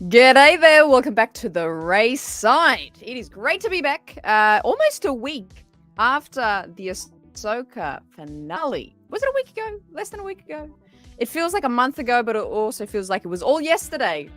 G'day there, welcome back to the race side. It is great to be back, almost a week after the Ahsoka finale. Was it a week ago? Less than a week ago? It feels like a month ago, but it also feels like it was all yesterday.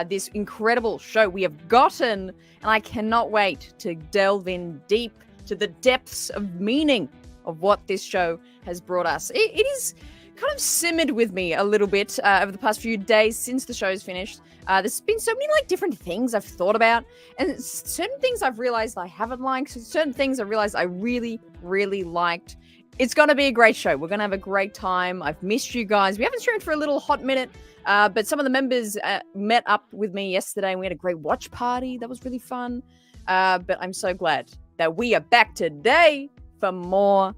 This incredible show we have gotten, and I cannot wait to delve in deep to the depths of meaning of what this show has brought us. It is kind of simmered with me a little bit over the past few days since the show's finished. There's been so many different things I've thought about, and certain things I've realized I haven't liked, certain things I realized I really, really liked. It's going to be a great show. We're going to have a great time. I've missed you guys. We haven't streamed for a little hot minute, but some of the members met up with me yesterday, and we had a great watch party. That was really fun. But I'm so glad that we are back today for more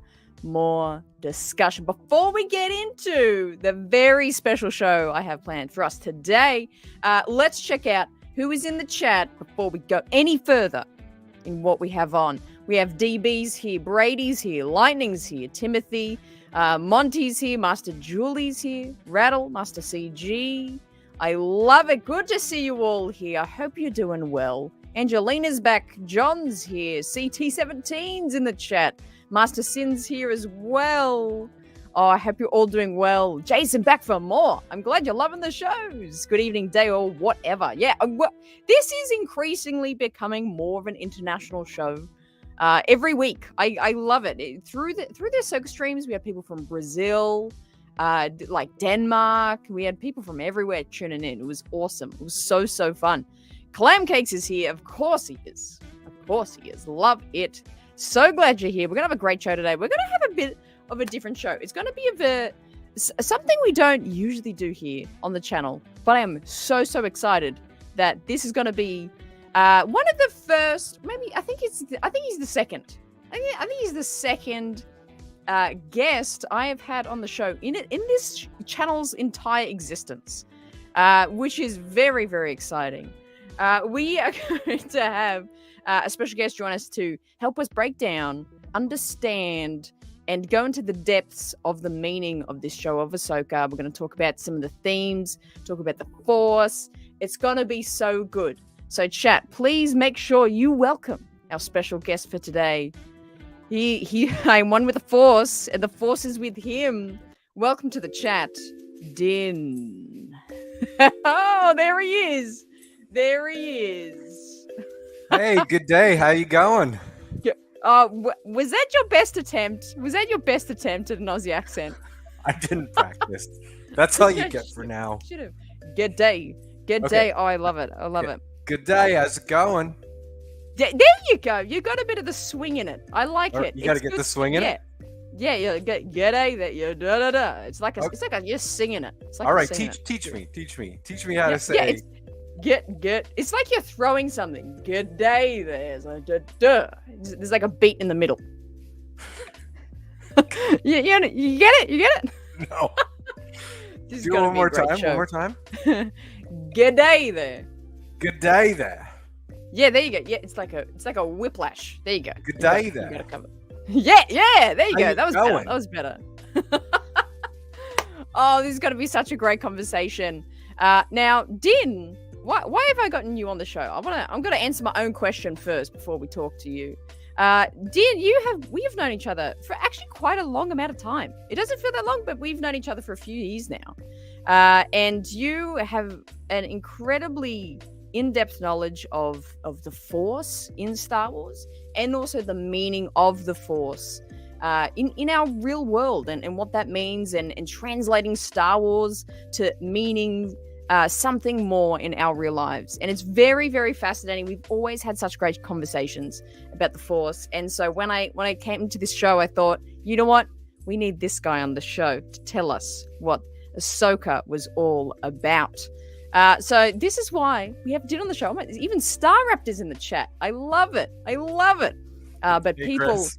discussion. Before we get into the very special show I have planned for us today, let's check out who is in the chat before we go any further in what we have on. We have DB's here, Brady's here, Lightning's here, Timothy, Monty's here, Master Julie's here, Rattle, Master CG. I love it. Good to see you all here. I hope you're doing well. Angelina's back. John's here. CT17's in the chat. Master Sin's here as well. Oh, I hope you're all doing well. Jason back for more. I'm glad you're loving the shows. Good evening, day, or whatever. Yeah, this is increasingly becoming more of an international show. Every week, I love it. Through the Ahsoka streams, we had people from Brazil, like Denmark. We had people from everywhere tuning in. It was awesome. It was so fun. Clam Cakes is here. Of course he is. Of course he is. Love it. So glad you're here. We're going to have a great show today. We're going to have a bit of a different show. It's going to be something we don't usually do here on the channel, but I am so excited that this is going to be one of the first, maybe, I think he's the second. I think he's the second guest I have had on the show in this channel's entire existence, which is very, very exciting. We are going to have a special guest join us to help us break down, understand, and go into the depths of the meaning of this show of Ahsoka. We're going to talk about some of the themes, talk about the Force. It's going to be so good. So chat, please make sure you welcome our special guest for today. I'm one with the Force, and the Force is with him. Welcome to the chat, Din. Oh, there he is. There he is. Hey, good day. How you going? Was that your best attempt? Was that your best attempt at an Aussie accent? I didn't practice. That's all you get for now. Should have. Good day. Good day. Oh, I love it. I love it. Good day. How's it going? There you go. You got a bit of the swing in it. I like it. You got to get the swing in it? Yeah, g'day, that you da. It's like you're singing it. It's like all right, teach me how to say. It's like you're throwing something. Good day there. It's like, there's like a beat in the middle. you get it? No. This Do one more time. Good day there. Good day there. Yeah, there you go. Yeah, it's like a whiplash. There you go. Good day there. You gotta cover. Yeah, there you go. That was better. Oh, this is going to be such a great conversation. Now, Din, why have I gotten you on the show? I'm going to answer my own question first before we talk to you. Din, we have known each other for actually quite a long amount of time. It doesn't feel that long, but we've known each other for a few years now. And you have an incredibly in-depth knowledge of the Force in Star Wars, and also the meaning of the Force in our real world, and what that means, and translating Star Wars to meaning something more in our real lives. And it's very, very fascinating. We've always had such great conversations about the Force. And so when I came to this show, I thought, you know what? We need this guy on the show to tell us what Ahsoka was all about. So this is why we have Din on the show. Even Star Raptor's in the chat. I love it. But Hey, people Chris.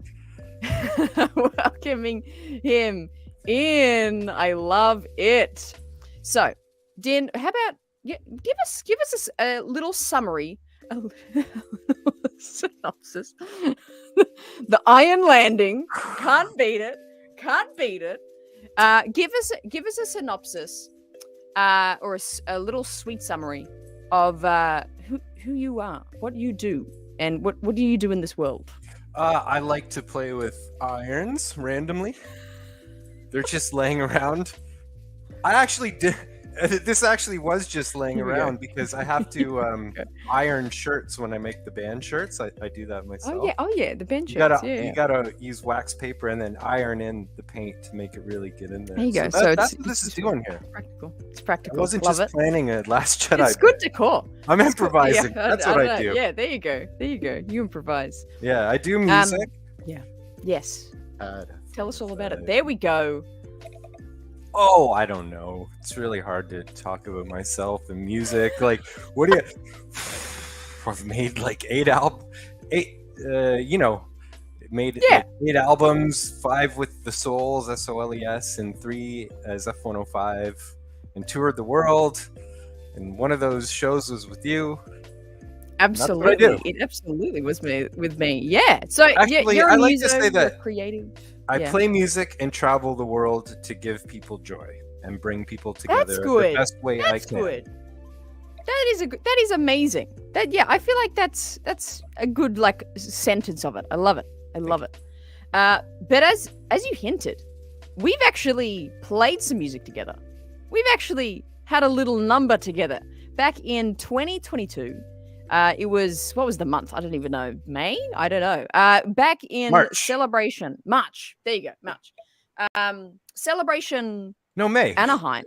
welcoming him in. I love it. So, Din, how about give us a little summary, a little synopsis. The Iron Landing. Can't beat it. Give us a synopsis, or a little sweet summary of who you are, what you do, and what do you do in this world? I like to play with irons randomly. They're just laying around. I actually did. This actually was just laying around because I have to iron shirts when I make the band shirts. I do that myself. Oh yeah, the band shirts. You gotta use wax paper and then iron in the paint to make it really get in there. There you go. So that's what this is doing here. It's practical. I wasn't Love just it. planning a Last Jedi. It's good decor. I'm improvising. Yeah, That's what I do. Yeah, there you go. You improvise. Yeah, I do music. Yes. Tell us all about it. it. There we go. Oh, I don't know. It's really hard to talk about myself and music. Like, what do you? I've made like 8 albums. Made like 8 albums, 5 with the Souls, SOLES, and 3 as F105, and toured the world. And one of those shows was with you. Absolutely, it absolutely was with me. Yeah. So actually, you're I a like muso, to say that creative. I play music and travel the world to give people joy and bring people together. That's good. The best way I can. Good. That is amazing. I feel like that's a good like sentence of it. I love it. But as you hinted, we've actually played some music together. We've actually had a little number together back in 2022. It was, what was the month? I don't even know. May? I don't know. Back in March. Celebration. March. There you go. March. Celebration. No, May. Anaheim.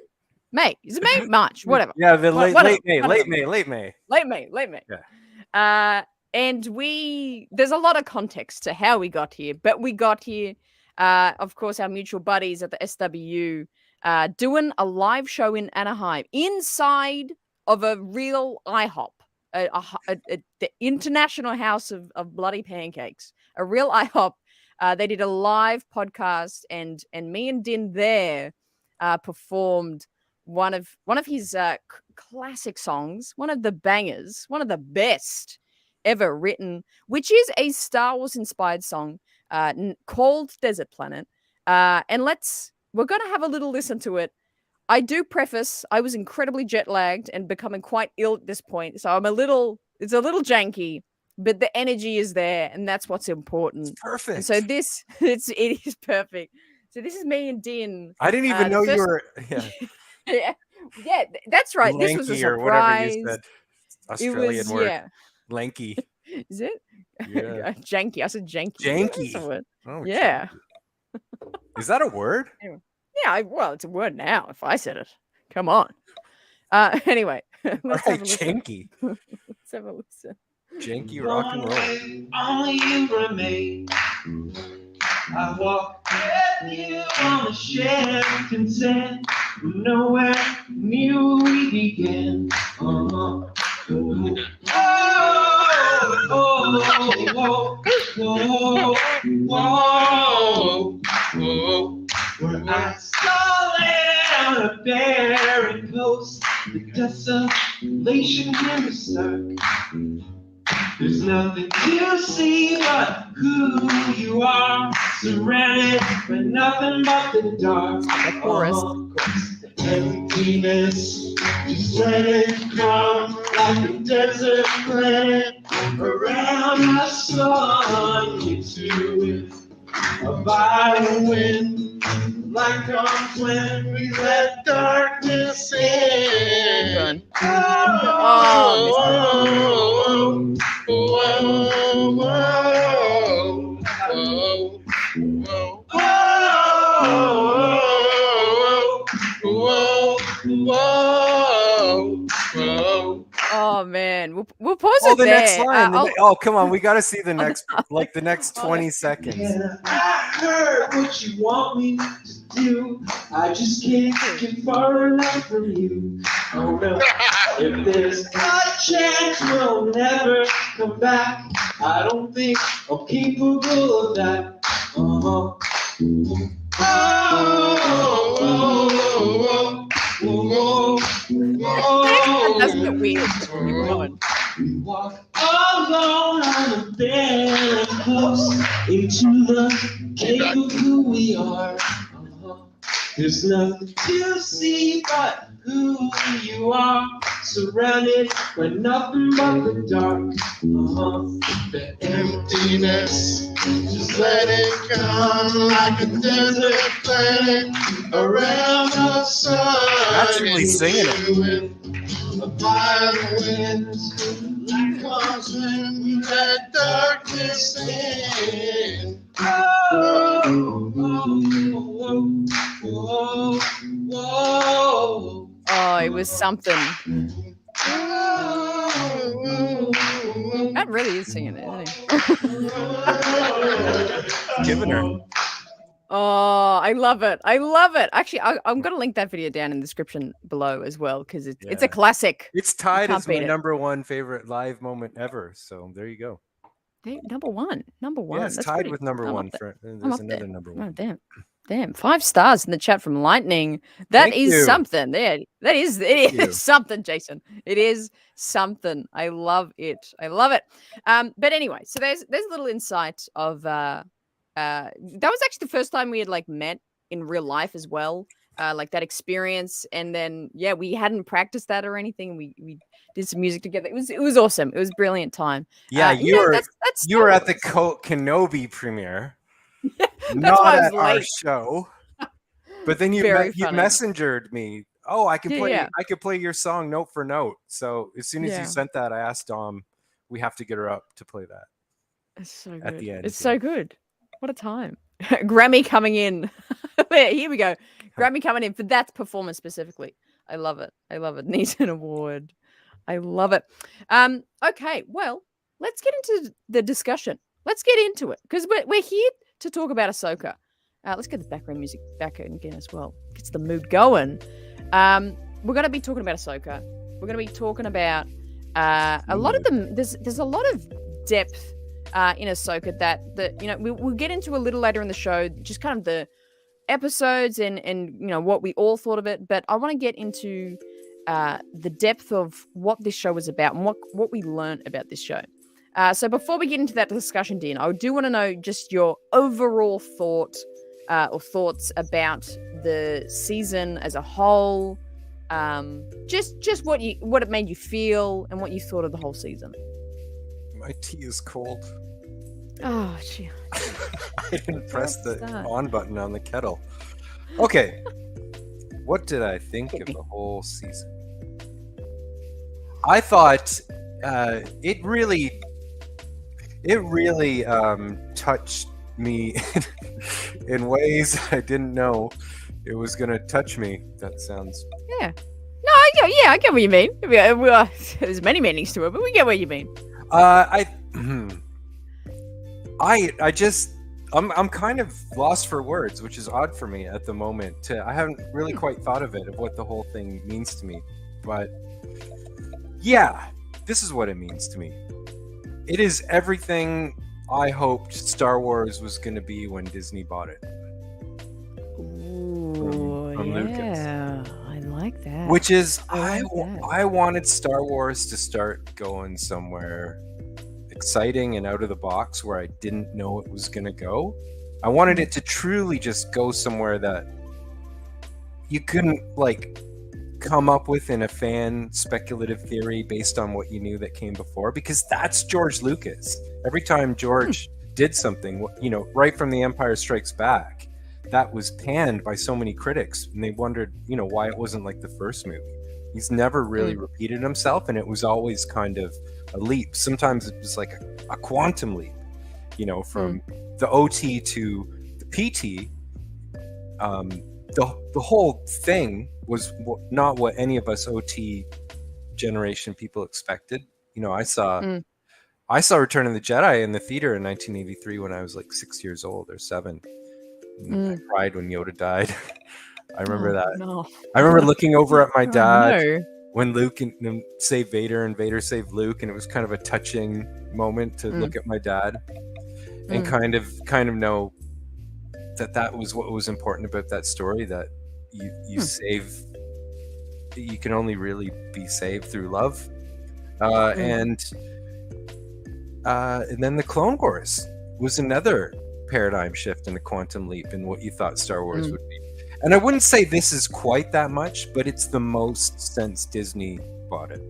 May. Is it May? March. Whatever. Yeah, the late May. Late May. Yeah. And there's a lot of context to how we got here, but we got here, of course, our mutual buddies at the SWU, doing a live show in Anaheim inside of a real IHOP. The International House of Bloody Pancakes, a real IHOP. They did a live podcast, and me and Din there performed one of his classic songs, one of the bangers, one of the best ever written, which is a Star Wars inspired song called Desert Planet. And we're gonna have a little listen to it. I do preface, I was incredibly jet lagged and becoming quite ill at this point. So it's a little janky, but the energy is there, and that's what's important. It's perfect. And so it is perfect. So this is me and Din. I didn't even know you were. Yeah. Yeah, that's right. Lanky, this was a surprise. or whatever you said. Australian word. Yeah. Lanky. Is it? Yeah. Janky. I said janky. Janky. That's a word. Oh, Yeah. janky. Is that a word? Anyway. Yeah, well, it's a word now. If I said it, come on. Anyway, let's have a listen. Janky. Let's have a listen. Janky rock and roll. Only you remain. I walk with you on the shifting sand. Nowhere near we began. Oh, oh, oh, oh, whoa, whoa. Where I saw a barren coast, the desolation can be stark. There's nothing to see but who you are, surrounded by nothing but the dark. The chorus. The emptiness, just let it come like a desert planet around us, on you to it. A violent wind, like comes when we let darkness in. Oh, Oh man, we'll pause Oh, it the there. next line. I'll- Come on, we got to see the next, like the next 20 seconds. Yeah, I heard what you want me to do. I just can't get far enough from you. Oh no, if there's a chance we'll never come back, I don't think I'm capable of that. Uh-huh. Oh, oh, oh, oh, oh, That's a bit weird. Keep going. we walk alone on a bed and close into the cave of who we are. Uh-huh. There's nothing to see but who you are, surrounded by nothing but the dark. Uh-huh. The emptiness, just let it come like a desert planet around the sun. Actually singing it. A violent wind comes when we let darkness in. Oh, oh, oh, oh, Oh, it was something. That really is singing it, isn't he? Giving her. Oh, I love it. I love it. Actually, I'm going to link that video down in the description below as well because it's a classic. It's tied can't as my beat it. #1 favorite live moment ever. So there you go. Number one. Yeah, it's That's tied pretty- with I'm #1. up there. There's up another there. #1. Oh, damn. 5 stars in the chat from Lightning. That Thank is you. something. There. It you. is something, Jason. It is something. I love it. But anyway, so there's a little insight of that was actually the first time we had like met in real life as well. Like that experience, and then we hadn't practiced that or anything. We did some music together. It was awesome. It was a brilliant time. Yeah, you were that's you were at the Kenobi premiere, That's not why I was at our late. show. But then you Very you funny. messengered me. Oh, I can play. Yeah. I could play your song note for note. So as soon as Yeah. you sent that, I asked Dom, we have to get her up to play that. It's so good. At the end, It's yeah. so good. What a time. Grammy coming in. Here we go. Grammy coming in for that performance specifically. I love it. Needs an award. I love it. Okay, well, let's get into the discussion. Let's get into it because we're here to talk about Ahsoka. Let's get the background music back in again as well. Gets the mood going. We're going to be talking about Ahsoka. We're going to be talking about a lot of them. There's a lot of depth in Ahsoka that we'll get into a little later in the show. Just kind of the episodes and what we all thought of it. But I want to get into the depth of what this show was about and what we learned about this show. So before we get into that discussion, Dean, I do want to know just your overall thoughts about the season as a whole. Just what it made you feel and what you thought of the whole season. My tea is cold. Oh, gee. I didn't press the start. on button on the kettle. Okay. What did I think of the whole season? I thought it really touched me in ways I didn't know it was going to touch me. That sounds... Yeah. No, I get what you mean. There's many meanings to it, but we get what you mean. I'm kind of lost for words, which is odd for me at the moment. I haven't really quite thought of what the whole thing means to me. But yeah, this is what it means to me. It is everything I hoped Star Wars was going to be when Disney bought it. Ooh, from Lucas. yeah. I like that. Which is, I like that. I wanted Star Wars to start going somewhere exciting and out of the box where I didn't know it was going to go. I wanted it to truly just go somewhere that you couldn't come up with in a fan speculative theory based on what you knew that came before, because that's George Lucas. Every time George did something, right from The Empire Strikes Back, that was panned by so many critics, and they wondered, why it wasn't like the first movie. He's never really repeated himself, and it was always kind of a leap. Sometimes it was like a quantum leap, from the OT to the PT. The whole thing was not what any of us OT generation people expected. You know, I saw Mm. Return of the Jedi in the theater in 1983 when I was like 6 years old or 7. And I cried when Yoda died. I remember that. No. I remember looking over at my Oh, dad no. when Luke and saved Vader and Vader saved Luke, and it was kind of a touching moment to look at my dad and kind of know that was what was important about that story, that you save, you can only really be saved through love. And then the Clone Wars was another paradigm shift and a quantum leap in what you thought Star Wars would be. And I wouldn't say this is quite that much, but it's the most since Disney bought it.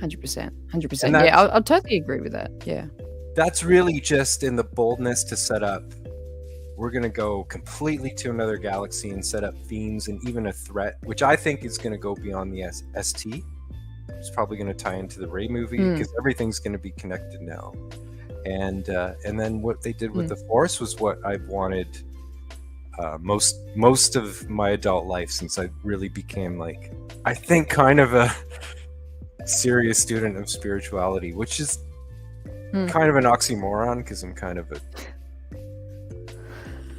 100%. 100%. Yeah, I'll totally agree with that. Yeah. That's really just in the boldness to set up, we're going to go completely to another galaxy and set up themes and even a threat, which I think is going to go beyond the ST. It's probably going to tie into the Rey movie because everything's going to be connected now. And then what they did with the Force was what I've wanted most of my adult life, since I really became, like, I think, kind of a serious student of spirituality, which is kind of an oxymoron because I'm kind of a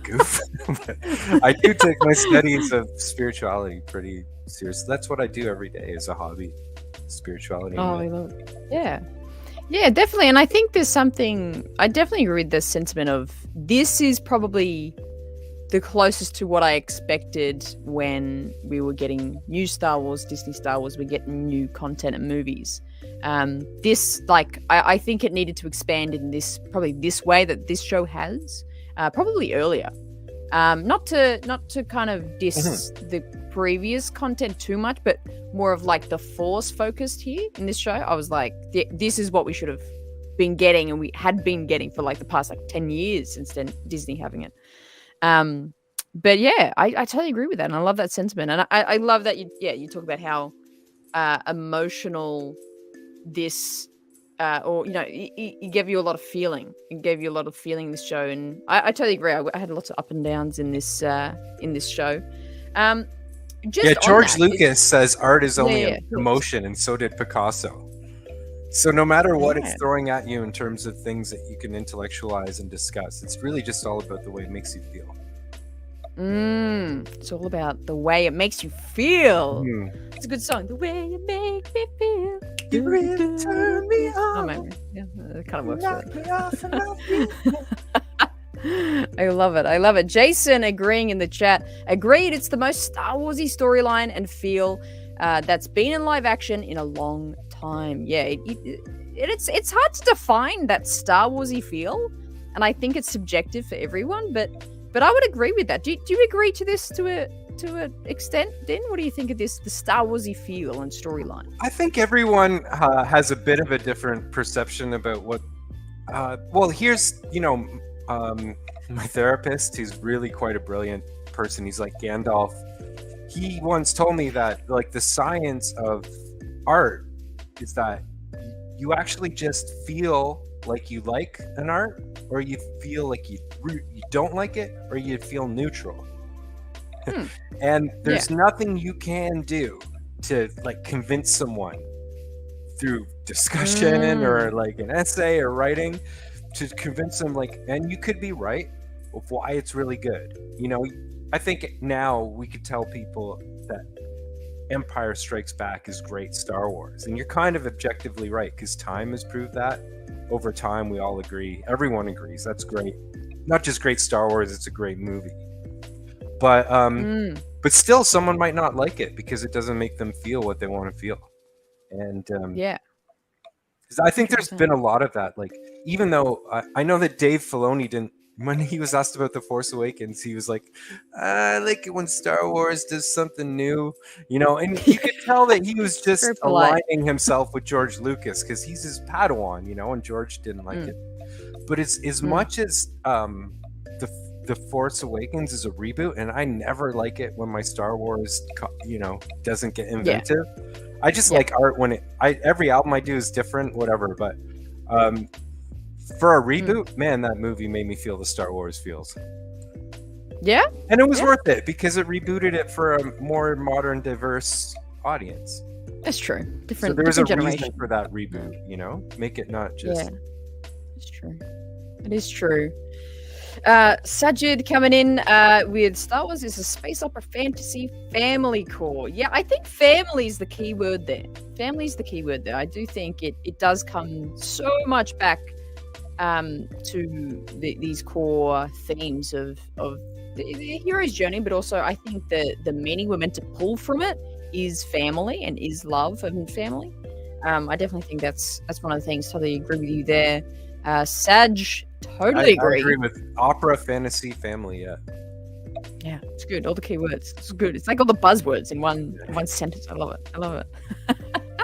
goof. But I do take my studies of spirituality pretty seriously. That's what I do every day as a hobby, spirituality. Oh, I love it. Yeah, definitely. And I think there's something, I definitely agree with the sentiment of this is probably the closest to what I expected when we were getting new Star Wars, Disney Star Wars, we're getting new content and movies. This, like, I think it needed to expand in this, probably this way that this show has, probably earlier. Not to kind of diss the previous content too much, but more of like the Force focused here in this show. I was like, this is what we should have been getting, and we had been getting for like the past like 10 years since Disney having it. But yeah, I totally agree with that, and I love that sentiment, and I love that you talk about how emotional this or you know it gave you a lot of feeling. It gave you a lot of feeling in this show, and I totally agree. I had lots of up and downs in this show. George Lucas says art is only emotion, and so did Picasso. So no matter what it's throwing at you in terms of things that you can intellectualize and discuss, it's really just all about the way it makes you feel. It's all about the way it makes you feel. It's a good song. The way you make me feel. You really turn me on. Oh, man. Yeah, it kind of works for that. I love it. I love it. Jason agreeing in the chat. Agreed, it's the most Star Warsy storyline and feel that's been in live action in a long time. Yeah, it's hard to define that Star Warsy feel, and I think it's subjective for everyone, but I would agree with that. Do you agree to this to an extent, Din? What do you think of this, the Star Warsy feel and storyline? I think everyone has a bit of a different perception about what well, here's, my therapist, who's really quite a brilliant person. He's like Gandalf. He once told me that, like, the science of art is that you actually just feel like you like an art, or you feel like you don't like it, or you feel neutral. And there's nothing you can do to, like, convince someone through discussion or like an essay or writing to convince them, like, and you could be right of why it's really good. I think now we could tell people that Empire Strikes Back is great Star Wars, and you're kind of objectively right, because time has proved that. Over time, we all agree. Everyone agrees that's great. Not just great Star Wars, it's a great movie. But still, someone might not like it because it doesn't make them feel what they want to feel. And I think there's been a lot of that. Like, even though I know that Dave Filoni didn't, when he was asked about The Force Awakens, he was like, I like it when Star Wars does something new, and you could tell that he was just aligning himself with George Lucas because he's his Padawan, and George didn't like it. But it's as much as The Force Awakens is a reboot, and I never like it when my Star Wars, doesn't get inventive. I just like art when every album I do is different, whatever. But for a reboot, man, that movie made me feel the Star Wars feels. Yeah, and it was worth it because it rebooted it for a more modern, diverse audience. That's true. So Different. there's a different reason generation. for that reboot. Make it not just. Yeah, it's true. It is true. Sajid coming in with Star Wars is a space opera fantasy family core. Yeah, I think family is the key word there. Family is the key word there. I do think it does come so much back to these core themes of the hero's journey, but also I think the meaning we're meant to pull from it is family and is love and family. I definitely think that's one of the things. Totally agree with you there. Sag, totally agree. I agree with opera, fantasy, family. Yeah. Yeah, it's good. All the key words. It's good. It's like all the buzzwords in one sentence. I love it. I love it.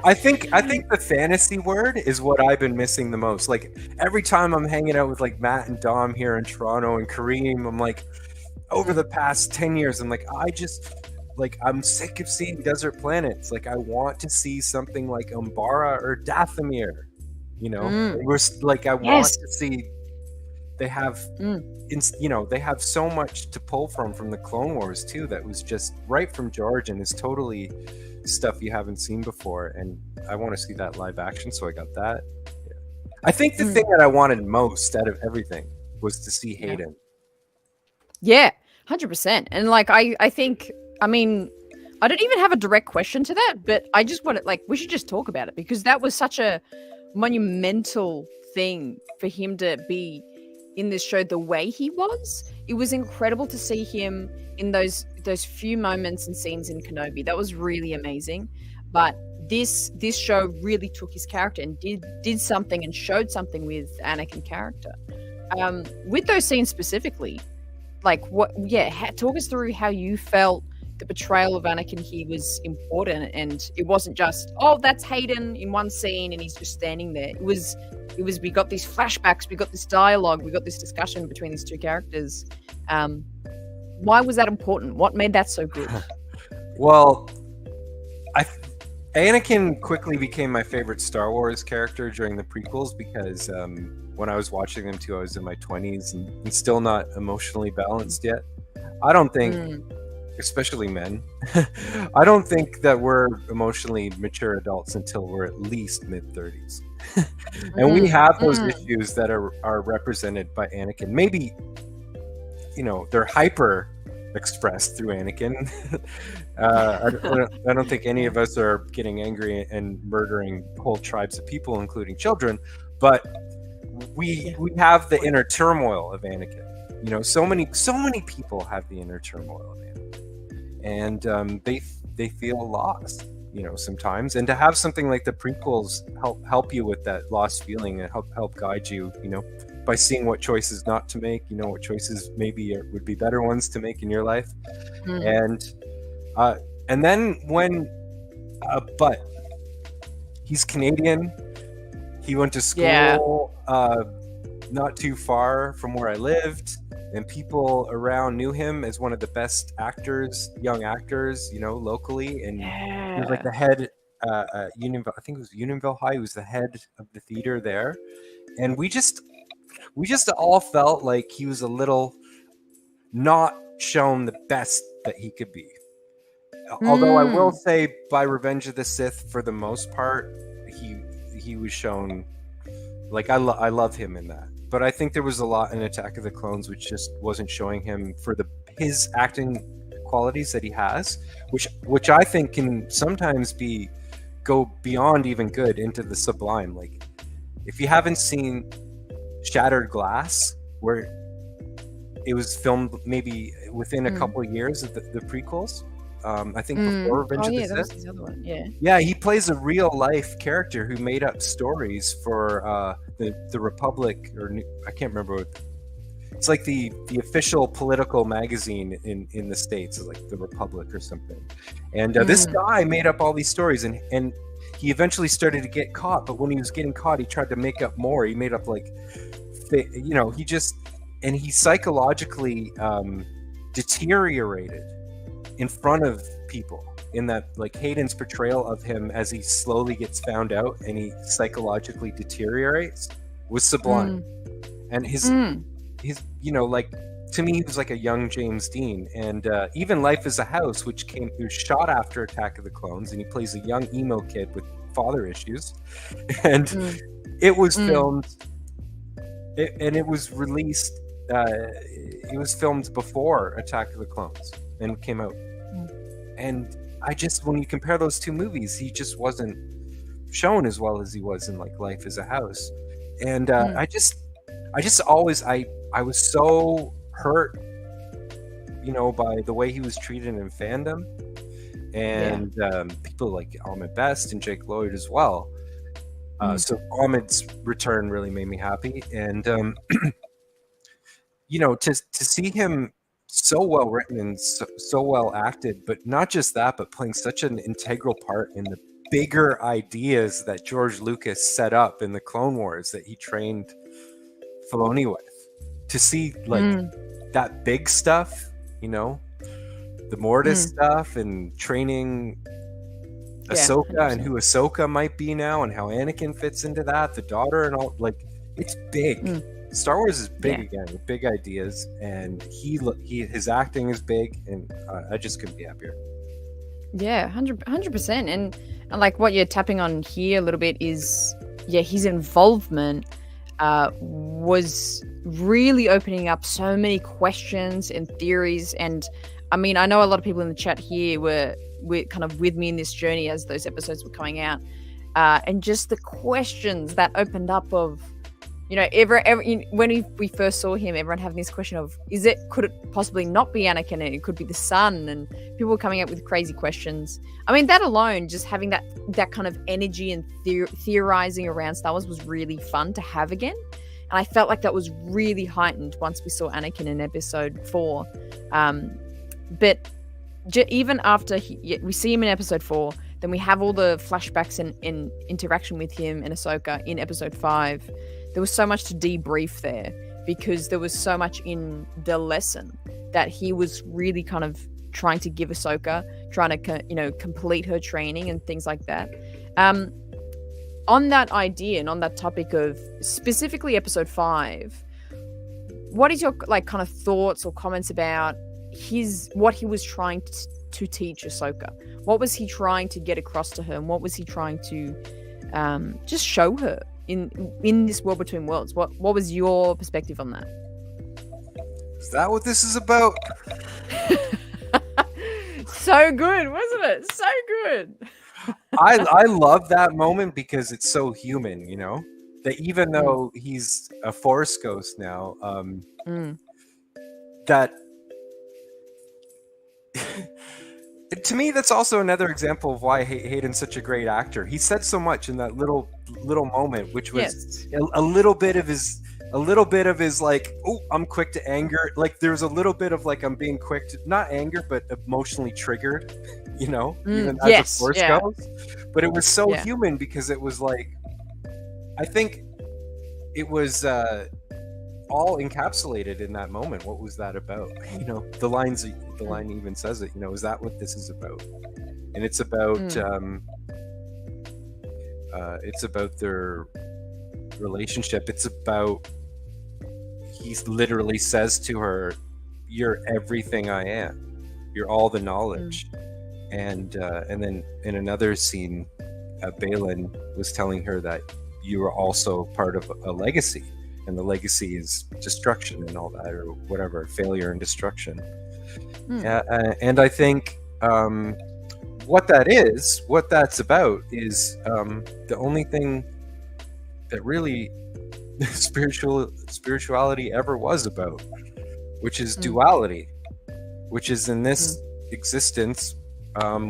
I think the fantasy word is what I've been missing the most. Like every time I'm hanging out with like Matt and Dom here in Toronto and Kareem, I'm like, over the past 10 years, I'm like, I'm sick of seeing desert planets. Like I want to see something like Umbara or Dathomir. We're like, I want to see. They have, they have so much to pull from the Clone Wars too. That was just right from George and is totally stuff you haven't seen before. And I want to see that live action, so I got that. Yeah. I think the thing that I wanted most out of everything was to see Hayden. Yeah, 100%. And like, I think, I mean, I don't even have a direct question to that, but I just want to, we should just talk about it because that was such a monumental thing for him to be in this show the way he was. It was incredible to see him in those few moments and scenes in Kenobi. That was really amazing. But this show really took his character and did something and showed something with Anakin character. With those scenes specifically, talk us through how you felt the portrayal of Anakin here was important, and it wasn't just, oh, that's Hayden in one scene and he's just standing there. It was we got these flashbacks, we got this dialogue, we got this discussion between these two characters. Why was that important? What made that so good? Well, Anakin quickly became my favorite Star Wars character during the prequels because when I was watching them too, I was in my 20s and still not emotionally balanced yet. I don't think, especially men, I don't think that we're emotionally mature adults until we're at least mid-30s. And we have those issues that are represented by Anakin. Maybe, they're hyper expressed through Anakin. I don't think any of us are getting angry and murdering whole tribes of people, including children, but we have the inner turmoil of Anakin. So many people have the inner turmoil of Anakin, and they feel lost, sometimes. And to have something like the prequels help you with that lost feeling and help guide you, by seeing what choices not to make, what choices maybe would be better ones to make in your life. And then but he's Canadian. He went to school not too far from where I lived, and people around knew him as one of the best young actors, locally. And he was like the head Unionville, I think it was Unionville High. He was the head of the theater there. And we just all felt like he was a little not shown the best that he could be. Although I will say by Revenge of the Sith, for the most part, he was shown, like, I love him in that. But I think there was a lot in Attack of the Clones which just wasn't showing him for his acting qualities that he has, which I think can sometimes go beyond even good into the sublime. Like, if you haven't seen Shattered Glass, where it was filmed maybe within a couple of years of the prequels, I think before Revenge of the Sith. That was his other one. Yeah, he plays a real life character who made up stories for the Republic, or I can't remember what. It's like the official political magazine in the States, like the Republic or something. And this guy made up all these stories, and he eventually started to get caught. But when he was getting caught, he tried to make up more. He made up he psychologically deteriorated in front of people, in that, like, Hayden's portrayal of him as he slowly gets found out and he psychologically deteriorates was sublime. And his to me, he was like a young James Dean. And even Life is a House, which was shot after Attack of the Clones, and he plays a young emo kid with father issues. And it was filmed, and it was released. It was filmed before Attack of the Clones and came out. And when you compare those two movies, he just wasn't shown as well as he was in like Life is a House. And I was so hurt, by the way he was treated in fandom, and people like Ahmed Best and Jake Lloyd as well. So Ahmed's return really made me happy, and to see him so well written and so well acted, but not just that, but playing such an integral part in the bigger ideas that George Lucas set up in the Clone Wars that he trained Filoni with. To see like that big stuff, the Mortis stuff and training Ahsoka 100%. And who Ahsoka might be now and how Anakin fits into that, the daughter and all, like, it's big. Star Wars is big again, with big ideas, and his acting is big, and I just couldn't be happier. Yeah, 100%. And like what you're tapping on here a little bit is, his involvement was really opening up so many questions and theories. And I mean, I know a lot of people in the chat here were kind of with me in this journey as those episodes were coming out, and just the questions that opened up of, when we first saw him, everyone having this question of, could it possibly not be Anakin and it could be the son, and people were coming up with crazy questions. I mean, that alone, just having that kind of energy and theorizing around Star Wars was really fun to have again. And I felt like that was really heightened once we saw Anakin in episode 4. But even after we see him in episode 4, then we have all the flashbacks and interaction with him and Ahsoka in episode 5. There was so much to debrief there because there was so much in the lesson that he was really kind of trying to give Ahsoka, trying to complete her training and things like that. On that idea and on that topic of specifically episode 5, what is your kind of thoughts or comments about what he was trying to teach Ahsoka? What was he trying to get across to her, and what was he trying to just show her in this world between worlds? What was your perspective on that? Is that what this is about? So good, wasn't it? So good. I love that moment because it's so human, that even though he's a Force ghost now, that to me, that's also another example of why Hayden's such a great actor. He said so much in that little moment, which was a little bit of his like, oh, I'm quick to anger. Like there's a little bit of like, I'm being quick to not anger, but emotionally triggered, even as a Force ghost. But it was so human because it was like, I think it was all encapsulated in that moment. What was that about? The line even says it, is that what this is about? And it's about their relationship. It's about, he literally says to her, "You're everything I am. You're all the knowledge." And then in another scene, Balen was telling her that you are also part of a legacy, and the legacy is destruction and all that, or whatever, failure and destruction. And I think what that's about is the only thing that really spirituality ever was about, which is duality, which is in this existence,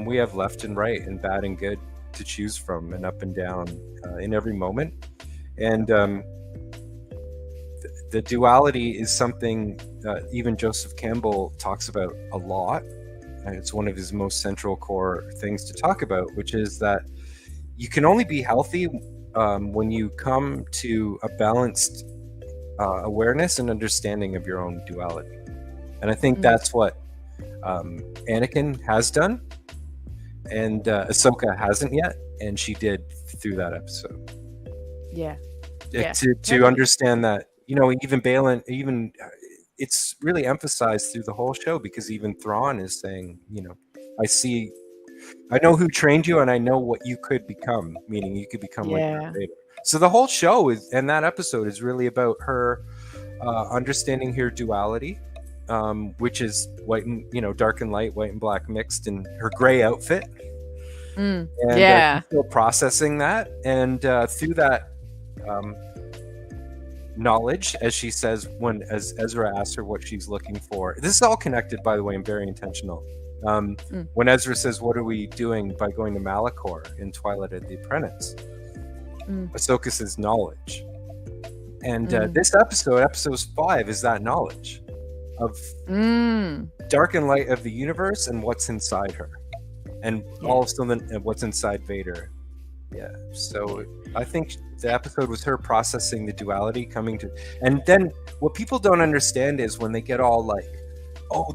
we have left and right and bad and good to choose from, and up and down in every moment. And the duality is something that even Joseph Campbell talks about a lot, and it's one of his most central core things to talk about, which is that you can only be healthy when you come to a balanced awareness and understanding of your own duality. And I think that's what Anakin has done, and Ahsoka hasn't yet, and she did through that episode. To understand that, even Balen, even it's really emphasized through the whole show, because even Thrawn is saying, I know who trained you, and I know what you could become, meaning you could become like Darth Vader. So the whole show and that episode is really about her understanding her duality, which is white and dark and light, white and black mixed, in her gray outfit. And still processing that, and through that knowledge, as she says, as Ezra asks her what she's looking for. This is all connected, by the way, and very intentional. When Ezra says, "What are we doing by going to Malachor in Twilight of the Apprentice?" Ahsoka says, "Knowledge." And this episode 5, is that knowledge of dark and light of the universe and what's inside her, and also what's inside Vader. So I think the episode was her processing the duality, coming to, and then what people don't understand is when they get all like, "Oh,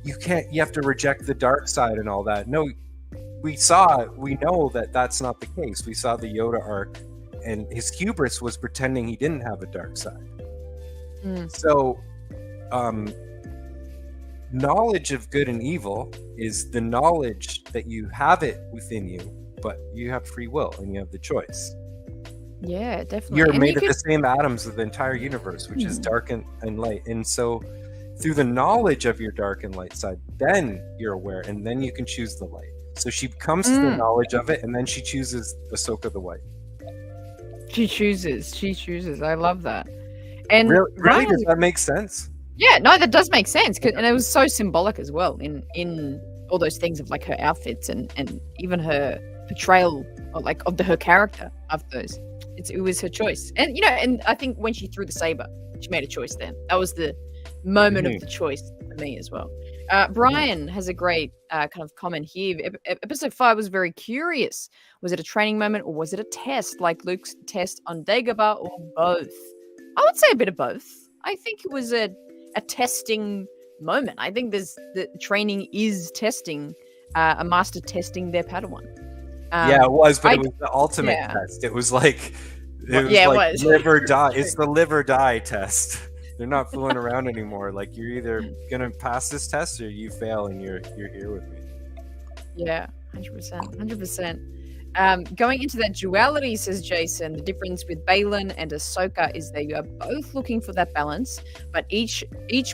you have to reject the dark side and all that." No, we know that that's not the case. We saw the Yoda arc, and his hubris was pretending he didn't have a dark side. So knowledge of good and evil is the knowledge that you have it within you, but you have free will and you have the choice. Yeah, definitely. You're made of the same atoms of the entire universe, which is dark and light. And so through the knowledge of your dark and light side, then you're aware, and then you can choose the light. So she comes to the knowledge of it, and then she chooses Ahsoka the White. She chooses. I love that. And really, does that make sense? Yeah, no, that does make sense. And it was so symbolic as well in all those things of like her outfits and even her portrayal of her character of those. It was her choice. And and I think when she threw the saber, she made a choice then. That was the moment of the choice for me as well. Brian has a great kind of comment here. Episode 5 was very curious. Was it a training moment, or was it a test, like Luke's test on Dagobah, or both? I would say a bit of both. I think it was a testing moment. I think the training is testing, a master testing their Padawan. It was, but it was the ultimate test. It was like, it was live or die. It's the live or die test. They're not fooling around anymore. Like, you're either gonna pass this test or you fail, and you're here with me. Yeah, 100%. Going into that duality, says Jason, the difference with Balen and Ahsoka is they are both looking for that balance, but each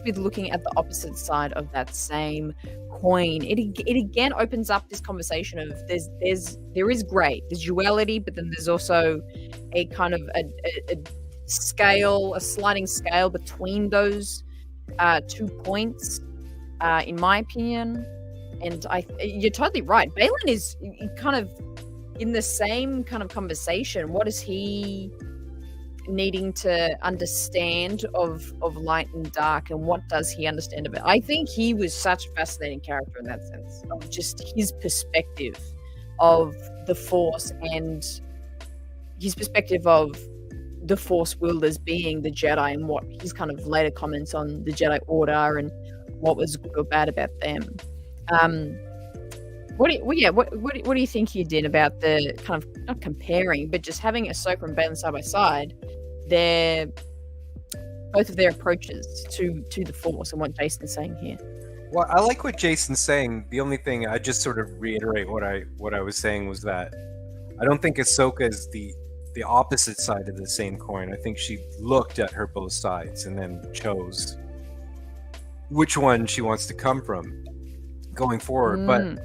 with looking at the opposite side of that same coin. It again opens up this conversation of there is gray, there's duality, but then there's also a kind of a scale, a sliding scale between those 2 points, in my opinion. And you're totally right. Balen is kind of in the same kind of conversation. What is he needing to understand of light and dark, and what does he understand of it? I think he was such a fascinating character in that sense, of just his perspective of the Force, and his perspective of the Force wielders being the Jedi, and what his kind of later comments on the Jedi Order and what was good or bad about them. What do you think he did about the kind of, not comparing, but just having Ahsoka and Balen side by side, both of their approaches to the Force, and what Jason's saying here? Well, I like what Jason's saying. The only thing I just sort of reiterate what I was saying was that I don't think Ahsoka is the opposite side of the same coin. I think she looked at her both sides and then chose which one she wants to come from going forward. But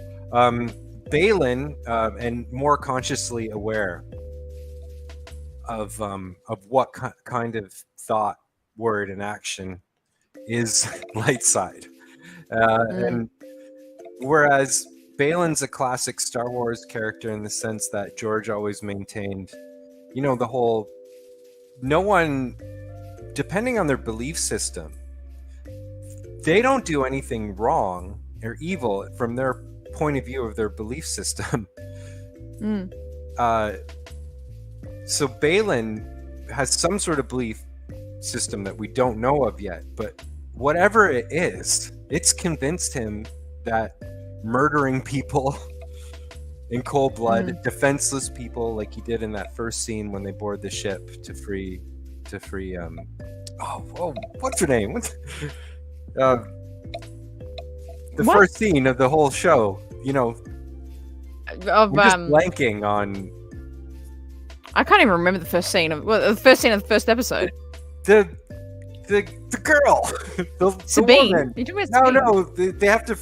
Balen, and more consciously aware of what kind of thought, word, and action is light side. And whereas Balen's a classic Star Wars character in the sense that George always maintained, the whole, no one, depending on their belief system, they don't do anything wrong or evil from their point of view of their belief system. So Balen has some sort of belief system that we don't know of yet, but whatever it is, it's convinced him that murdering people in cold blood, defenseless people, like he did in that first scene when they board the ship to free Oh, what's her name? The What? first scene of the whole show. You know, Of I'm just blanking on I can't even remember the first scene of the first episode. the girl. the Sabine. woman. You talking about No, Sabine? they have to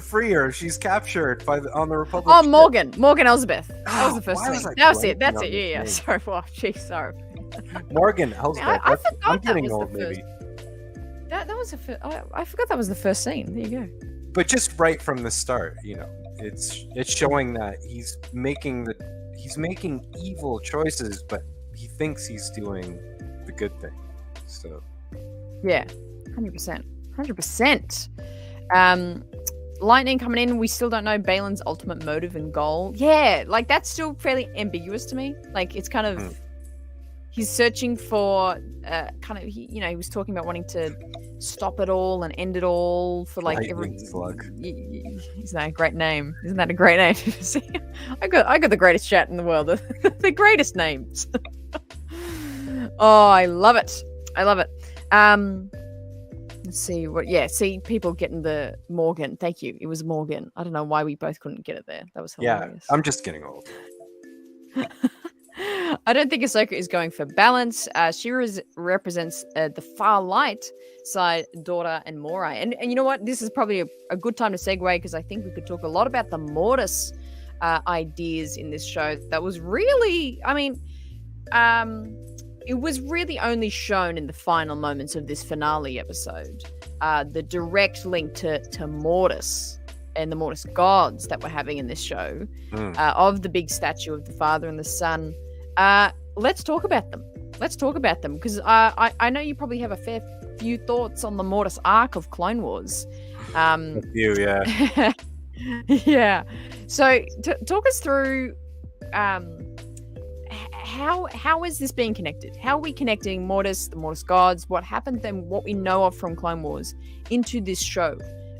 free her. She's captured on the Republic. Oh, ship. Morgan Elsbeth. That was the first Why was scene. I That's it. blanking That's on it. this Yeah. name? Sorry. Wow. Jeez. Sorry. Morgan Elsbeth. I forgot I'm that getting was old, the first. maybe. That was I forgot that was the first scene. There you go. But just right from the start, you know, it's showing that he's making evil choices, but he thinks he's doing the good thing. So Yeah. 100%. Lightning coming in. We still don't know Balen's ultimate motive and goal. Yeah, like that's still fairly ambiguous to me. Like it's kind of he's searching for he was talking about wanting to stop it all and end it all for like Lightning Slug. Isn't that a great name? Isn't that a great name? See, I got the greatest chat in the world. The greatest names. Oh, I love it. Let's see what. Yeah, see people getting the Morgan. Thank you. It was Morgan. I don't know why we both couldn't get it there. That was hilarious. Yeah, I'm just getting old. I don't think Ahsoka is going for balance. She represents the far light side, daughter, and Morai. And you know what? This is probably a good time to segue because I think we could talk a lot about the Mortis ideas in this show. That was really, it was really only shown in the final moments of this finale episode. The direct link to Mortis and the Mortis Gods that we're having in this show, of the big statue of the father and the son. Let's talk about them. Because I know you probably have a fair few thoughts on the Mortis arc of Clone Wars. A few, yeah. Yeah. So talk us through how is this being connected? How are we connecting Mortis, the Mortis Gods, what happened then, what we know of from Clone Wars into this show?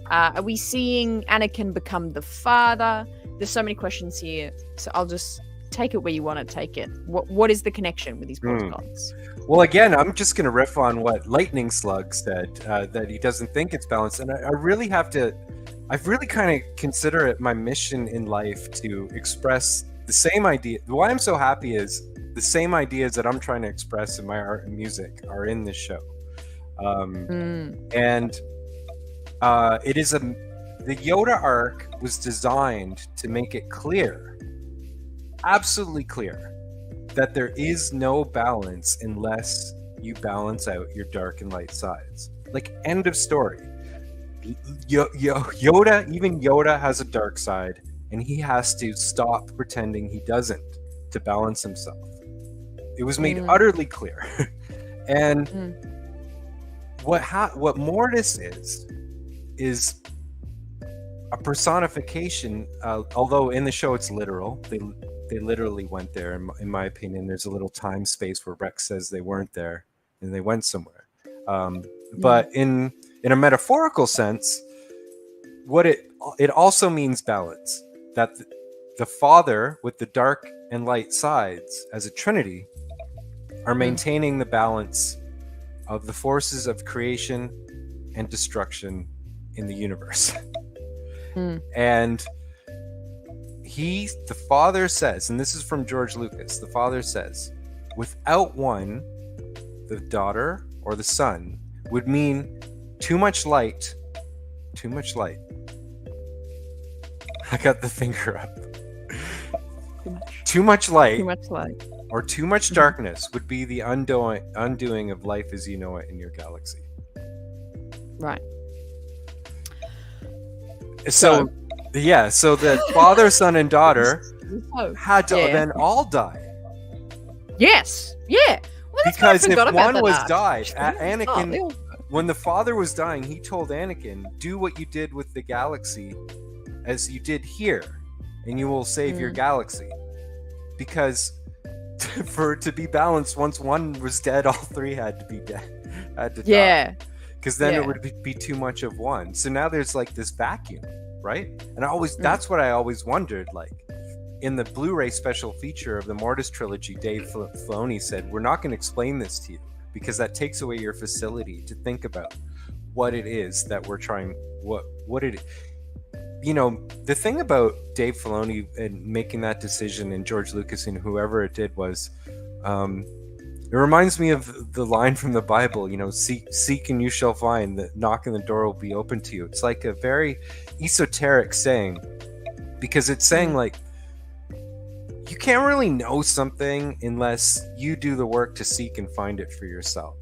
Are we seeing Anakin become the father? There's so many questions here, so I'll just take it where you want to take it. What is the connection with these Mortis Gods? Well, again, I'm just going to riff on what Lightning Slug said, that he doesn't think it's balanced. And I've really kind of consider it my mission in life to express the same idea. Why I'm so happy is the same ideas that I'm trying to express in my art and music are in this show. And it is the Yoda arc was designed to make it clear, absolutely clear, that there is no balance unless you balance out your dark and light sides. Like, end of story. Yoda has a dark side, and he has to stop pretending he doesn't to balance himself. It was made utterly clear. And what Mortis is a personification, although in the show it's literal. They literally went there. In my opinion, there's a little time space where Rex says they weren't there and they went somewhere. But in a metaphorical sense, what it also means balance. That the Father with the dark and light sides as a trinity are maintaining the balance of the forces of creation and destruction in the universe. And the Father says, and this is from George Lucas, the Father says, without one, the daughter or the son would mean too much light. I got the finger up. Too much light or too much darkness would be the undoing of life as you know it in your galaxy. Right. So the father, son, and daughter had to then all die. Yes. Yeah. Well, that's because what I if one was arc. died, Anakin, when the father was dying, he told Anakin, do what you did with the galaxy as you did here, and you will save your galaxy. Because for it to be balanced, once one was dead, all three had to be dead. Had to die. Because then it would be too much of one. So now there's like this vacuum, right? And that's what I always wondered. Like in the Blu-ray special feature of the Mortis trilogy, Dave Filoni said, "We're not going to explain this to you. because that takes away your facility to think about what it is that we're trying, what it, the thing about Dave Filoni and making that decision, and George Lucas and whoever it did, was it reminds me of the line from the Bible, seek and you shall find, that knock and the door will be open to you. It's like a very esoteric saying, because it's saying like, you can't really know something unless you do the work to seek and find it for yourself.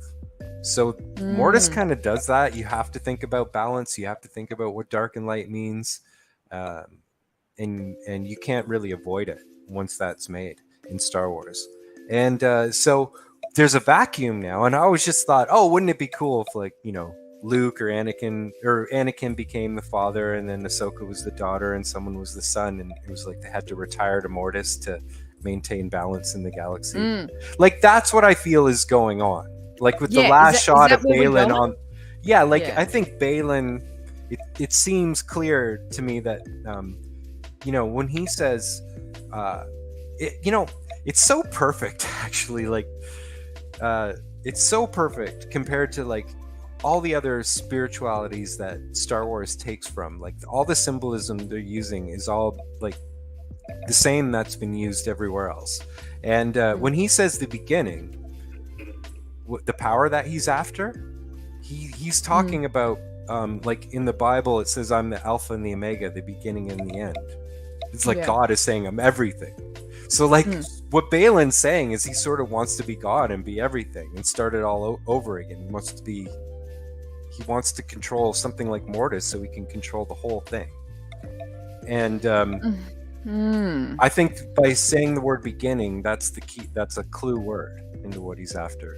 So Mortis kind of does that. You have to think about balance. You have to think about what dark and light means. And you can't really avoid it once that's made in Star Wars. And so there's a vacuum now. And I always just thought, oh, wouldn't it be cool if, like, Luke or Anakin became the father, and then Ahsoka was the daughter, and someone was the son, and it was like they had to retire to Mortis to maintain balance in the galaxy. Like, that's what I feel is going on. Like with the last shot of Balen on, I think Balen. It seems clear to me that when he says, it's so perfect actually. Like, it's so perfect compared to like all the other spiritualities that Star Wars takes from. Like, all the symbolism they're using is all like the same that's been used everywhere else. And when he says the beginning, the power that he's after, he's talking about like in the Bible it says, I'm the Alpha and the Omega, the beginning and the end. It's like God is saying, I'm everything. So like what Balen's saying is he sort of wants to be God and be everything and start it all over again. He wants to control something like Mortis so he can control the whole thing. And I think by saying the word beginning, that's the key. That's a clue word into what he's after.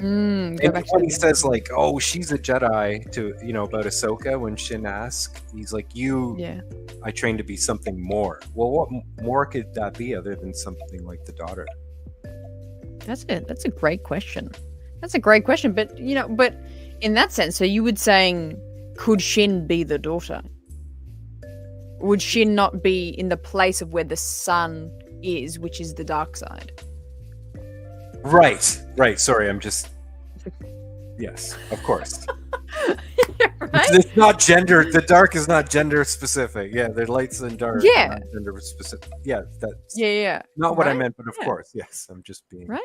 And when he says like, oh, she's a Jedi to, about Ahsoka, when Shin asks, he's like, I trained to be something more. Well, what more could that be other than something like the daughter? That's it. That's a great question. But, but in that sense, so you would saying, could Shin be the daughter? Would Shin not be in the place of where the sun is, which is the dark side? Right. Sorry, I'm just... Yes, of course. Right? It's not gender... The dark is not gender specific. Yeah, the lights and dark are not gender specific. Yeah, that's not what I meant, but of course, yes, I'm just being... Right?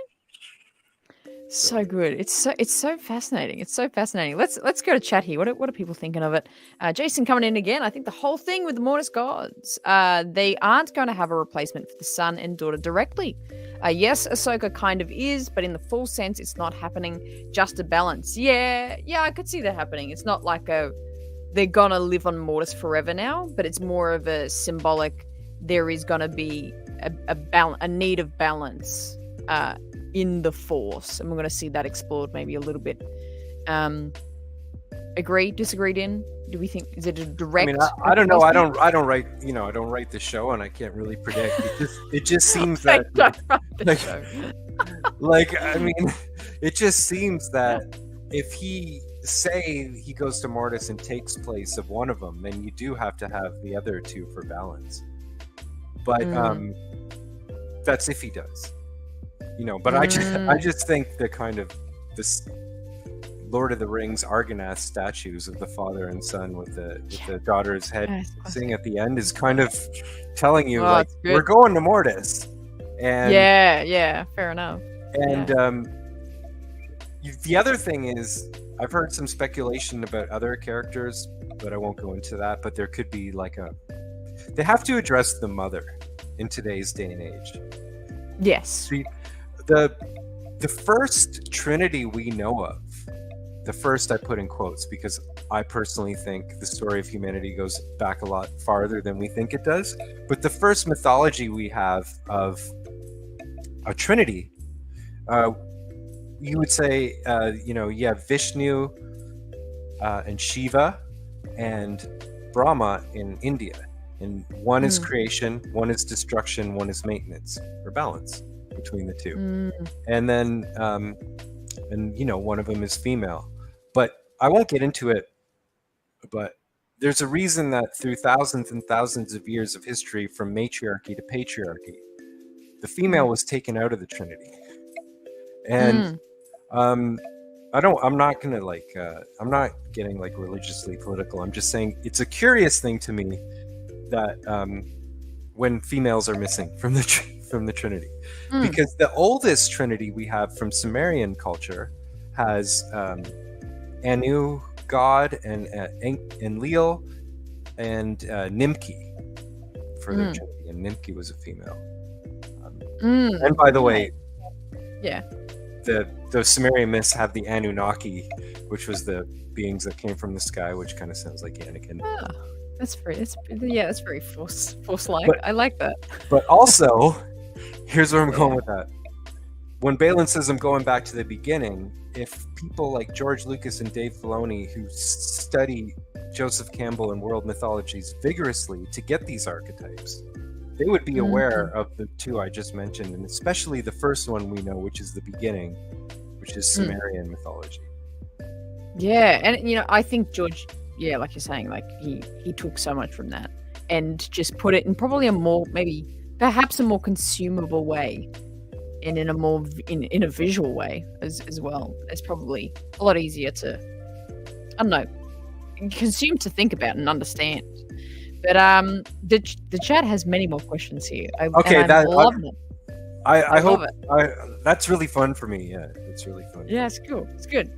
So good. It's so fascinating. It's so fascinating. Let's go to chat here. What are people thinking of it? Jason coming in again. I think the whole thing with the Mortis Gods, they aren't going to have a replacement for the son and daughter directly. Yes, Ahsoka kind of is, but in the full sense, it's not happening. Just a balance. Yeah, I could see that happening. It's not like they're gonna live on Mortis forever now, but it's more of a symbolic. There is gonna be a need of balance. In the Force, and we're going to see that explored maybe a little bit. Agree? Disagreed? Do we think, is it a direct? I mean, I don't know. I don't write. I don't write the show, and I can't really predict. It just seems that. I mean, it just seems that if he goes to Mortis and takes place of one of them, then you do have to have the other two for balance. But that's if he does. But I just think the kind of this Lord of the Rings Argonath statues of the father and son with the daughter's head sitting at the end is kind of telling you we're going to Mortis. And fair enough. And the other thing is, I've heard some speculation about other characters, but I won't go into that. But there could be they have to address the mother in today's day and age. Yes. See, the first Trinity we know of, the first I put in quotes because I personally think the story of humanity goes back a lot farther than we think it does. But the first mythology we have of a Trinity, you would say, you have Vishnu and Shiva and Brahma in India. And one is creation, one is destruction, one is maintenance or balance between the two. And then, one of them is female. But I won't get into it, but there's a reason that through thousands and thousands of years of history, from matriarchy to patriarchy, the female was taken out of the Trinity. And I'm not gonna I'm not getting like religiously political. I'm just saying it's a curious thing to me that when females are missing from the Trinity, because the oldest Trinity we have from Sumerian culture has Anu, God, and Enlil, and Nimki for their Trinity, and Nimki was a female. And by the way, yeah, the Sumerian myths have the Anunnaki, which was the beings that came from the sky, which kind of sounds like Anakin. Oh, that's very force-like. I like that. But also, here's where I'm going with that. When Balen says I'm going back to the beginning, if people like George Lucas and Dave Filoni, who study Joseph Campbell and world mythologies vigorously to get these archetypes, they would be aware of the two I just mentioned, and especially the first one we know, which is the beginning, which is Sumerian mythology. Yeah, and I think George, like you're saying, like he took so much from that and just put it in probably perhaps a more consumable way, and in a more in a visual way as well. It's probably a lot easier to, I don't know, consume, to think about and understand. But the chat has many more questions here. I love it. I hope it. That's really fun for me. Yeah, it's really fun. Yeah, it's cool. It's good.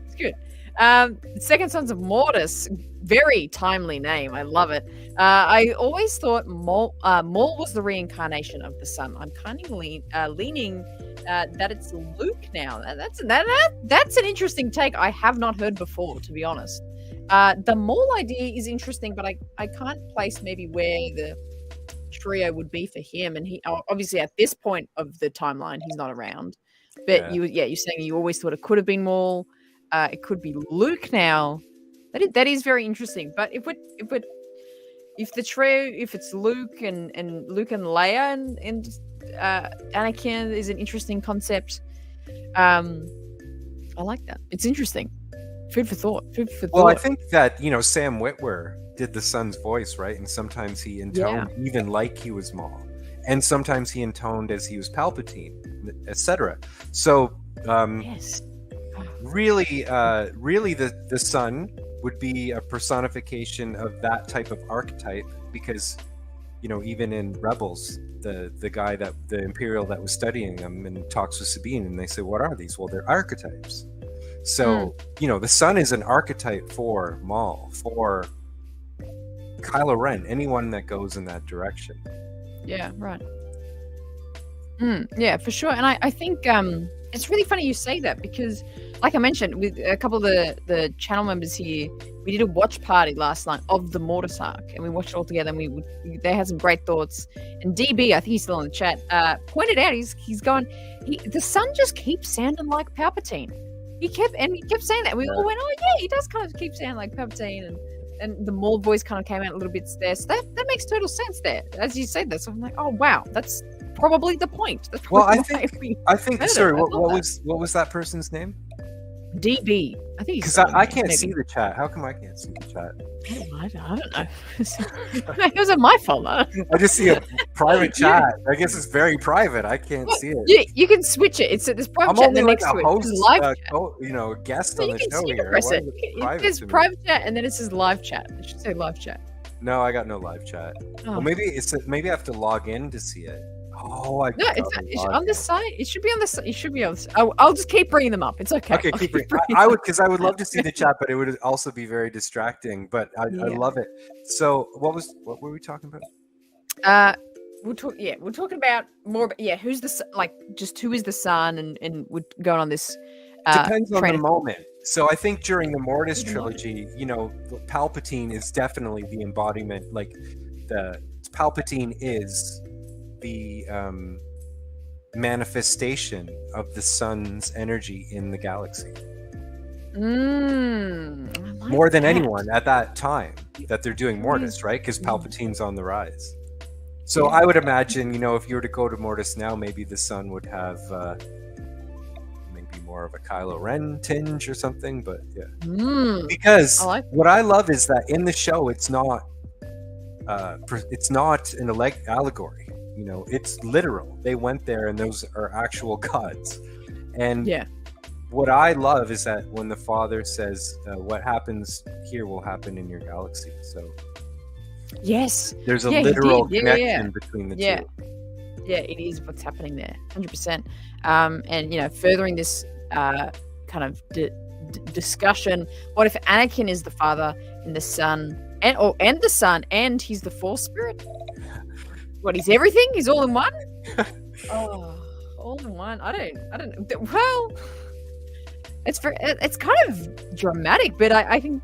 Second Sons of Mortis, very timely name. I love it. I always thought Maul was the reincarnation of the sun. I'm kind of leaning that it's Luke now. That's an interesting take I have not heard before, to be honest. The Maul idea is interesting, but I can't place maybe where the trio would be for him. And he obviously at this point of the timeline he's not around. But you're saying you always thought it could have been Maul. It could be Luke now. That is very interesting. But if the trio, if it's Luke and Luke and Leia and Anakin is an interesting concept. I like that. It's interesting. Food for thought. Well, I think that Sam Witwer did the son's voice, right? And sometimes he intoned even like he was Maul, and sometimes he intoned as he was Palpatine, etc. So yes. really the son would be a personification of that type of archetype, because even in Rebels, the guy that the Imperial that was studying them and talks with Sabine, and they say, what are these? Well, they're archetypes. So the sun is an archetype for Maul, for Kylo Ren, anyone that goes in that direction. Yeah, right. Yeah, for sure. And I think it's really funny you say that, because like I mentioned with a couple of the channel members here, we did a watch party last night of the Mortis arc, and we watched it all together, and they had some great thoughts. And DB, I think he's still in the chat, pointed out he's going, the sun just keeps sounding like Palpatine. He kept saying that. We all went, oh yeah, he does kind of keep sounding like Palpatine, and the Maul voice kind of came out a little bit there. So that makes total sense there, as you said that. So I'm like, oh wow, that's probably the point. I think. Sorry, what was that person's name? DB. I think because I can't see the chat. How come I can't see the chat? I don't know. It wasn't my fault. I just see a private chat. I guess it's very private. I can't see it. You can switch it. It's this private chat. I'm only like a host, live chat. Guest on the show here. It says private chat, and then it says live chat. It should say live chat. No, I got no live chat. Oh. Well, maybe I have to log in to see it. Oh, it's on the site. It should be on the site. It should be on the site. I'll just keep bringing them up. It's okay. Okay, keep bringing. I would love to see the chat, but it would also be very distracting. But I love it. So, what were we talking about? We're talking about more. Who's who is the sun, and we're going on this. Depends on the moment. So I think during the Mortis trilogy, Palpatine is definitely the embodiment. Like Palpatine is the manifestation of the sun's energy in the galaxy. More than anyone at that time that they're doing Mortis, right? Because Palpatine's on the rise. So I would imagine, if you were to go to Mortis now, maybe the sun would have maybe more of a Kylo Ren tinge or something. But yeah, because what I love is that in the show, it's not an allegory. It's literal. They went there, and those are actual gods. And what I love is that when the father says, "What happens here will happen in your galaxy," so Yes. there's a Yeah, he literal did. Yeah, connection between the Yeah. two. Yeah, it is what's happening there, 100%. And furthering this kind of discussion, what if Anakin is the father and the son, and the son, and he's the Force spirit? What? He's everything? He's all in one? Oh, all in one. I don't. Well, it's kind of dramatic, but I think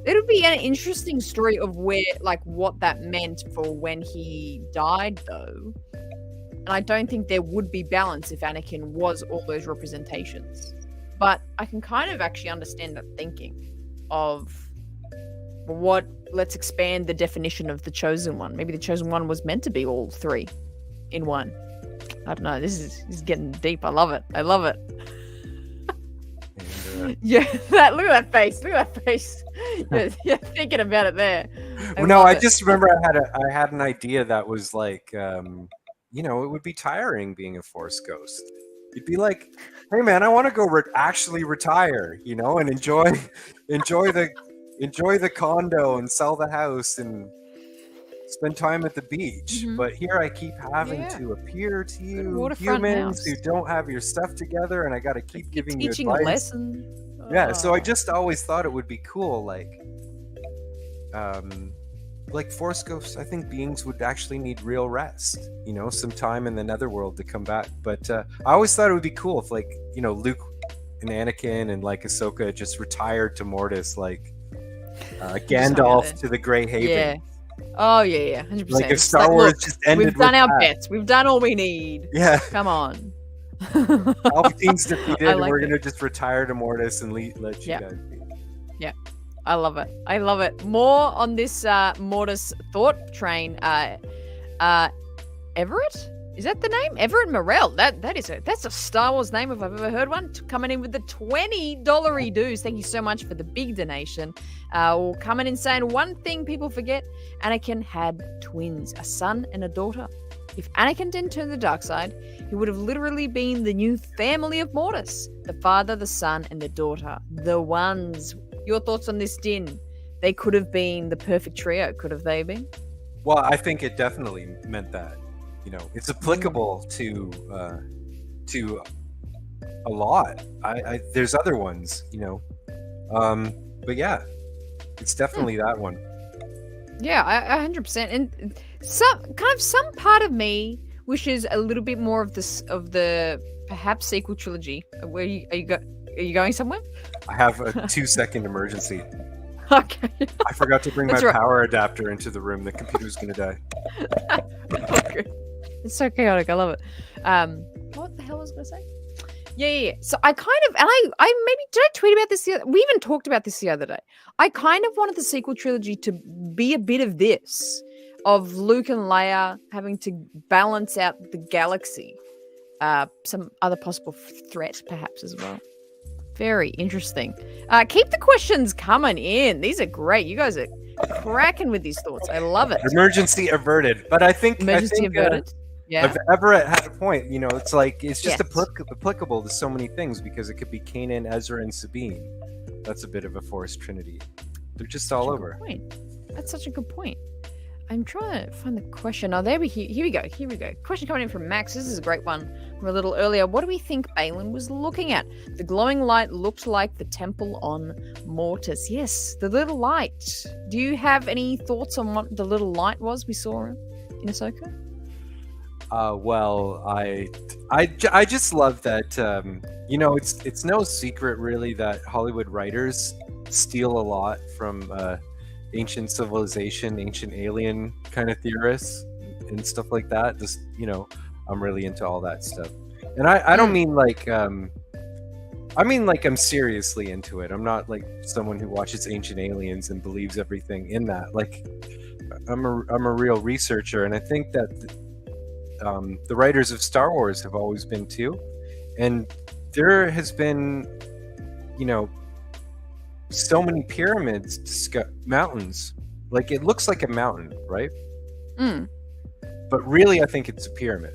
it'll be an interesting story of where, like, what that meant for when he died, though. And I don't think there would be balance if Anakin was all those representations. But I can kind of actually understand that thinking of let's expand the definition of the chosen one. Maybe the chosen one was meant to be all three in one. I don't know. This is getting deep. I love it. Yeah, look at that face. You're thinking about it there. I just remember I had an idea that was like, it would be tiring being a Force ghost. You'd be like, hey man, I want to go actually retire, and enjoy the condo and sell the house and spend time at the beach. Mhm. But here I keep having to appear to you waterfront humans house. who don't have your stuff together, and I got to keep giving you teaching advice. a lesson. Yeah, so I Oh. just always thought it would be cool, like Force ghosts. I think beings would actually need real rest, some time in the netherworld to come back. But I always thought it would be cool if, like, Luke and Anakin and like Ahsoka just retired to Mortis, like Gandalf to the Grey Haven. Yeah. Oh yeah, 100%. Like if Star Wars just ended we've done with our that. bets. We've done all we need. Yeah, Come on. Palpatine's defeated, I and like we're it. gonna just retire to Mortis and let you Yeah. guys be. I love it. More on this Mortis thought train. Everett? Is that the name? Everett Morrell. That's a Star Wars name if I've ever heard one. Coming in with the $20 dues. Thank you so much for the big donation. Coming in saying one thing people forget: Anakin had twins, a son and a daughter. If Anakin didn't turn to the dark side, he would have literally been the new family of Mortis. The father, the son, and the daughter. The ones. Your thoughts on this, Din? They could have been the perfect trio, could have they been? Well, I think it definitely meant that. It's applicable to a lot. There's other ones, but yeah, it's definitely that one. Yeah, I 100%. And some part of me wishes a little bit more of the perhaps sequel trilogy. Are you going somewhere? I have a 2-second emergency. Okay. I forgot to bring my That's right. power adapter into the room. The computer's gonna die. Okay. It's so chaotic. I love it. What the hell was I going to say? Yeah. So I kind of, and I maybe, did I tweet about this? We even talked about this the other day. I kind of wanted the sequel trilogy to be a bit of this, of Luke and Leia having to balance out the galaxy. Some other possible threat, perhaps, as well. Very interesting. Keep the questions coming in. These are great. You guys are cracking with these thoughts. I love it. Emergency averted. But I think Averted. Yeah. Everett had a point. It's like it's just Yes. applicable to so many things because it could be Kanan, Ezra, and Sabine. That's a bit of a Force trinity. They're just all over. Point. That's such a good point. I'm trying to find the question. Oh, here we go. Question coming in from Max. This is a great one from a little earlier. What do we think Balen was looking at? The glowing light looked like the temple on Mortis. Yes, the little light. Do you have any thoughts on what the little light was we saw in Ahsoka? Well, I just love that. It's no secret really that Hollywood writers steal a lot from ancient civilization, ancient alien kind of theorists and stuff like that. Just I'm really into all that stuff, and I don't mean like I mean like I'm seriously into it. I'm not like someone who watches Ancient Aliens and believes everything in that. Like I'm a real researcher, and I think that the writers of Star Wars have always been too, and there has been so many pyramids, mountains. Like it looks like a mountain, right? But really, I think it's a pyramid.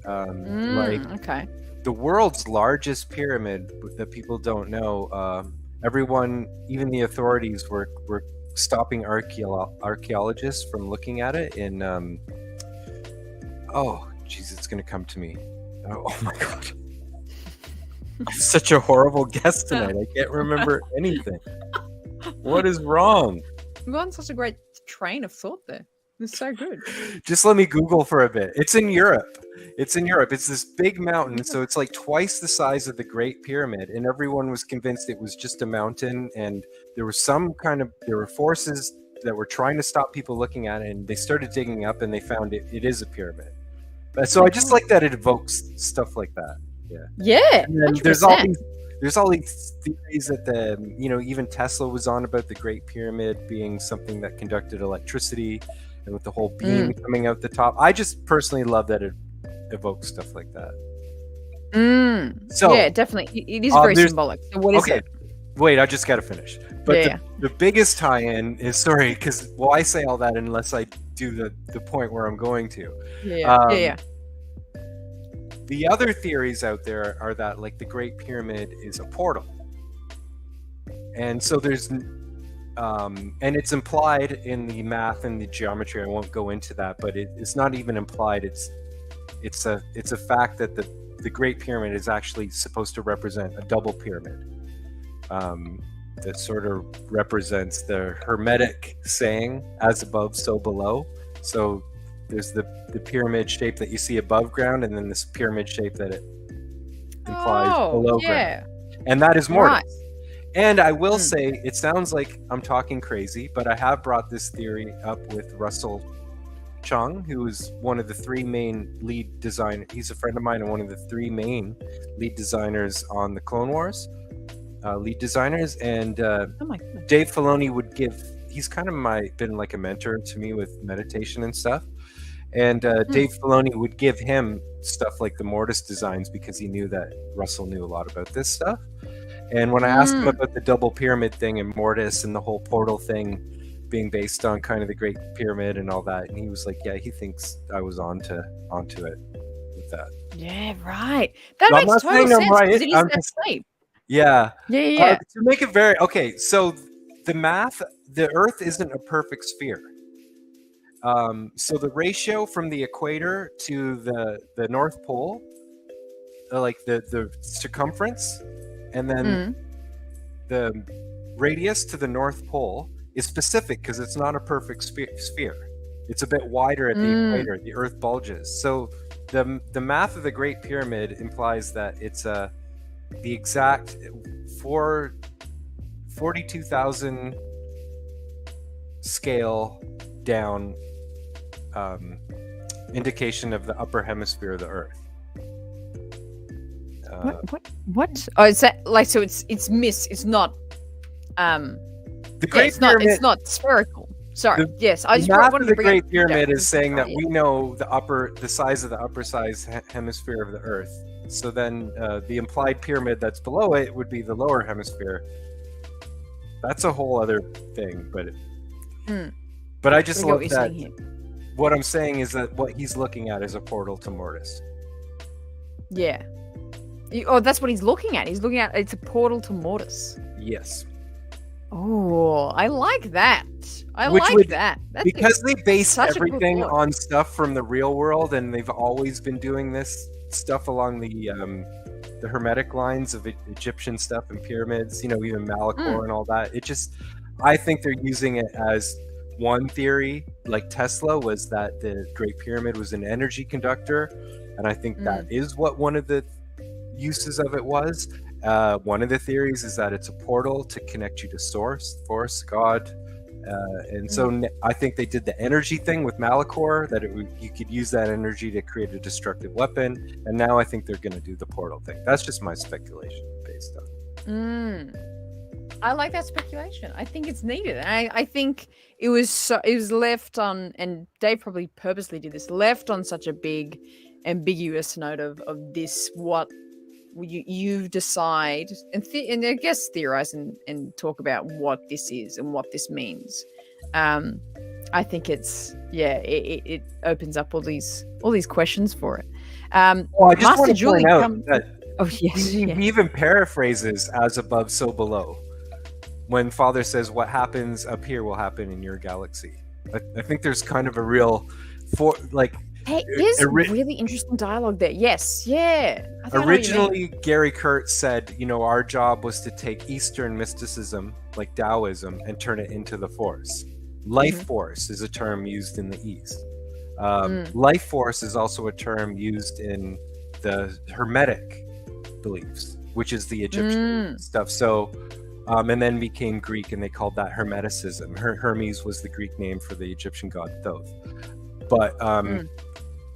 Okay. the world's largest pyramid that people don't know. Everyone, even the authorities, were stopping archaeologists from looking at it in. Oh, jeez, it's gonna come to me. Oh my god. I'm such a horrible guest tonight. I can't remember anything. What is wrong? You've gone such a great train of thought there. It's so good. Just let me Google for a bit. It's in Europe. It's in Europe. It's this big mountain, so it's like twice the size of the Great Pyramid, and everyone was convinced it was just a mountain, and there were forces that were trying to stop people looking at it, and they started digging up, and they found it is a pyramid. So I just like that it evokes stuff like that. Yeah. And then there's all these theories that even Tesla was on about the Great Pyramid being something that conducted electricity, and with the whole beam coming out the top. I just personally love that it evokes stuff like that. So yeah, definitely. It is very symbolic. So what is it? Wait, I just got to finish. But the biggest tie-in is, sorry, because I say all that unless I do the point where I'm going to. Yeah. The other theories out there are that like the Great Pyramid is a portal, and so there's and it's implied in the math and the geometry. I won't go into that, but it's not even implied. It's a fact that the Great Pyramid is actually supposed to represent a double pyramid. That sort of represents the Hermetic saying, "As above, so below." So there's the pyramid shape that you see above ground, and then this pyramid shape that it implies below ground. And that is Mortis. Right. And I will say, it sounds like I'm talking crazy, but I have brought this theory up with Russell Chung, who is one of the three main lead designers. He's a friend of mine and one of the three main lead designers on the Clone Wars. Lead designers. And Dave Filoni he's kind of been like a mentor to me with meditation and stuff. And Dave Filoni would give him stuff like the Mortis designs because he knew that Russell knew a lot about this stuff. And when I asked him about the double pyramid thing and Mortis and the whole portal thing being based on kind of the Great Pyramid and all that, and he was like, yeah, he thinks I was onto it with that. Yeah, right. That makes total sense because it is that shape. Yeah. Yeah. To make it so the math, the Earth isn't a perfect sphere. So the ratio from the equator to the North Pole, like the circumference, and then the radius to the North Pole is specific because it's not a perfect sphere. It's a bit wider at the equator. The Earth bulges. So the math of the Great Pyramid implies that it's the exact 42,000 scale down indication of the upper hemisphere of the Earth. What? Oh, is that like so? It's It's not. The Great Pyramid. It's not spherical. Sorry. Yes, I just wanted the Great Pyramid is saying that we know the size of the upper hemisphere of the Earth. So then the implied pyramid that's below it would be the lower hemisphere. That's a whole other thing, but I just love that. What I'm saying is that what he's looking at is a portal to Mortis. Yeah. That's what he's looking at. He's looking at it's a portal to Mortis. Yes. Oh, I like that. That's because they base everything on stuff from the real world, and they've always been doing this stuff along the Hermetic lines of Egyptian stuff and pyramids. Even Malachor and all that. I think they're using it as one theory, like Tesla was that the Great Pyramid was an energy conductor, and I think that is what one of the uses of it was. One of the theories is that it's a portal to connect you to Source, Force, God, and so I think they did the energy thing with Malachor, that you could use that energy to create a destructive weapon, and now I think they're going to do the portal thing. That's just my speculation based on. I like that speculation. I think it's needed. And I think it was left on, and Dave probably purposely did this, left on such a big, ambiguous note of this, what you decide, and I guess theorize and talk about what this is and what this means. I think it opens up all these questions for it. I just want to point out that Oh yes, He even paraphrases "as above, so below." When Father says, "What happens up here will happen in your galaxy." I think there's kind of a real, Hey, there's really interesting dialogue there. Yes, yeah. I think I know what you mean. originally Gary Kurtz said, our job was to take Eastern mysticism, like Taoism, and turn it into the Force. Life force is a term used in the East. Life force is also a term used in the Hermetic beliefs, which is the Egyptian stuff. So, and then became Greek, and they called that hermeticism. Hermes was the Greek name for the Egyptian god Thoth. But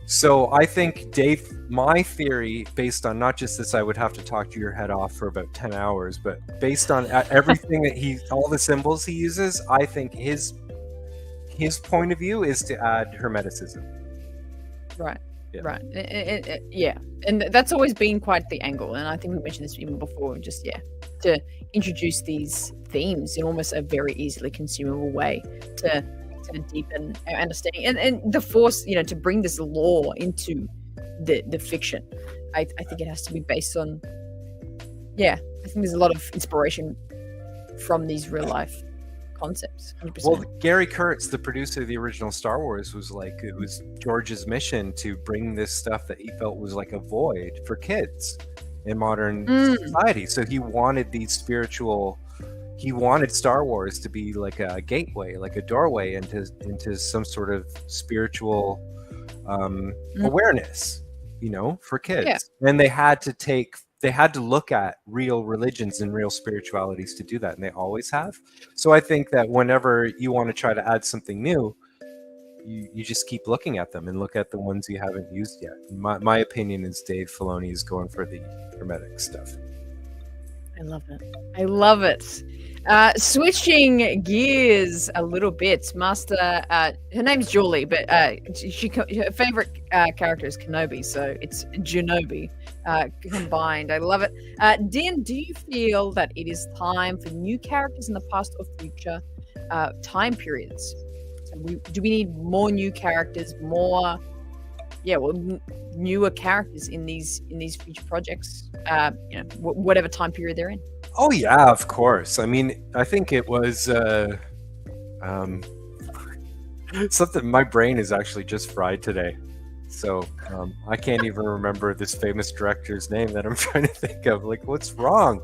so I think, Dave, my theory, based on not just this, I would have to talk to your head off for about 10 hours, but based on everything that all the symbols he uses, I think his point of view is to add hermeticism. Right. Yeah. Right. Yeah. And that's always been quite the angle. And I think we mentioned this even before, just, to introduce these themes in almost a very easily consumable way to deepen our understanding. And the Force, to bring this lore into the fiction, I think it has to be based on, I think there's a lot of inspiration from these real life concepts. 100%. Well, Gary Kurtz, the producer of the original Star Wars, was like, it was George's mission to bring this stuff that he felt was like a void for kids in modern society. So he wanted he wanted Star Wars to be like a gateway, like a doorway into some sort of spiritual awareness, for kids. Yeah. And they had to look at real religions and real spiritualities to do that, and they always have. So I think that whenever you want to try to add something new, you just keep looking at them and look at the ones you haven't used yet. My opinion is Dave Filoni is going for the Hermetic stuff. I love it. Switching gears a little bit, Master, her name's Julie, but her favorite character is Kenobi, so it's Genobi combined. I love it. Din, do you feel that it is time for new characters in the past or future time periods? So do we need more new characters, newer characters in these future projects? Whatever time period they're in. Oh yeah, of course. I mean, I think it was something. My brain is actually just fried today, so I can't even remember this famous director's name that I'm trying to think of. Like, what's wrong?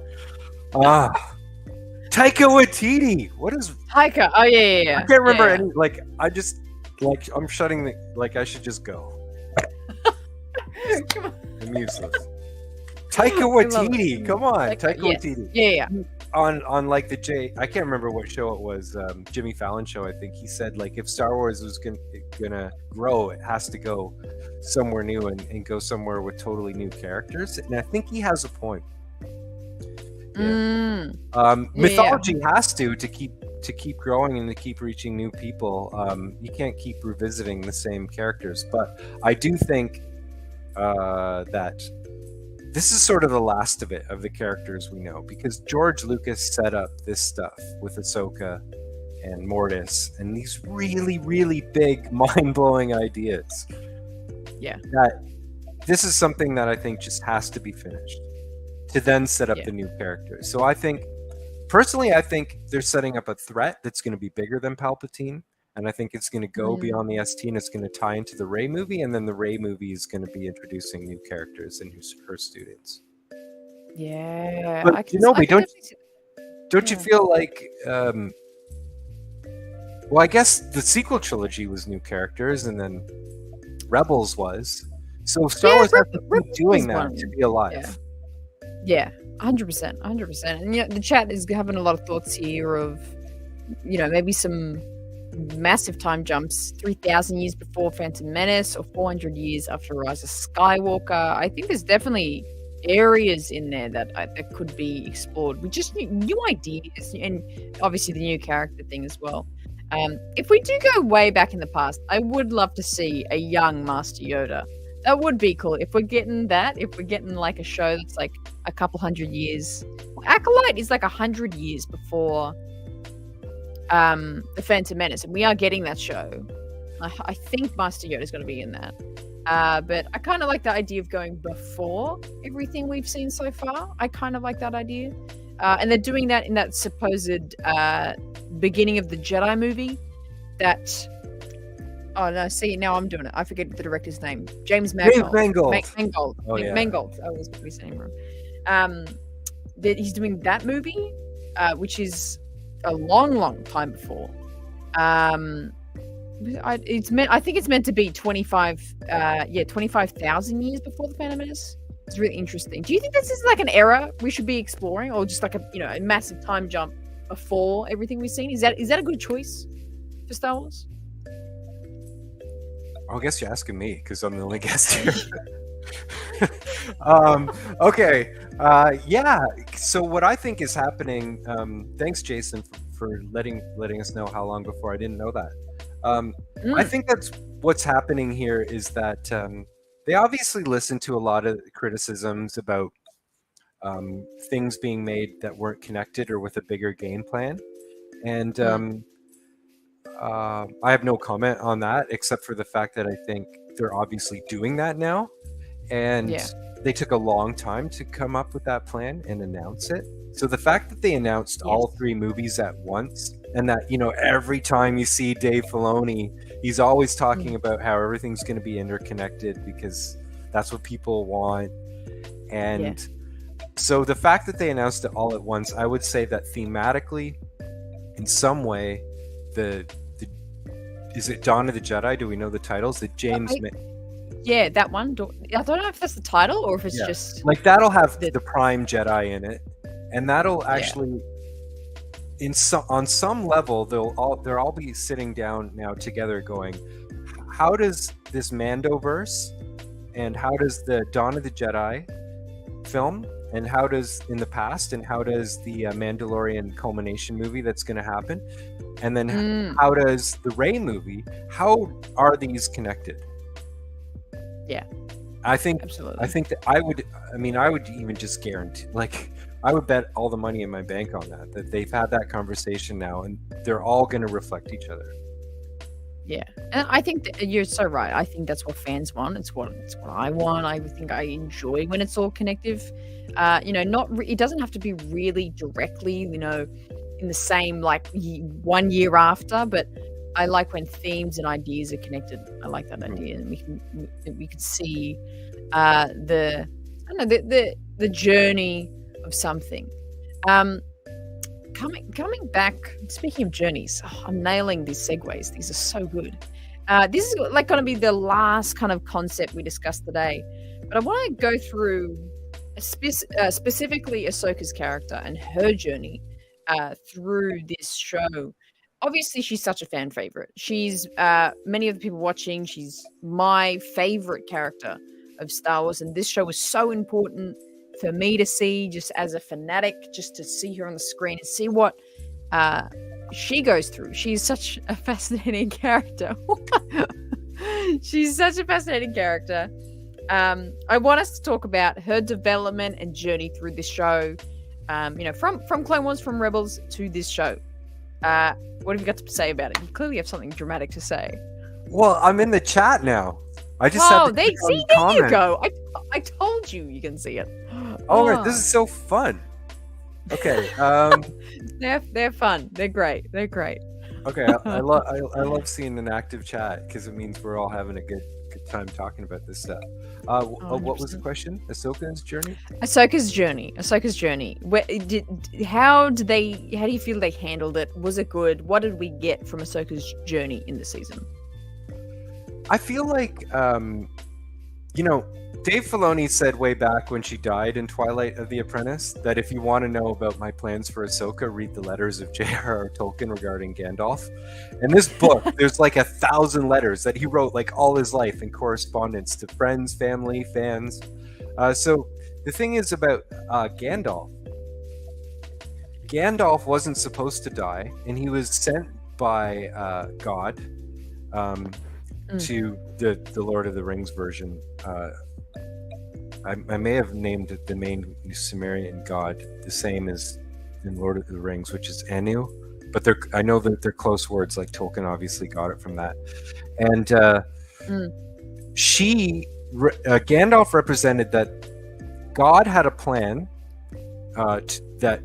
Taika Waititi. What is Taika? Oh yeah. I can't remember any. Like, I just I'm shutting I should just go. Come on. I'm useless. Taika Waititi, come on, Taika Waititi. Yeah. On like I can't remember what show it was, Jimmy Fallon show. I think he said, like, if Star Wars was gonna grow, it has to go somewhere new and go somewhere with totally new characters. And I think he has a point. Yeah. Mythology has to keep growing and to keep reaching new people. You can't keep revisiting the same characters, but I do think that this is sort of the last of the characters we know, because George Lucas set up this stuff with Ahsoka and Mortis and these really, really big, mind-blowing ideas. Yeah. That this is something that I think just has to be finished to then set up the new characters. So I think they're setting up a threat that's going to be bigger than Palpatine. And I think it's going to go beyond the ST, and it's going to tie into the Rey movie, and then the Rey movie is going to be introducing new characters and her students. Yeah. But don't you feel like? Well, I guess the sequel trilogy was new characters, and then Rebels was. So Star Wars has to keep doing that to be alive. Yeah, 100%, 100%. And the chat is having a lot of thoughts here of, maybe some massive time jumps, 3,000 years before Phantom Menace or 400 years after Rise of Skywalker. I think there's definitely areas in there that could be explored with just new ideas, and obviously the new character thing as well. If we do go way back in the past, I would love to see a young Master Yoda. That would be cool. If we're getting like a show that's like a couple hundred years. Acolyte is like 100 years before the Phantom Menace, and we are getting that show. I think Master Yoda is going to be in that. But I kind of like the idea of going before everything we've seen so far. I kind of like that idea. And they're doing that in that supposed beginning of the Jedi movie. That oh no, see now I'm doing it. I forget the director's name. James Mangold. Mangold. Oh yeah. Mangold. I was probably saying wrong. That he's doing that movie, which is a long time before. I think it's meant to be 25,000 years before the Phantom Menace. It's really interesting. Do you think this is like an era we should be exploring, or just like a massive time jump before everything we've seen? Is that a good choice for Star Wars? I guess you're asking me because I'm the only guest here. Okay. Yeah. So what I think is happening. Thanks, Jason, for letting us know how long before. I didn't know that. I think that's what's happening here is that they obviously listen to a lot of criticisms about things being made that weren't connected or with a bigger game plan, and I have no comment on that except for the fact that I think they're obviously doing that now, and they took a long time to come up with that plan and announce it. So the fact that they announced all 3 movies at once, and that every time you see Dave Filoni, he's always talking about how everything's going to be interconnected because that's what people want. And so the fact that they announced it all at once, I would say that thematically, in some way, is it Dawn of the Jedi? Do we know the titles? The James. Yeah, that one. I don't know if that's the title or if it's just like that'll have the Prime Jedi in it, and that'll actually, on some level, they'll all be sitting down now together, going, how does this Mandoverse, and how does the Dawn of the Jedi film, and how does in the past, and how does the Mandalorian culmination movie that's going to happen, and then how does the Rey movie? How are these connected? Yeah, I think absolutely. I think that I would even just guarantee, like, I would bet all the money in my bank on that they've had that conversation now, and they're all going to reflect each other. Yeah, and I think you're so right. I think that's what fans want. It's what I want. I think I enjoy when it's all connective. It doesn't have to be really directly, in the same 1 year after, but I like when themes and ideas are connected. I like that idea, and we could see the journey of something. Coming back, speaking of journeys, I'm nailing these segues. These are so good. This is going to be the last kind of concept we discussed today, but I want to go through specifically Ahsoka's character and her journey through this show. Obviously, she's such a fan favorite. She's many of the people watching. She's my favorite character of Star Wars, and this show was so important for me to see, just as a fanatic, just to see her on the screen and see what she goes through. She's such a fascinating character. She's such a fascinating character. I want us to talk about her development and journey through this show. From Clone Wars, from Rebels to this show. What have you got to say about it? You clearly have something dramatic to say. Well, I'm in the chat now. I just there you go. I told you can see it. Oh, right, this is so fun. Okay. They're fun. They're great. Okay, I love seeing an active chat because it means we're all having a good time talking about this stuff. What was the question? Ahsoka's journey. How do you feel they handled it? Was it good? What did we get from Ahsoka's journey in the season? I feel like, Dave Filoni said way back when she died in Twilight of the Apprentice that if you want to know about my plans for Ahsoka, read the letters of J.R.R. Tolkien regarding Gandalf. In this book, there's 1,000 letters that he wrote all his life in correspondence to friends, family, fans. So the thing is about Gandalf. Gandalf wasn't supposed to die, and he was sent by God to the Lord of the Rings version. I may have named the main Sumerian god the same as in Lord of the Rings, which is Anu, but I know that they're close words. Like Tolkien obviously got it from that, and Gandalf represented that God had a plan, that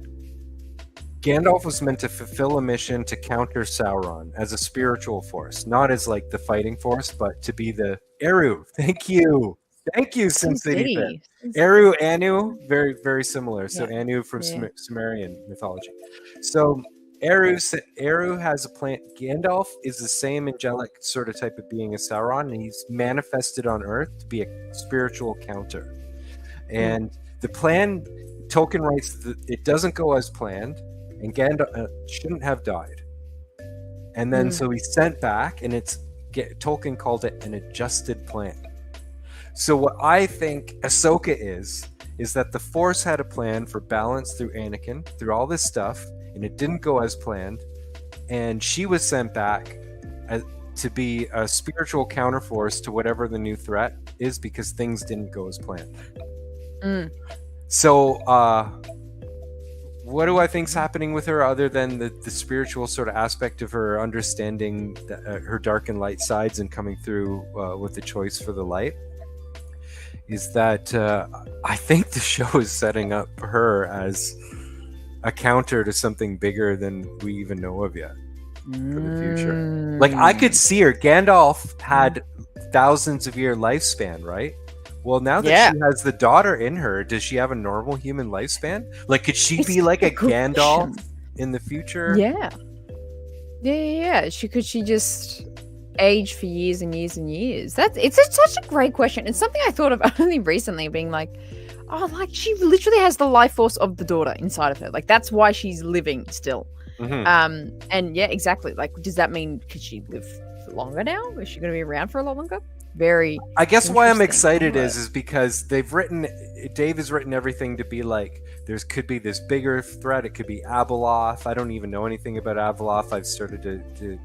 Gandalf was meant to fulfill a mission to counter Sauron as a spiritual force, not as like the fighting force, but to be the Eru. Thank you, Sin City fan. Eru, Anu, very very similar. So Anu from Sumerian mythology. So Eru has a plan. Gandalf is the same angelic sort of type of being as Sauron, and he's manifested on Earth to be a spiritual counter. And the plan, Tolkien writes that it doesn't go as planned, and Gandalf shouldn't have died. And then so he's sent back, and Tolkien called it an adjusted plan. So what I think Ahsoka is that the Force had a plan for balance through Anakin, through all this stuff, and it didn't go as planned, and she was sent back to be a spiritual counterforce to whatever the new threat is, because things didn't go as planned. So what do I think's happening with her, other than the spiritual sort of aspect of her understanding her dark and light sides and coming through with the choice for the light? Is that I think the show is setting up her as a counter to something bigger than we even know of yet for the future. Like, I could see her. Gandalf had thousands of year lifespan, right? Well, now that she has the daughter in her, does she have a normal human lifespan? Like, could she be like a Gandalf in the future? Yeah. Could she just age for years and years and years? It's such a great question. It's something I thought of only recently, being like, oh, like, she literally has the life force of the daughter inside of her. Like, that's why she's living still. And yeah, exactly. Like, does that mean, could she live for longer now? Is she going to be around for a lot longer? I guess why I'm excited is because Dave has written everything to be like, could be this bigger threat. It could be Abeloth. I don't even know anything about Abeloth. I've started to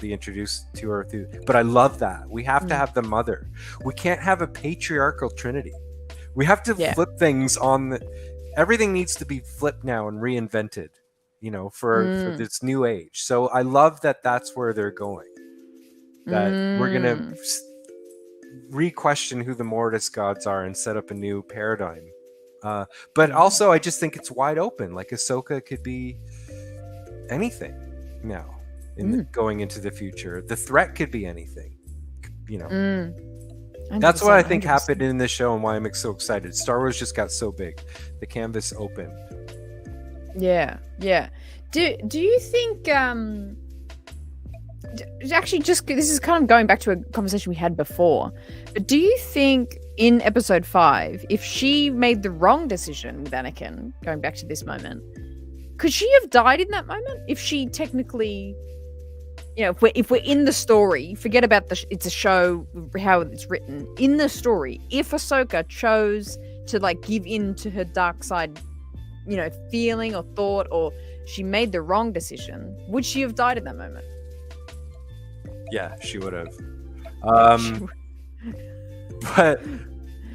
be introduced to her through, but I love that. We have to have the mother. We can't have a patriarchal trinity. We have to flip things on everything needs to be flipped now and reinvented, for this new age. So I love that that's where they're going. That we're going to re-question who the Mortis Gods are and set up a new paradigm. But also, I just think it's wide open. Like, Ahsoka could be anything now going into the future. The threat could be anything, That's what I think 100%. Happened in this show, and why I'm so excited. Star Wars just got so big. The canvas opened. Yeah. Do you think... Actually, just this is kind of going back to a conversation we had before, but do you think in episode 5, if she made the wrong decision with Anakin, going back to this moment, could she have died in that moment? If she technically, if we're in the story, forget about it's a show, how it's written. In the story, if Ahsoka chose to like give in to her dark side, feeling or thought, or she made the wrong decision, would she have died in that moment? Yeah, she would have. But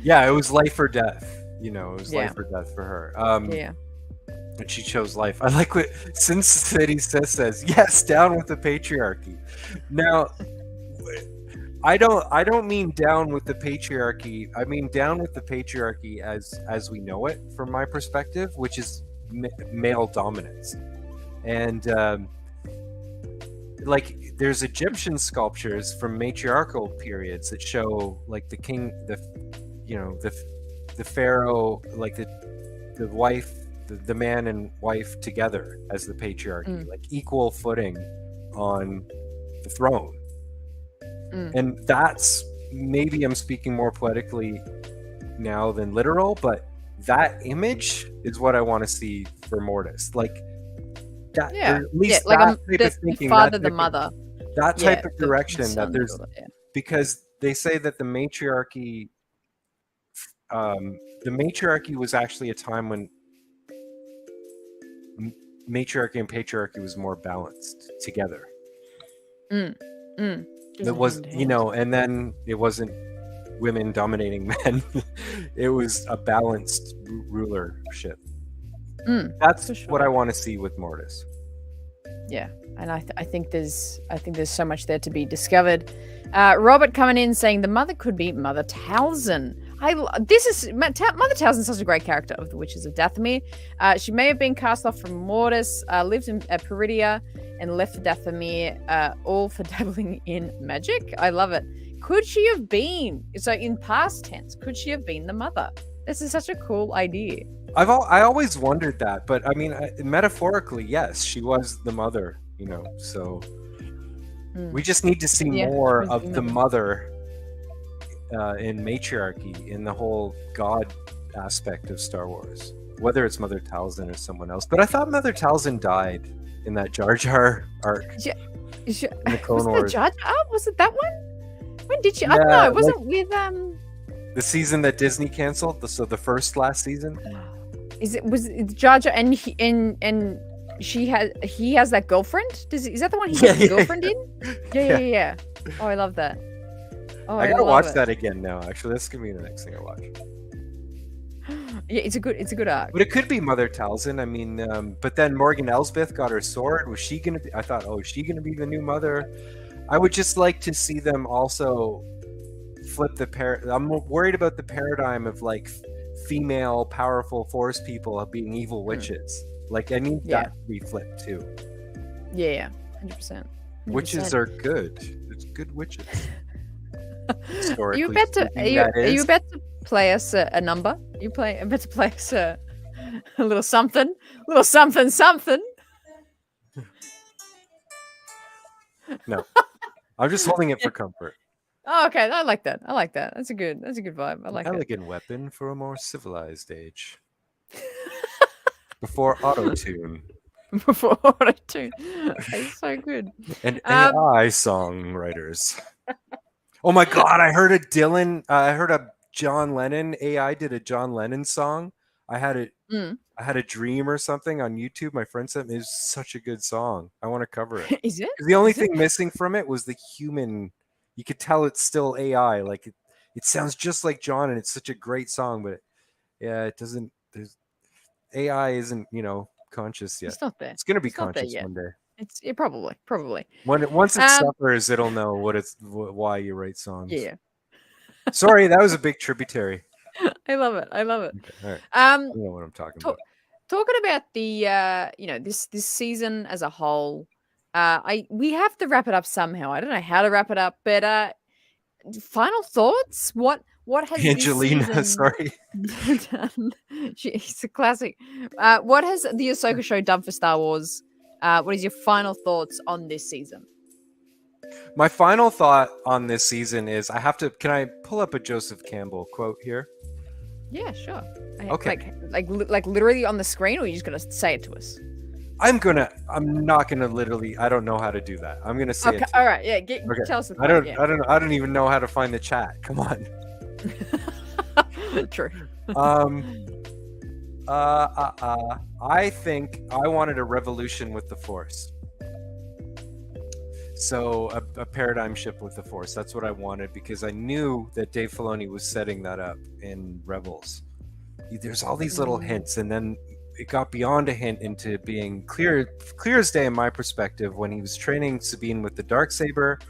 yeah, it was life or death. It was life or death for her. And she chose life. I like what Sin City says. Yes, down with the patriarchy. Now, I don't mean down with the patriarchy. I mean down with the patriarchy as we know it, from my perspective, which is male dominance, and like, there's Egyptian sculptures from matriarchal periods that show like the king, the pharaoh, like the wife, the man and wife together as the patriarchy, like equal footing on the throne. And that's, maybe I'm speaking more poetically now than literal, but that image is what I want to see for Mortis. Like, that, at least like that type of thinking, the father, the mother, that type of direction. That there's because they say that the matriarchy was actually a time when matriarchy and patriarchy was more balanced together. It was, and then it wasn't women dominating men. It was a balanced rulership. That's what I want to see with Mortis. Yeah, and I think there's so much there to be discovered. Robert coming in saying the mother could be Mother Talzin. Mother Talzin's such a great character of the Witches of Dathomir. She may have been cast off from Mortis, lived in Peridia, and left for Dathomir, all for dabbling in magic. I love it. Could she have been, so in past tense, could she have been the mother? This is such a cool idea. I always wondered that, but I mean, metaphorically, yes, she was the mother, so we just need to see more of the mother in matriarchy, in the whole god aspect of Star Wars, whether it's Mother Talzin or someone else. But I thought Mother Talzin died in that Jar Jar arc in the Clone Wars. Jar Jar? Was it that one? When did she? I don't know. It wasn't with the season that Disney canceled. So the last season. Was it Jar Jar and he has that girlfriend? Is that the one he has a girlfriend in? Yeah. Oh, I love that. Oh, I gotta watch that again now. Actually, that's gonna be the next thing I watch. Yeah, it's a good arc. But it could be Mother Talzin. I mean, but then Morgan Elsbeth got her sword. Was she gonna be? I thought, is she gonna be the new mother? I would just like to see them also flip the I'm worried about the paradigm of like female powerful Force people being evil witches. Like, I need that to be flipped too. Yeah, 100%. Witches are good. It's good witches. Are you about to play us a number? About to play us a little something, something. No, I'm just holding it for comfort. Oh, okay. I like that. That's a good vibe. I like it. Elegant weapon for a more civilized age. Before auto-tune. It's so good. And AI songwriters. Oh my god, I heard a John Lennon. AI did a John Lennon song. I had a dream or something on YouTube. My friend sent me. It was such a good song. I want to cover it. Is it? The only thing missing from it was the human. You could tell it's still AI. Like it sounds just like John, and it's such a great song. But it doesn't. AI isn't conscious yet. It's not there. It's gonna be conscious one day. It's probably. Once it suffers, it'll know why you write songs. Yeah. Sorry, that was a big tributary. I love it. Okay, all right. I know what I'm talking about. Talking about the this season as a whole, we have to wrap it up somehow. I don't know how to wrap it up, but final thoughts. What has Angelina? This Sorry, done? She's a classic. What has the Ahsoka show done for Star Wars? What is your final thoughts on this season? My final thought on this season is can I pull up a Joseph Campbell quote here? Yeah, sure. Okay. Like literally on the screen, or are you just gonna say it to us? I'm not gonna literally. I don't know how to do that. I'm gonna say it. All right. Yeah. Tell us. I don't even know how to find the chat. Come on. True. I think I wanted a revolution with the Force. So a paradigm shift with the Force. That's what I wanted, because I knew that Dave Filoni was setting that up in Rebels. There's all these little hints, and then it got beyond a hint into being clear as day in my perspective when he was training Sabine with the Darksaber.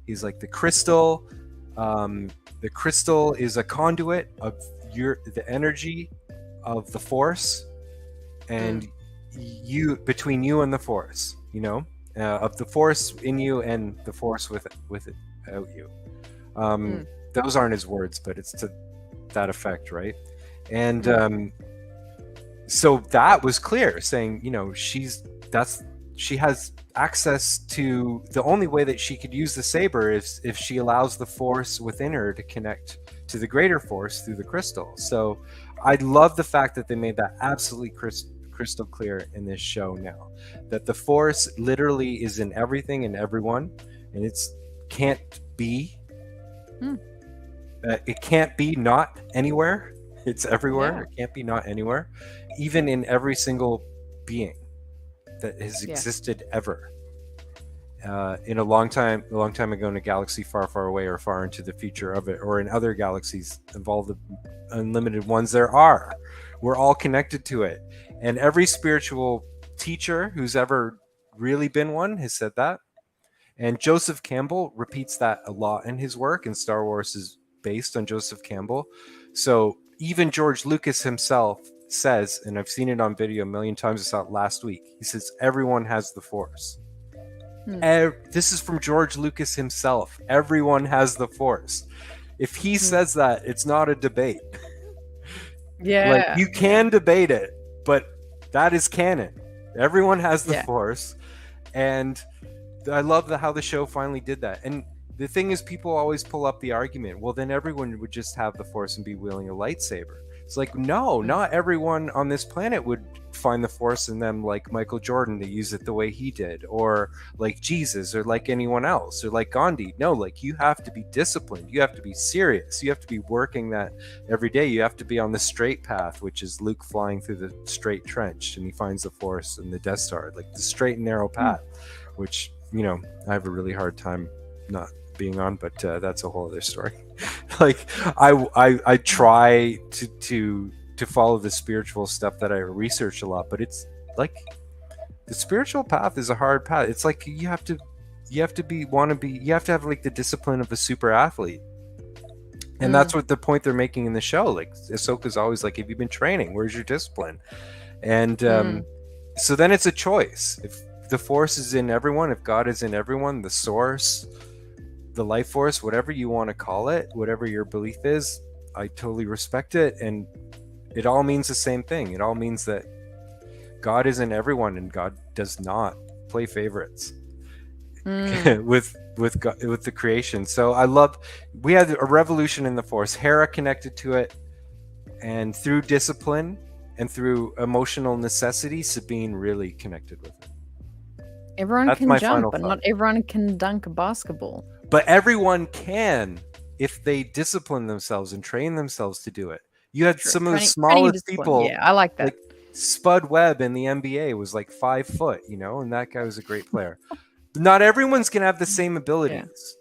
He's like, the crystal is a conduit of the energy of the Force, and between you and the Force, of the Force in you and the Force without you. Those aren't his words, but it's to that effect, right? And so that was clear, saying, she has access to the only way that she could use the saber is if she allows the Force within her to connect to the greater Force through the crystal. So I love the fact that they made that absolutely crystal clear in this show now, that the Force literally is in everything and everyone, and it can't be not anywhere. It's everywhere. It can't be not anywhere, even in every single being that has existed ever in a long time ago, in a galaxy far, far away, or far into the future of it, or in other galaxies involved, the unlimited ones there are. We're all connected to it, and every spiritual teacher who's ever really been one has said that. And Joseph Campbell repeats that a lot in his work, and Star Wars is based on Joseph Campbell. So even George Lucas himself says, and I've seen it on video a million times, I saw it last week, he says, everyone has the Force. This is from George Lucas himself. Everyone has the Force. If he says that, it's not a debate. Yeah. Like, you can debate it, but that is canon. Everyone has the Force. And I love how the show finally did that. And the thing is, people always pull up the argument, well, then everyone would just have the Force and be wielding a lightsaber. It's like, no, not everyone on this planet would find the Force in them like Michael Jordan to use it the way he did, or like Jesus, or like anyone else, or like Gandhi. No, like, you have to be disciplined. You have to be serious. You have to be working that every day. You have to be on the straight path, which is Luke flying through the straight trench and he finds the Force in the Death Star, like the straight and narrow path, which, you know, I have a really hard time not being on, but that's a whole other story. Like, I try to follow the spiritual stuff that I research a lot, but it's like, the spiritual path is a hard path. It's like you have to have like the discipline of a super athlete. And that's what the point they're making in the show. Like, Ahsoka's always like, have you been training? Where's your discipline? And so then it's a choice. If the Force is in everyone, if God is in everyone, the source, the life force, whatever you want to call it, whatever your belief is, I totally respect it. And it all means the same thing. It all means that God is in everyone, and God does not play favorites with the creation. So I love, we had a revolution in the Force. Hera connected to it, and through discipline and through emotional necessity, Sabine really connected with it. Everyone can jump, but not everyone can dunk a basketball. But everyone can, if they discipline themselves and train themselves to do it. You had some of the smallest people. Yeah, I like that. Like Spud Webb in the NBA was like 5 foot, you know, and that guy was a great player. Not everyone's going to have the same abilities.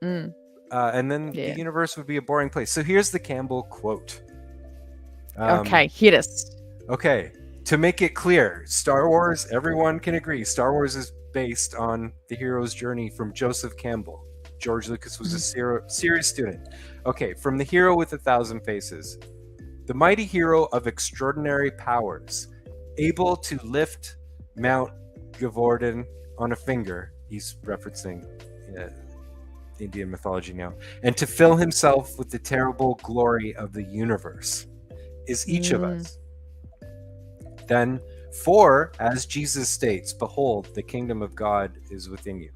And then the universe would be a boring place. So here's the Campbell quote. Okay, hit us. Okay, to make it clear, Star Wars, everyone can agree, Star Wars is based on the hero's journey from Joseph Campbell. George Lucas was a serious student. Okay, from the hero with 1,000 faces, the mighty hero of extraordinary powers, able to lift Mount Govardhan on a finger. He's referencing Indian mythology now. And to fill himself with the terrible glory of the universe is each of us. Then, for, as Jesus states, behold, the kingdom of God is within you.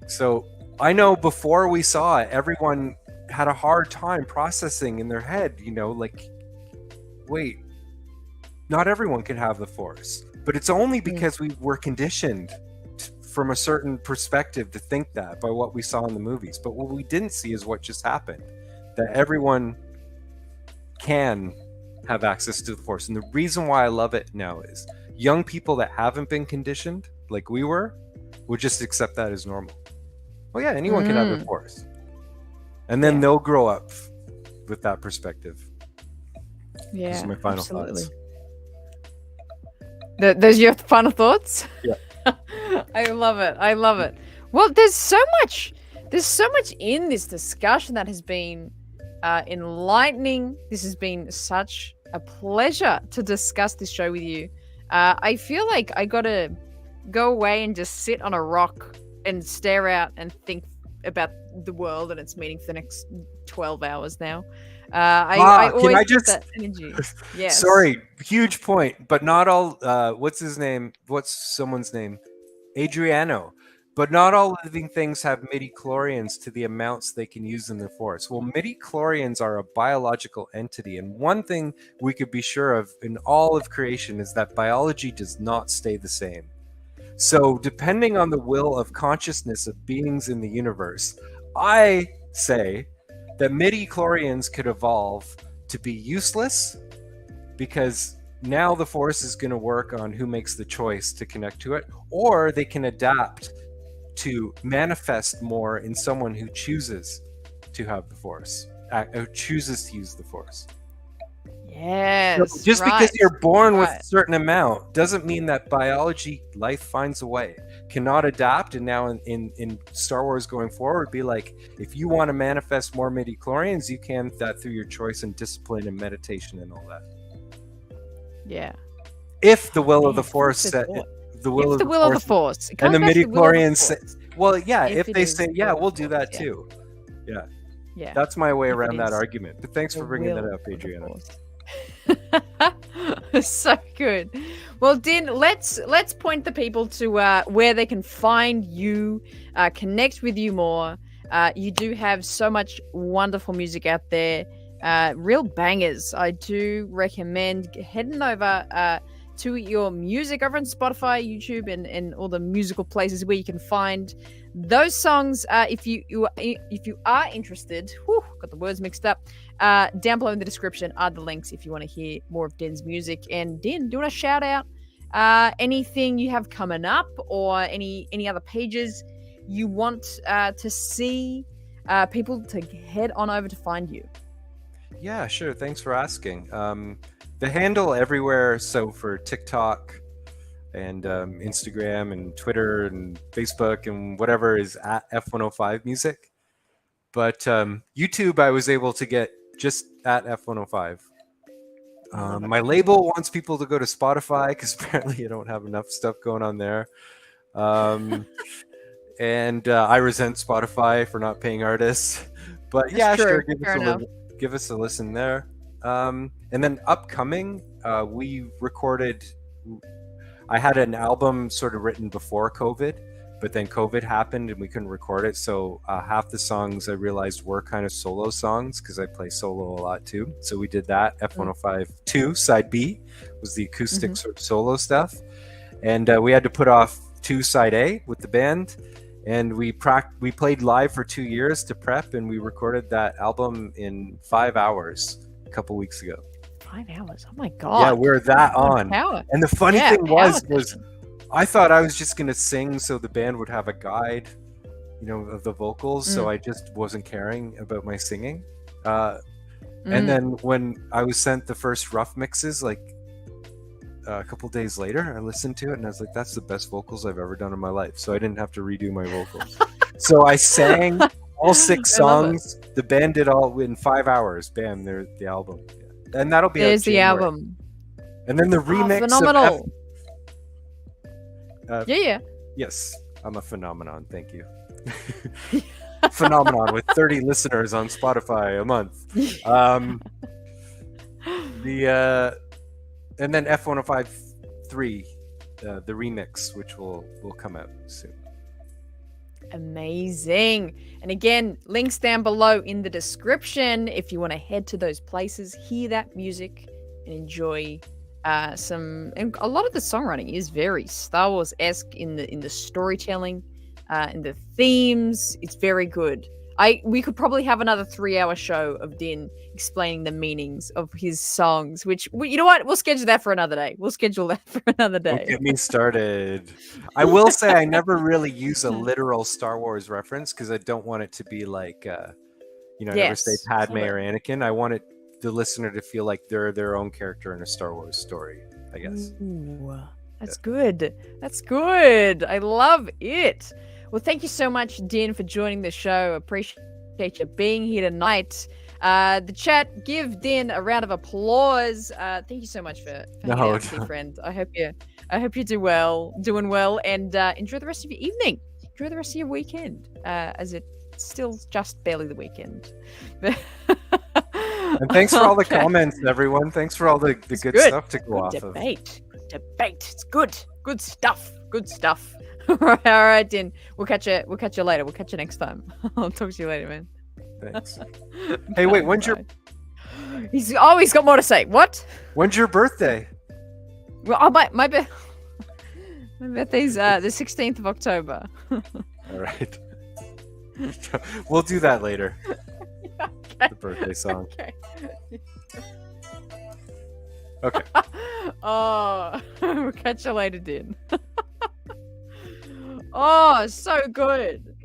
So I know before we saw it, everyone had a hard time processing in their head, you know, like, wait, not everyone can have the Force. But it's only because we were conditioned from a certain perspective to think that by what we saw in the movies. But what we didn't see is what just happened, that everyone can have access to the Force. And the reason why I love it now is young people that haven't been conditioned like we were would just accept that as normal. Oh yeah, anyone can have the Force. And then they'll grow up with that perspective. Yeah, those are my final thoughts. Those are your final thoughts? Yeah. I love it. Well, there's so much in this discussion that has been enlightening. This has been such a pleasure to discuss this show with you. I feel like I gotta go away and just sit on a rock and stare out and think about the world and its meaning for the next 12 hours now. I always get that energy. Yes. Sorry, huge point, but not all. What's his name? What's someone's name? Adriano. But not all living things have midichlorians to the amounts they can use in the Force. Well, midichlorians are a biological entity, and one thing we could be sure of in all of creation is that biology does not stay the same. So, depending on the will of consciousness of beings in the universe, I say that midichlorians could evolve to be useless because now the Force is going to work on who makes the choice to connect to it, or they can adapt to manifest more in someone who chooses to have the Force, who chooses to use the Force. Yes. Just right, because you're born with a right. certain amount doesn't mean that biology, life finds a way. Cannot adapt, and now in Star Wars going forward, be like, if you want to manifest more midichlorians, you can that through your choice and discipline and meditation and all that. Yeah. If the will of the Man, Force good set, thought. the will If of the will of the Force. It and comes the back to the will of the midichlorians say, Force. well, yeah, If if it they is say, the yeah, will of we'll the do Force, that yeah. too. Yeah. Yeah. That's my way If it around that is argument. But thanks the for bringing that will up, of the Adriana. Force. So good. Well, Din, let's point the people to where they can find you, connect with you more. You do have so much wonderful music out there, real bangers. I do recommend heading over to your music over on Spotify, YouTube, and all the musical places where you can find those songs. If you are interested, got the words mixed up. Down below in the description are the links if you want to hear more of Din's music. And Din, do you want to shout out anything you have coming up, or any other pages you want to see people to head on over to find you? Yeah, sure. Thanks for asking. The handle everywhere, so for TikTok and Instagram and Twitter and Facebook and whatever, is at F105 Music. But YouTube, I was able to get just at F105. My label wants people to go to Spotify because apparently I don't have enough stuff going on there. And I resent Spotify for not paying artists. But yeah, true. sure, give us a listen there. And then upcoming, we recorded. I had an album sort of written before COVID, but then COVID happened and we couldn't record it. So half the songs I realized were kind of solo songs because I play solo a lot too. So we did that. F105 2 side B was the acoustic sort of solo stuff, and we had to put off 2 side A with the band. And we played live for 2 years to prep, and we recorded that album in 5 hours a couple weeks ago. 5 hours? Oh my god! Yeah, we're that on. Power. And the funny thing was I thought I was just gonna sing so the band would have a guide, of the vocals. So I just wasn't caring about my singing. And then when I was sent the first rough mixes, like a couple days later, I listened to it and I was like, that's the best vocals I've ever done in my life. So I didn't have to redo my vocals. So I sang all 6 songs. The band did all in 5 hours. Bam, there's the album. Yeah. And that'll be there's the album. And then the remix. Phenomenal. Yeah. Yes, I'm a phenomenon. Thank you. Phenomenon with 30 listeners on Spotify a month. And then F105 3, the remix, which will come out soon. Amazing. And again, links down below in the description if you want to head to those places, hear that music, and enjoy some. And a lot of the songwriting is very Star Wars-esque in the storytelling, in the themes. It's very good. We could probably have another 3-hour show of Din explaining the meanings of his songs, which, you know what? We'll schedule that for another day. Don't get me started. I will say I never really use a literal Star Wars reference because I don't want it to be like, never say Padme or Anakin. I want the listener to feel like they're their own character in a Star Wars story, I guess. Ooh, that's good. That's good. I love it. Well, thank you so much, Din, for joining the show. Appreciate you being here tonight. The chat, give Din a round of applause. Thank you so much for hanging out, friend. I hope you doing well, and enjoy the rest of your evening. Enjoy the rest of your weekend, as it's still just barely the weekend. And thanks for all the comments, everyone. Thanks for all the good stuff to go off of. Debate. It's good. Good stuff. All right, Din. We'll catch you later. We'll catch you next time. I'll talk to you later, man. Thanks. Hey, wait, when's your... He's got more to say. What? When's your birthday? Well, my birthday's the 16th of October. All right. We'll do that later. Okay. The birthday song. Okay. Oh, we'll catch you later, Din. Oh, so good.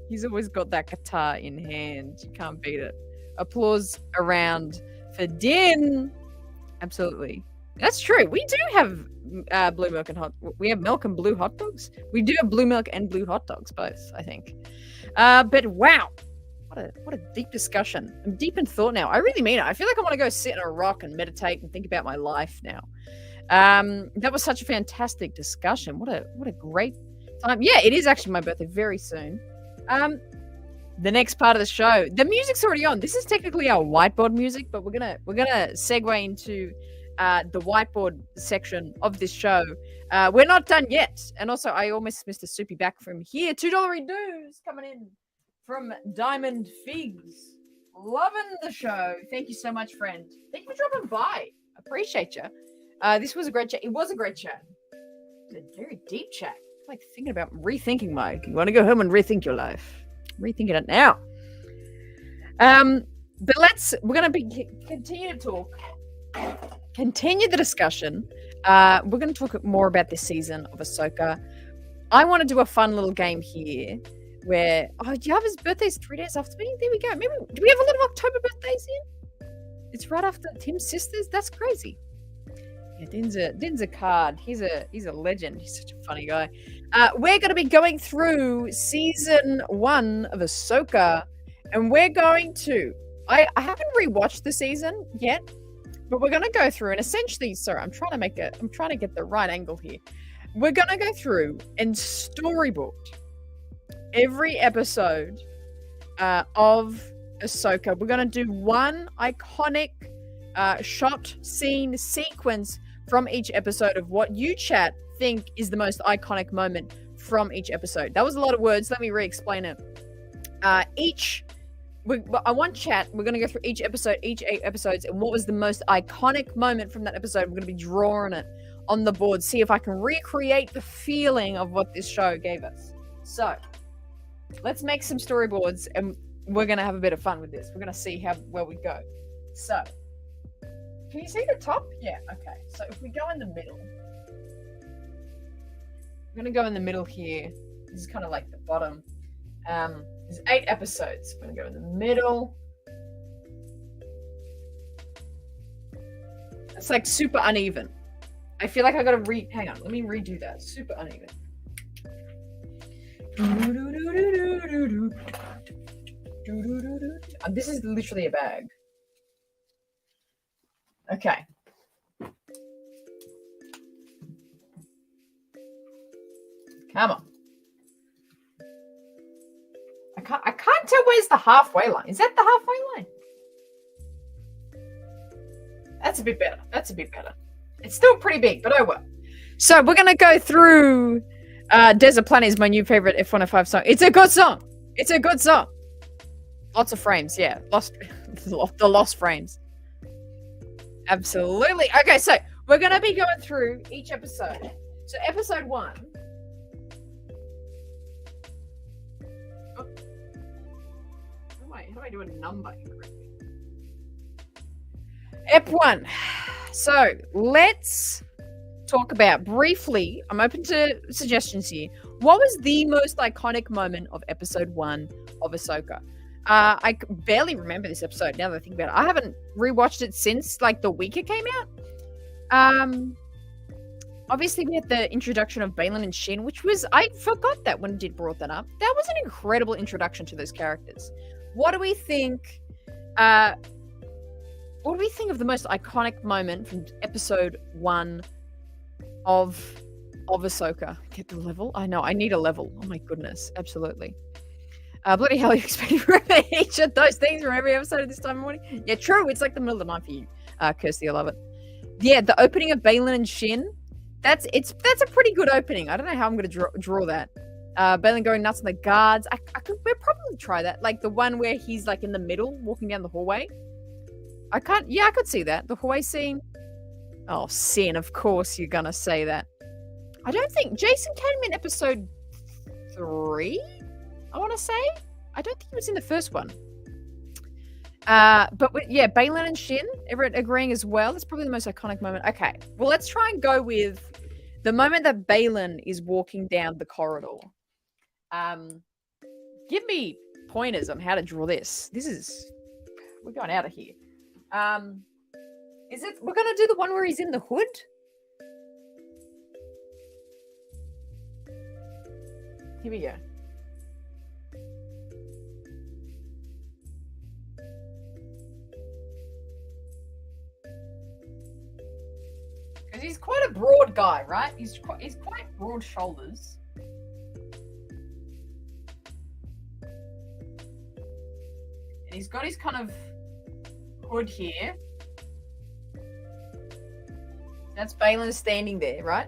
He's always got that guitar in hand. You can't beat it. Applause around for Din. Absolutely. That's true. We do have blue milk and we have milk and blue hot dogs. We do have blue milk and blue hot dogs, both, I think. But wow, what a deep discussion. I'm deep in thought now. I really mean it. I feel like I want to go sit on a rock and meditate and think about my life now. That was such a fantastic discussion. What a great time. Yeah, it is actually my birthday very soon. The next part of the show, the music's already on. This is technically our whiteboard music, but we're gonna segue into the whiteboard section of this show. We're not done yet, and also I almost missed a soupy back from here. $2 dues coming in from Diamond Figs. Loving the show. Thank you so much, friend. Thank you for dropping by. Appreciate you. This was a great chat. It was a great chat. It was a very deep chat. I'm like thinking about rethinking you want to go home and rethink your life. Rethinking it now. But we're going to continue to talk. Continue the discussion. We're going to talk more about this season of Ahsoka. I want to do a fun little game here where, Java's birthday's 3 days after me. There we go. Maybe, do we have a lot of October birthdays in? It's right after Tim's sisters. That's crazy. Yeah, Din's a card. He's a legend. He's such a funny guy. We're going to be going through season 1 of Ahsoka, and we're going to. I haven't rewatched the season yet, but we're going to go through and essentially. Sorry, I'm trying to get the right angle here. We're going to go through and storyboard every episode of Ahsoka. We're going to do one iconic shot, scene, sequence from each episode of what you chat think is the most iconic moment from each episode. That was a lot of words. Let me re-explain it. I want chat. We're going to go through each 8 episodes, and what was the most iconic moment from that episode. We're going to be drawing it on the board, see if I can recreate the feeling of what this show gave us. So let's make some storyboards, and we're going to have a bit of fun with this. We're going to see where we go. So can you see the top? Yeah, okay. So if we go in the middle, I'm going to go in the middle here. This is kind of like the bottom. There's 8 episodes. I'm going to go in the middle. It's like super uneven. I feel like I got to hang on. Let me redo that. Super uneven. This is literally a bag. Okay. Come on. I can't tell where's the halfway line. Is that the halfway line? That's a bit better. It's still pretty big, but oh well. So we're going to go through Desert Planet is my new favorite F105 song. It's a good song. Lots of frames, yeah. The lost frames. Absolutely. Okay, so we're going to be going through each episode. So episode 1. How do I do a number incorrectly? Ep 1. So let's talk about briefly. I'm open to suggestions here. What was the most iconic moment of episode 1 of Ahsoka? I barely remember this episode now that I think about it. I haven't rewatched it since like the week it came out. Obviously we had the introduction of Balen and Shin, which was, I forgot that when Did brought that up. That was an incredible introduction to those characters. What do we think? What do we think of the most iconic moment from episode 1 of Ahsoka? Get the level? I know, I need a level. Oh my goodness, absolutely. Bloody hell, you expect from each of those things from every episode at this time of morning? Yeah, true. It's like the middle of the month for you, Kirsty. I love it. Yeah, the opening of Balen and Shin. That's a pretty good opening. I don't know how I'm going to draw that. Balen going nuts on the guards. We'll probably try that. Like the one where he's like in the middle, walking down the hallway. I could see that. The hallway scene. Oh, Sin. Of course you're going to say that. I don't think Jason came in episode 3. I want to say. I don't think he was in the first one. But yeah, Balen and Shin, Everett agreeing as well. That's probably the most iconic moment. Okay, well, let's try and go with the moment that Balen is walking down the corridor. Give me pointers on how to draw this. We're going out of here. Is it? We're gonna do the one where he's in the hood. Here we go. Because he's quite a broad guy, right? He's quite broad shoulders. And he's got his kind of hood here. That's Balen standing there, right?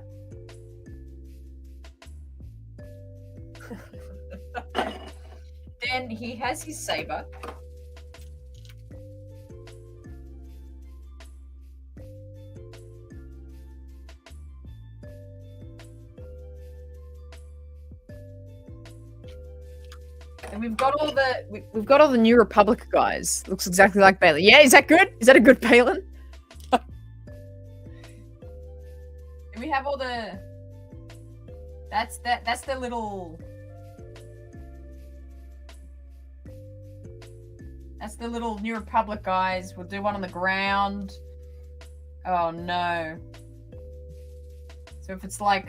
Then he has his saber. And we've got all the New Republic guys. Looks exactly like Balen. Yeah, is that good? Is that a good Balen? And we have all the. That's the little. That's the little New Republic guys. We'll do one on the ground. Oh no. So if it's like.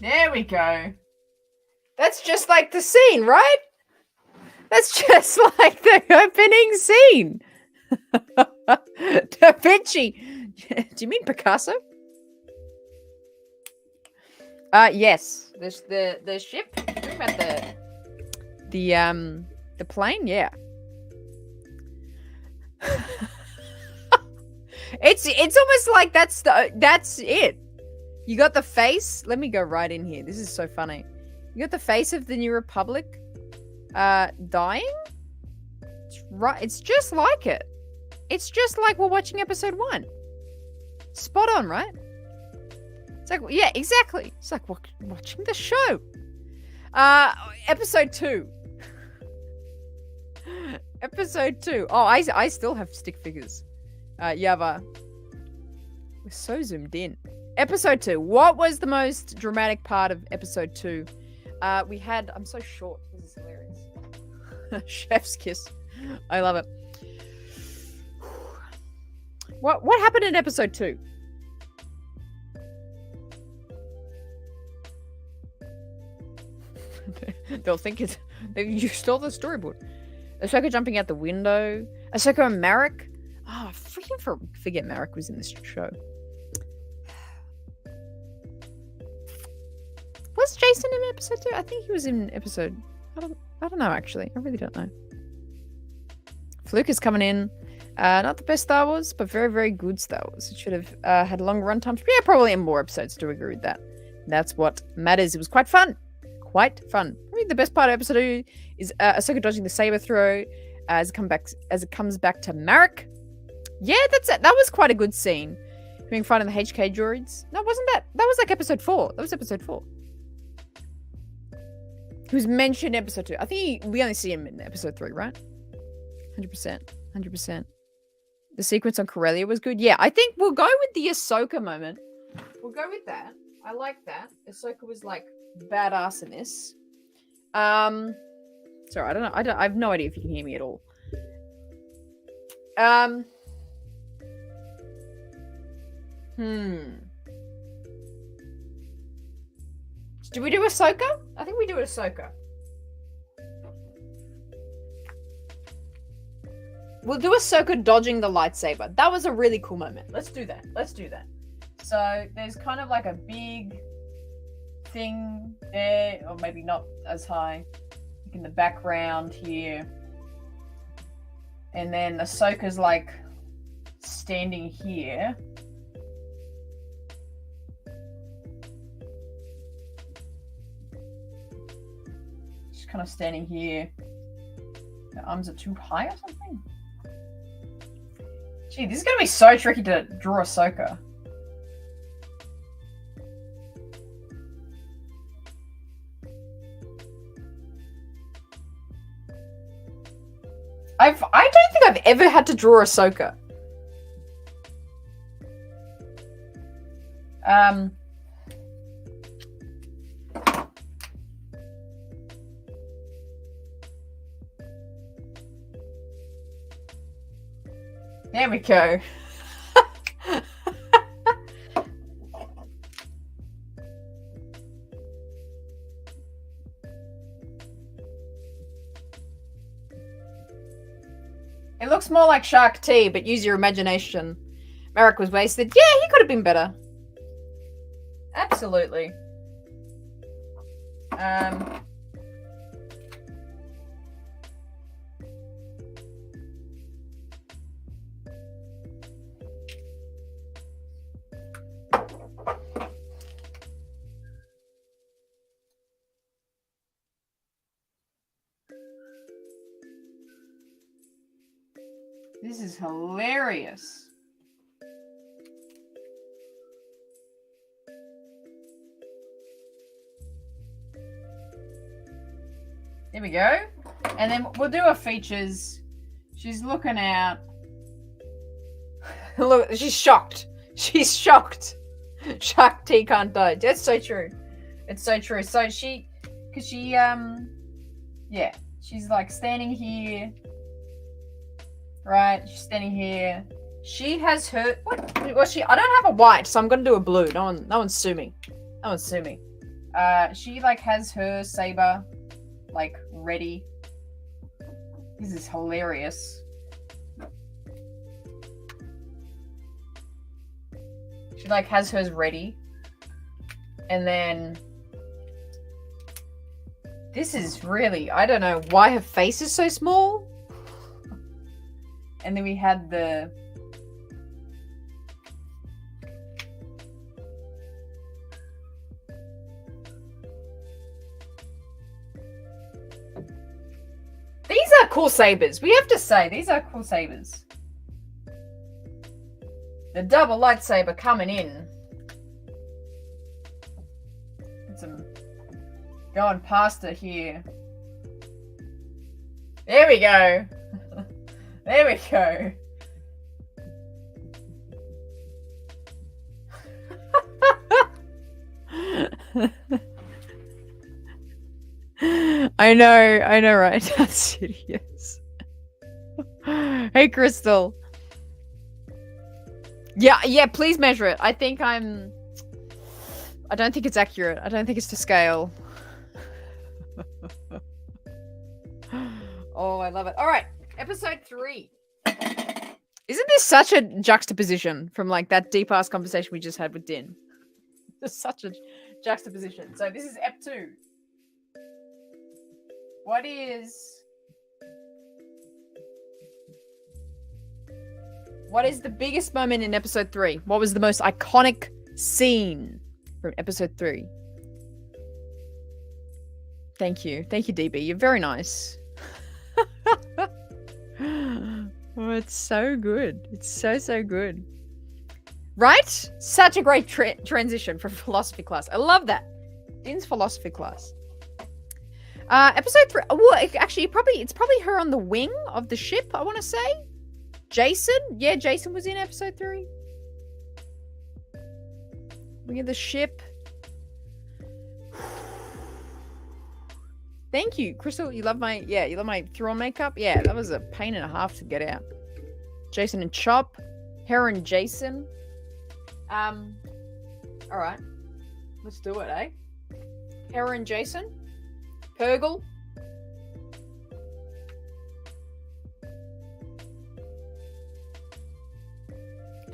There we go. That's just like the scene, right? That's just like the opening scene. Da Vinci. Do you mean Picasso? Yes. There's the ship. Talking about the plane, yeah. It's almost like that's it. You got the face. Let me go right in here. This is so funny. You got the face of the New Republic dying. It's just like it. It's just like we're watching episode 1. Spot on, right? It's like, yeah, exactly. It's like watching the show. Episode 2. Episode 2. Oh, I still have stick figures. Yava. We're so zoomed in. Episode 2. What was the most dramatic part of episode 2? We had. I'm so short. This is hilarious. Chef's kiss. I love it. What happened in episode 2? They'll think you stole the storyboard. Ahsoka jumping out the window. Ahsoka and Marek. Oh, I freaking forget Marek was in this show. Was Jason in episode 2? I think he was in episode. I don't know actually. I really don't know. Fluke is coming in. Not the best Star Wars, but very, very good Star Wars. It should have had longer run times. Yeah, probably in more episodes to agree with that. That's what matters. It was quite fun. Quite fun. Probably the best part of episode 2 is Ahsoka dodging the saber throw as it comes back to Marek. Yeah, that's it. That was quite a good scene. Having fun in the HK droids. No, wasn't that? That was like episode 4. That was episode 4. He was mentioned in episode 2. I think we only see him in episode 3, right? 100%. 100%. The sequence on Corellia was good. Yeah, I think we'll go with the Ahsoka moment. We'll go with that. I like that. Ahsoka was like badass in this. Sorry, I don't know. I have no idea if you can hear me at all. Do we do Ahsoka? I think we do Ahsoka. We'll do Ahsoka dodging the lightsaber. That was a really cool moment. Let's do that. Let's do that. So there's kind of like a big thing there, or maybe not as high. Like in the background here. And then Ahsoka's like standing here. She's kind of standing here. Her arms are too high or something? Gee, this is going to be so tricky to draw Ahsoka. I don't think I've ever had to draw Ahsoka. There we go. It looks more like Shark Tea, but use your imagination. Merrick was wasted. Yeah, he could have been better. Absolutely. This is hilarious. There we go. And then we'll do her features. She's looking out. Look, she's shocked. She's shocked. Shark Tea can't die. That's so true. It's so true. So yeah, she's like standing here. Right, she's standing here. She has her. What? Well, I don't have a white, so I'm gonna do a blue. No one's sue me. No one's sue me. She like has her saber, like ready. This is hilarious. She like has hers ready, and then this is really. I don't know why her face is so small. And then we had the... These are cool sabers. We have to say, these are cool sabers. The double lightsaber coming in. Get some... Going past her here. There we go. There we go. I know, right? That's serious. Hey, Crystal. Yeah, please measure it. I don't think it's accurate. I don't think it's to scale. Oh, I love it. All right. Episode 3. Isn't this such a juxtaposition from like that deep ass conversation we just had with Din? There's such a juxtaposition. So this is Ep 2. What is the biggest moment in episode 3? What was the most iconic scene from episode 3? Thank you, DB. You're very nice. Oh, it's so good. It's so good. Right? Such a great transition from philosophy class. I love that. Din's philosophy class. Episode 3. Well, actually, it's probably her on the wing of the ship, I want to say. Jason? Yeah, Jason was in episode 3. Wing of the ship. Thank you, Crystal. You love my throw-on makeup? Yeah, that was a pain and a half to get out. Jason and Chop. Hera and Jason. Alright. Let's do it, eh? Hera and Jason. Purgle.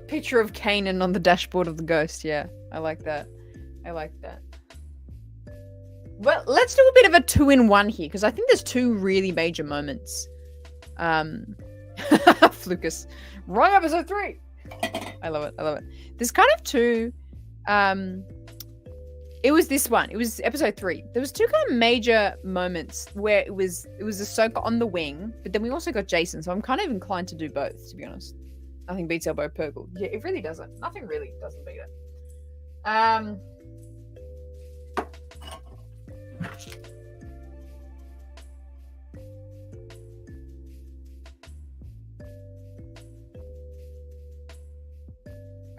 Picture of Kanan on the dashboard of the Ghost. Yeah, I like that. Well, let's do a bit of a 2-in-1 here, because I think there's 2 really major moments. Flucus. Wrong episode 3! I love it. There's kind of 2... it It was this one. It was episode 3. There was 2 kind of major moments where it was Ahsoka on the wing, but then we also got Jason. So I'm kind of inclined to do both, to be honest. Nothing beats Elbow Purple. Yeah, it really doesn't. Nothing really doesn't beat it.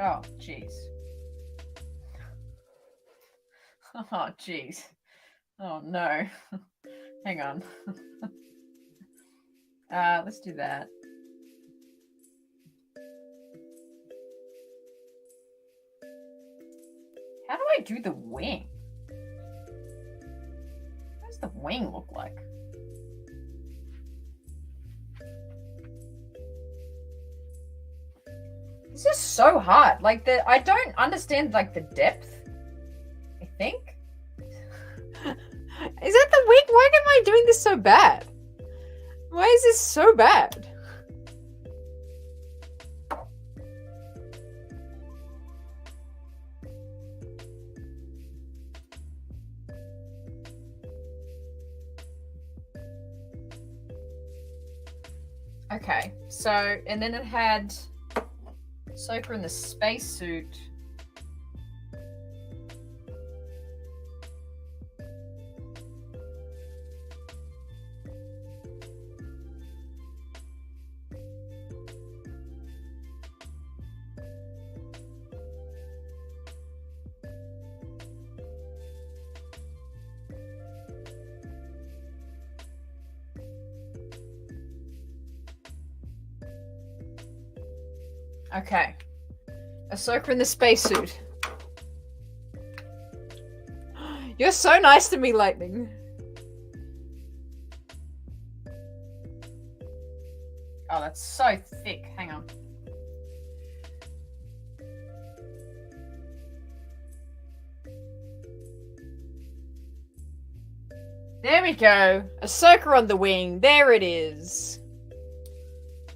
Oh, jeez. Oh, jeez. Oh, no. Hang on. Let's do that. How do I do the wing? What does the wing look like? This is so hard. Like, I don't understand, like, the depth. I think. Is that the wing? Why am I doing this so bad? Why is this so bad? Okay, so, and then it had Ahsoka in the spacesuit. Okay. Ahsoka in the spacesuit. You're so nice to me, Lightning. Oh, that's so thick. Hang on. There we go. Ahsoka on the wing. There it is.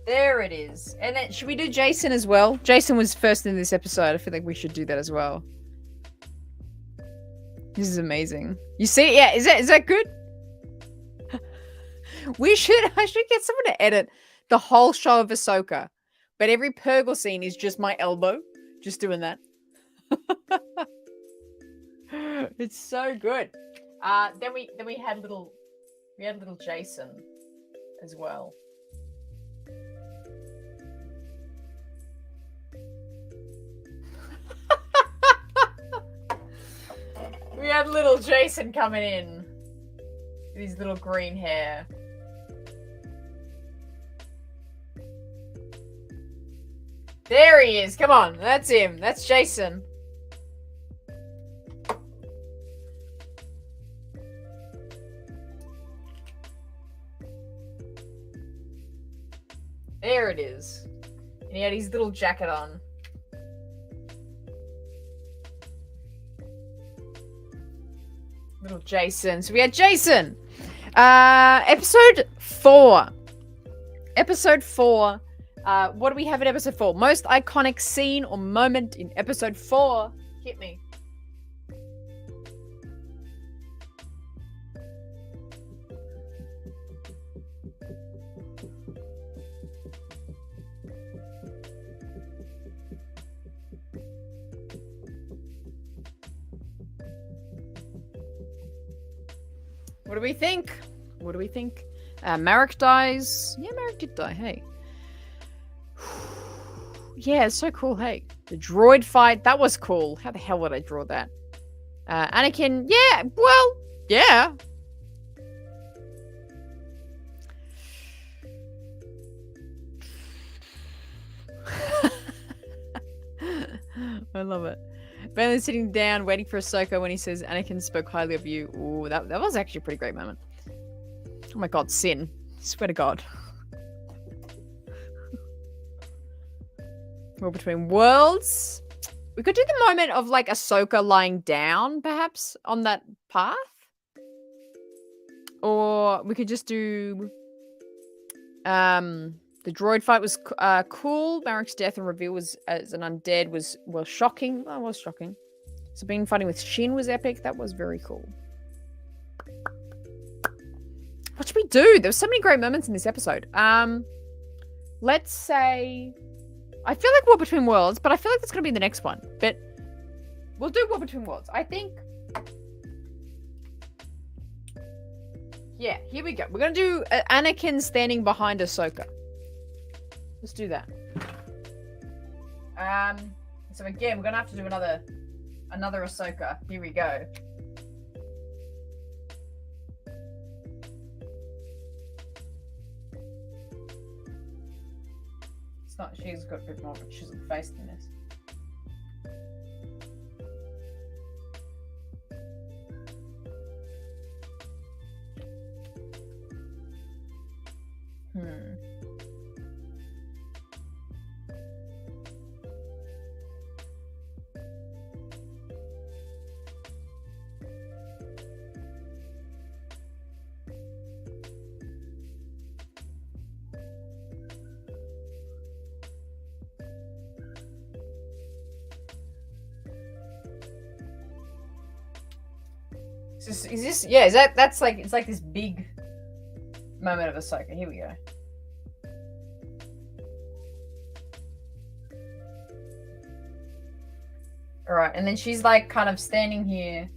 There it is. And then, should we do Jason as well? Jason was first in this episode. I feel like we should do that as well. This is amazing. You see? Yeah, is that good? I should get someone to edit the whole show of Ahsoka. But every Purgle scene is just my elbow. Just doing that. It's so good. Then we had little Jason as well. We had little Jason coming in with his little green hair. There he is. Come on. That's him. That's Jason. There it is. And he had his little jacket on. Little Jason. So we had Jason. Episode 4. Episode 4. What do we have in episode 4? Most iconic scene or moment in episode 4. Hit me. What do we think? What do we think? Marek dies. Yeah, Marek did die. Hey. Yeah, it's so cool. Hey. The droid fight. That was cool. How the hell would I draw that? Anakin. Yeah. Well, yeah. I love it. Balen sitting down, waiting for Ahsoka when he says Anakin spoke highly of you. Ooh, that was actually a pretty great moment. Oh my god, Sin. Swear to God. War between worlds. We could do the moment of like Ahsoka lying down, perhaps, on that path. Or we could just do the droid fight was cool. Marek's death and reveal was as an undead was shocking. That was shocking. So being fighting with Shin was epic. That was very cool. What should we do? There were so many great moments in this episode. Let's say... I feel like War Between Worlds, but I feel like that's going to be the next one. But we'll do War Between Worlds. I think... Yeah, here we go. We're going to do Anakin standing behind Ahsoka. Let's do that. So again, we're going to have to do another Ahsoka. Here we go. It's not, she's got a bit more of a chiseled face than this. Is this, yeah, that's like, it's like this big moment of Ahsoka. Here we go. Alright, and then she's like kind of standing here.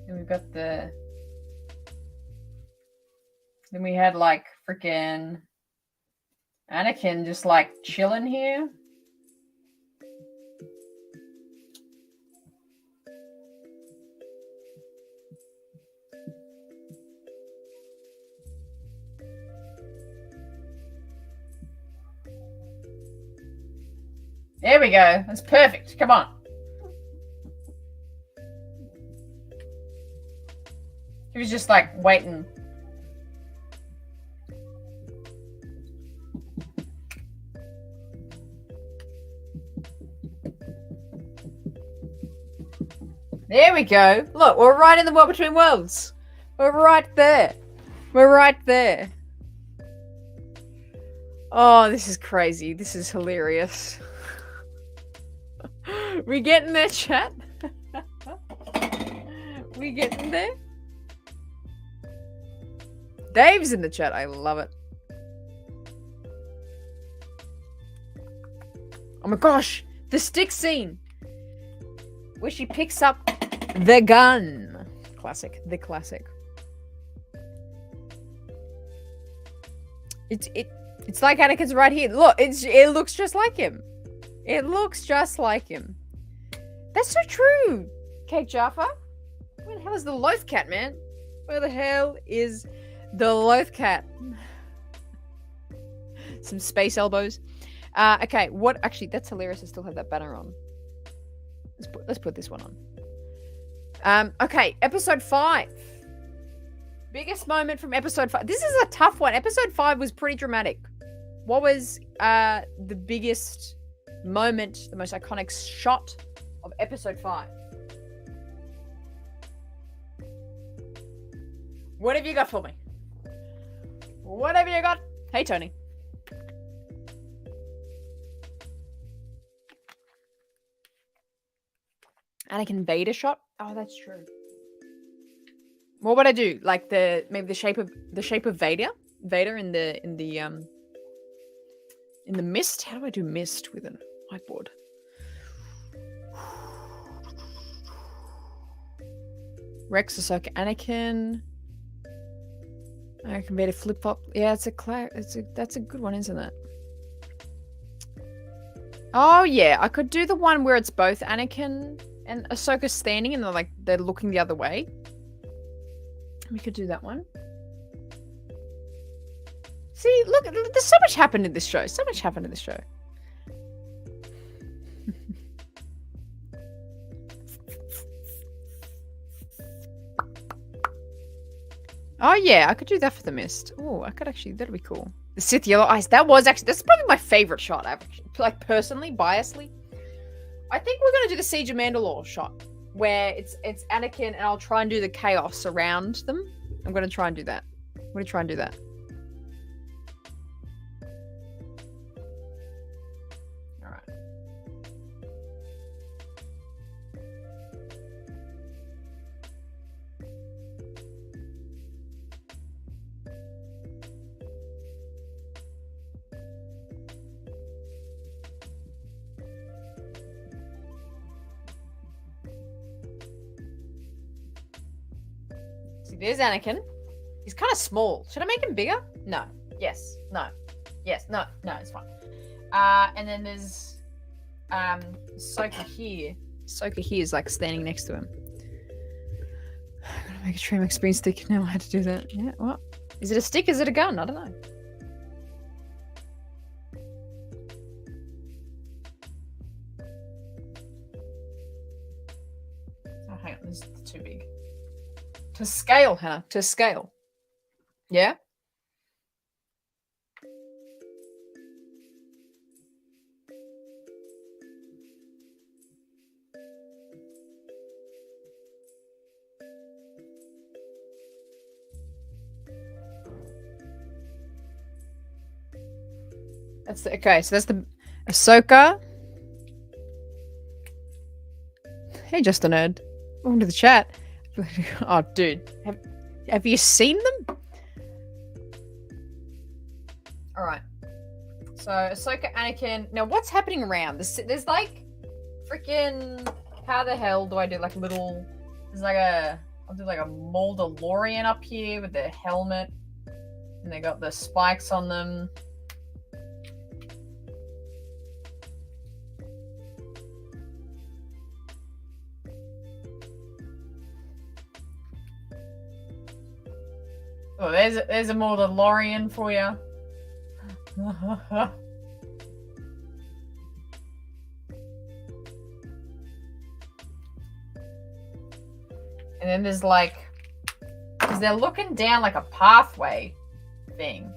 And we've got the... Then we had like freaking Anakin just like chilling here. There we go. That's perfect. Come on. He was just like waiting. There we go. Look, we're right in the War Between Worlds. We're right there. We're right there. Oh, this is crazy. This is hilarious. We getting there, chat? We getting there? Dave's in the chat. I love it. Oh my gosh. The stick scene. Where she picks up the gun. Classic. The classic. It's like Anakin's right here. Look, it looks just like him. It looks just like him. That's so true. Cake Jaffa. Where the hell is the loaf cat, man? Where the hell is the loaf cat? Some space elbows. Okay, what? Actually, that's hilarious. I still have that banner on. Let's put this one on. Okay, episode 5. Biggest moment from episode 5. This is a tough one. Episode 5 was pretty dramatic. What was the biggest moment, the most iconic shot of episode 5? What have you got for me? What have you got? Hey, Tony. Anakin Vader shot? Oh, that's true. What would I do? Like maybe the shape of Vader? Vader in the mist? How do I do mist with a whiteboard? Rex, Ahsoka, Anakin. Anakin Vader flip flop. Yeah, that's a good one, isn't it? Oh yeah, I could do the one where it's both Anakin and Ahsoka standing and they're looking the other way. We could do that one. See, look, there's so much happened in this show. So much happened in this show. Oh yeah, I could do that for the mist. Oh, I could actually, that'd be cool. The Sith yellow eyes. That's probably my favorite shot. I've actually, like personally, biasly. I think we're gonna do the Siege of Mandalore shot, where it's Anakin, and I'll try and do the chaos around them. I'm gonna try and do that. All right. See, there's Anakin. He's kind of small. Should I make him bigger? No. Yes. No. Yes. No. No, it's fine. And then there's Ahsoka here. Ahsoka here is like standing next to him. I'm gonna make a trim experience stick. Now I had to do that. Yeah, what? Is it a stick? Is it a gun? I don't know. Oh, hang on. This is too big. To scale, Hannah. To scale. Yeah? That's the, okay, so that's the Ahsoka. Hey, just a nerd. Welcome to the chat. Oh, dude. Have you seen them? Alright. So, Ahsoka, Anakin. Now, what's happening around? There's like freaking... How the hell do I do like little... There's like a... I'll do like a Midichlorian up here with their helmet. And they got the spikes on them. Oh, there's a Midichlorian for you. And then there's like, because they're looking down like a pathway thing.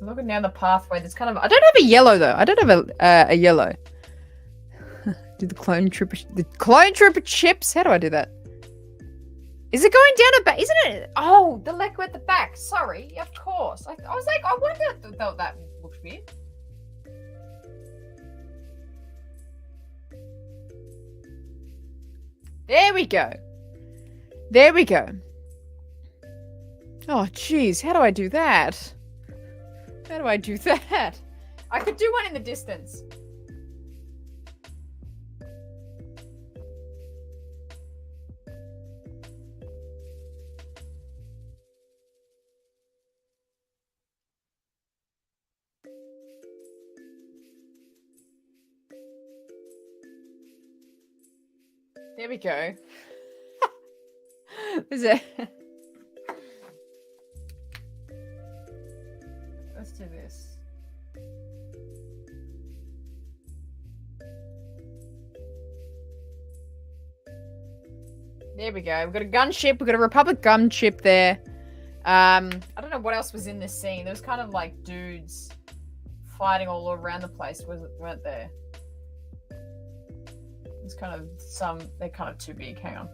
Looking down the pathway, there's kind of, I don't have a yellow though. I don't have a yellow. Do the clone trooper chips? How do I do that? Is it going down a back? Isn't it? Oh, the Leco at the back. Sorry, of course. I was like, I wonder if that looked weird. There we go. There we go. Oh, jeez. How do I do that? How do I do that? I could do one in the distance. There we go. Is it? Let's do this. There we go. We've got a gunship. We've got a Republic gunship there. I don't know what else was in this scene. There was kind of like dudes fighting all around the place, weren't there? It's kind of they're kind of too big. Hang on.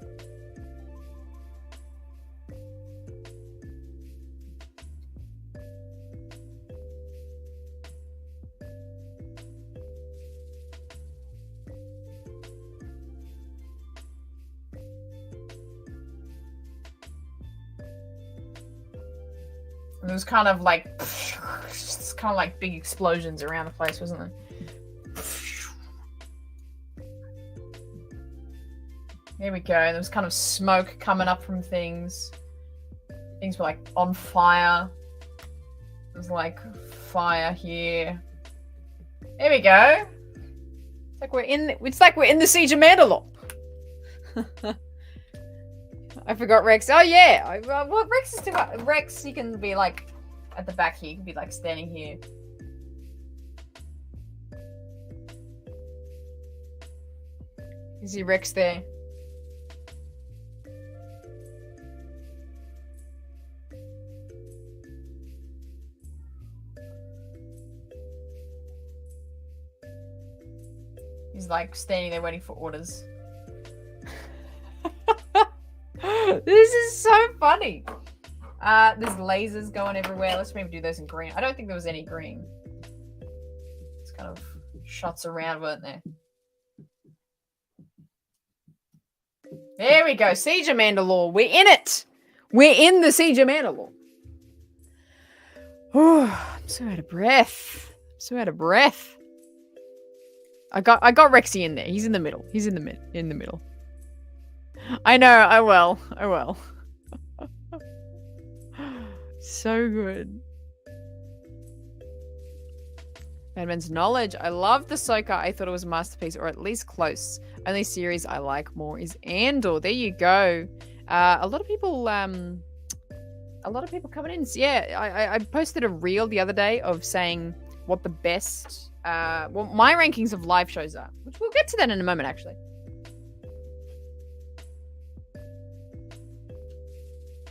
It was kind of like, it's kind of like big explosions around the place, wasn't it? There we go. There was kind of smoke coming up from things. Things were like on fire. There's like fire here. There we go. It's like we're in the Siege of Mandalore. I forgot Rex. Oh yeah. Well, Rex is still Rex. He can be like at the back here. He can be like standing here. Is he Rex there? He's like standing there waiting for orders. This is so funny. There's lasers going everywhere. Let's maybe do those in green. I don't think there was any green. It's kind of shots around, weren't there? There we go. Siege of Mandalore. We're in it. We're in the Siege of Mandalore. Oh, I'm so out of breath. I got Rexy in there. He's in the middle. In the middle. I know. I will. So good. Madman's Knowledge. I love the Ahsoka. I thought it was a masterpiece, or at least close. Only series I like more is Andor. There you go. A lot of people coming in. So yeah, I posted a reel the other day of saying what the best, my rankings of live shows are, which we'll get to that in a moment, actually.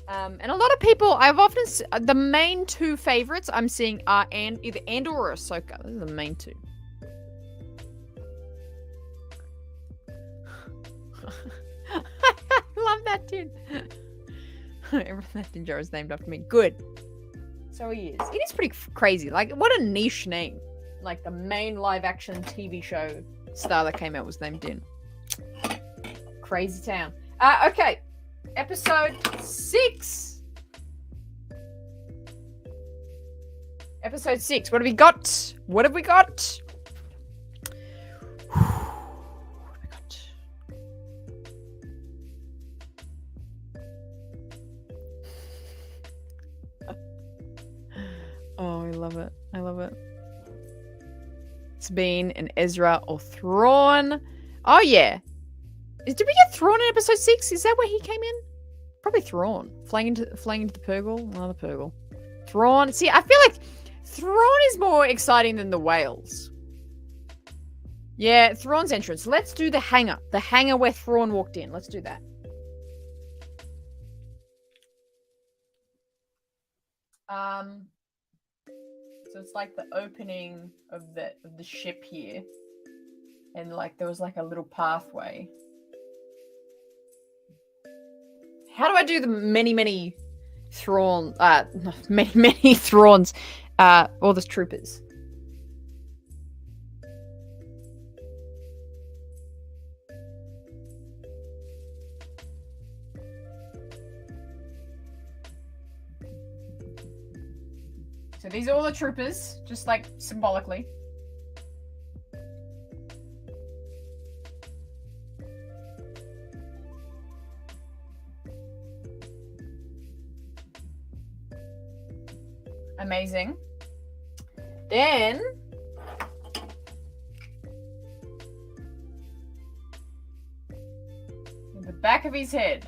And a lot of people, I've often, the main two favorites I'm seeing are either Andor or Ahsoka. Those are the main two. I love that tune. That Dinjar is named after me. Good. So he is. It is pretty crazy. Like, what a niche name. Like, the main live-action TV show star that came out was named Din. Crazy town. Okay. Episode 6. Episode 6. What have we got? What have we got? Oh, I love it. I love it. Sabine and Ezra or Thrawn. Oh, yeah. Did we get Thrawn in episode 6? Is that where he came in? Probably Thrawn. Flying into the Purgle. Another Purgle. Thrawn. See, I feel like Thrawn is more exciting than the whales. Yeah, Thrawn's entrance. Let's do the hangar. The hangar where Thrawn walked in. Let's do that. So it's like the opening of the ship here. And like there was like a little pathway. How do I do the many Thrawn many Thrawns, all the troopers? So these are all the troopers, just like symbolically. Amazing. Then the back of his head.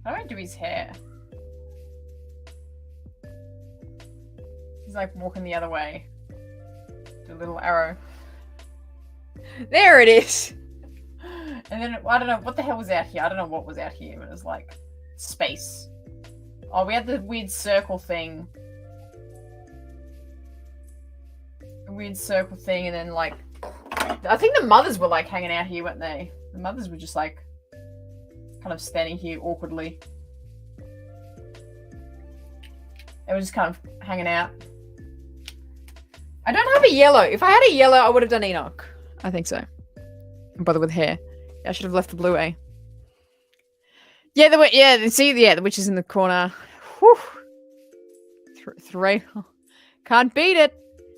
How do I do his hair? He's like walking the other way. Do a little arrow. There it is! And then, I don't know, what the hell was out here? I don't know what was out here, but it was like space. Oh, we had the weird circle thing. A weird circle thing, and then like, I think the mothers were like hanging out here, weren't they? The mothers were just like, kind of standing here awkwardly. They were just kind of hanging out. I don't have a yellow. If I had a yellow, I would have done Enoch. I think so. I'm bothered with hair. Yeah, I should have left the blue, eh? Yeah, the witch is in the corner. Whew. Thrayon. Can't beat it.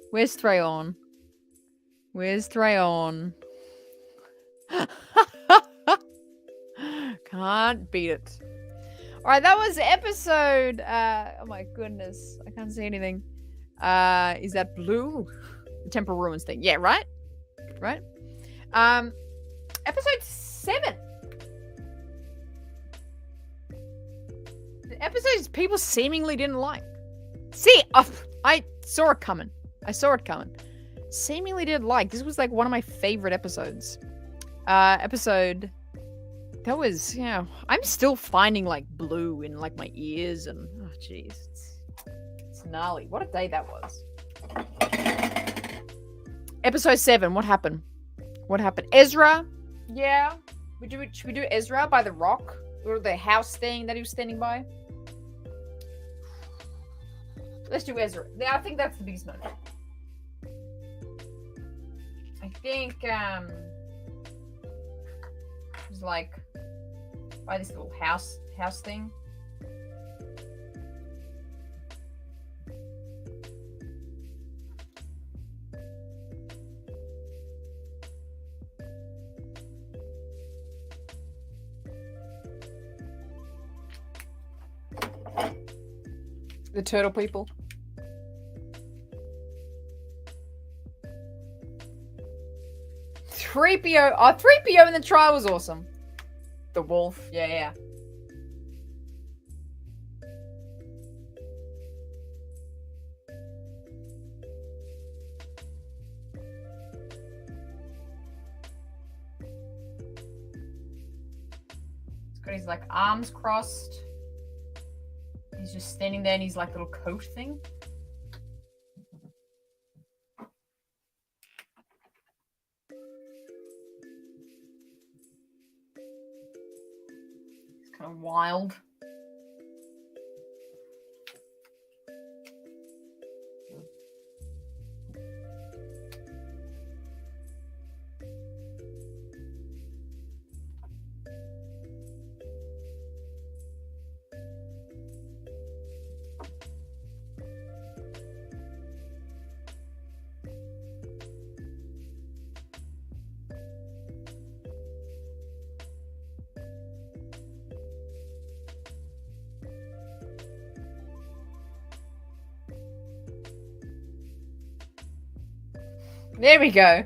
Where's Thrayon? Where's Thrayon? Can't beat it. All right, that was episode. Oh my goodness, I can't see anything. Is that blue? The Temple Ruins thing. Yeah, right. Right. Episode 7. The episodes people seemingly didn't like. See, I saw it coming. Seemingly didn't like. This was like one of my favorite episodes. Episode. That was, I'm still finding like blue in like my ears and oh jeez, it's gnarly. What a day that was. Episode 7. What happened? Ezra. Yeah. Should we do Ezra by the rock or the house thing that he was standing by? Let's do Ezra. I think that's the biggest moment. I think it was like by this little house thing. The turtle people. 3PO. Oh, 3PO in the trial was awesome. The wolf. Yeah. He's got his like arms crossed. He's just standing there in his like little coat thing. It's kind of wild. There we go.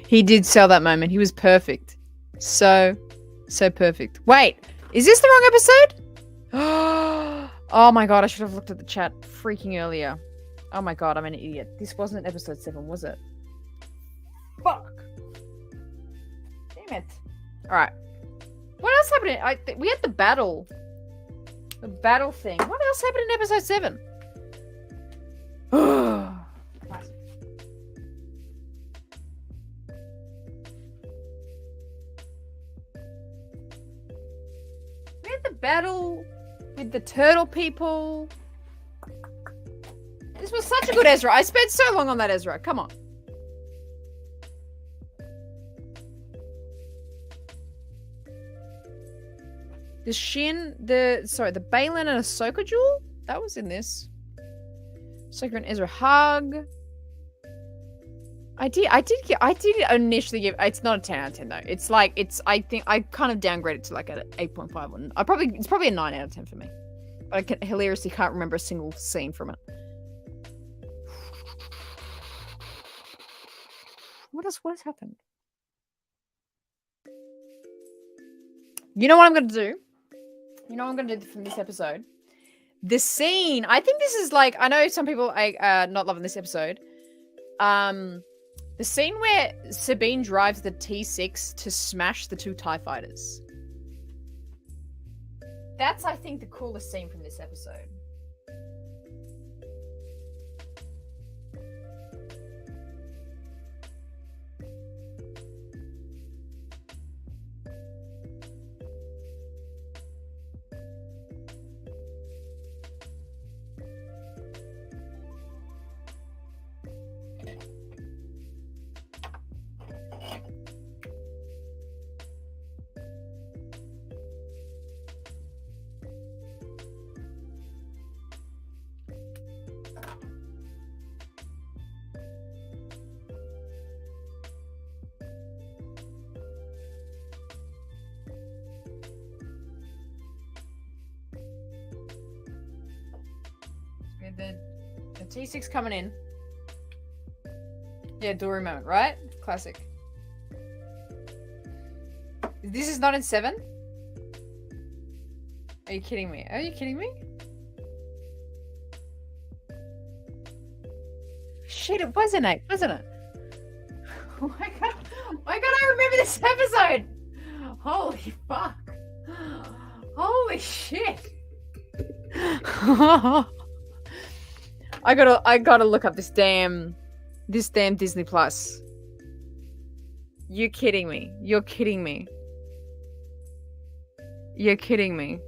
He did sell that moment. He was perfect. So perfect. Wait, is this the wrong episode? Oh my god, I should have looked at the chat freaking earlier. Oh my god, I'm an idiot. This wasn't episode 7, was it? Fuck. Damn it. Alright. What else happened? We had the battle. The battle thing. What else happened in episode 7? We had the battle with the turtle people. This was such a good Ezra. I spent so long on that Ezra. Come on. The Balen and Ahsoka duel? That was in this. Ahsoka and Ezra hug. I did initially give, it's not a 10 out of 10 though. It's like, I think I kind of downgraded to like an 8.5 one. It's probably a 9 out of 10 for me. But I hilariously can't remember a single scene from it. What has happened? You know what I'm going to do? You know what I'm going to do from this episode? The scene. I think this is like, I know some people are not loving this episode. The scene where Sabine drives the T6 to smash the 2 TIE fighters. That's, I think, the coolest scene from this episode. The T6 coming in. Yeah, Dory moment, right? Classic. This is not in 7? Are you kidding me? Are you kidding me? Shit, it was in 8, wasn't it? Oh my god. Why can't I remember this episode? Holy fuck. Holy shit. I gotta look up this damn Disney Plus. You're kidding me. You're kidding me. You're kidding me.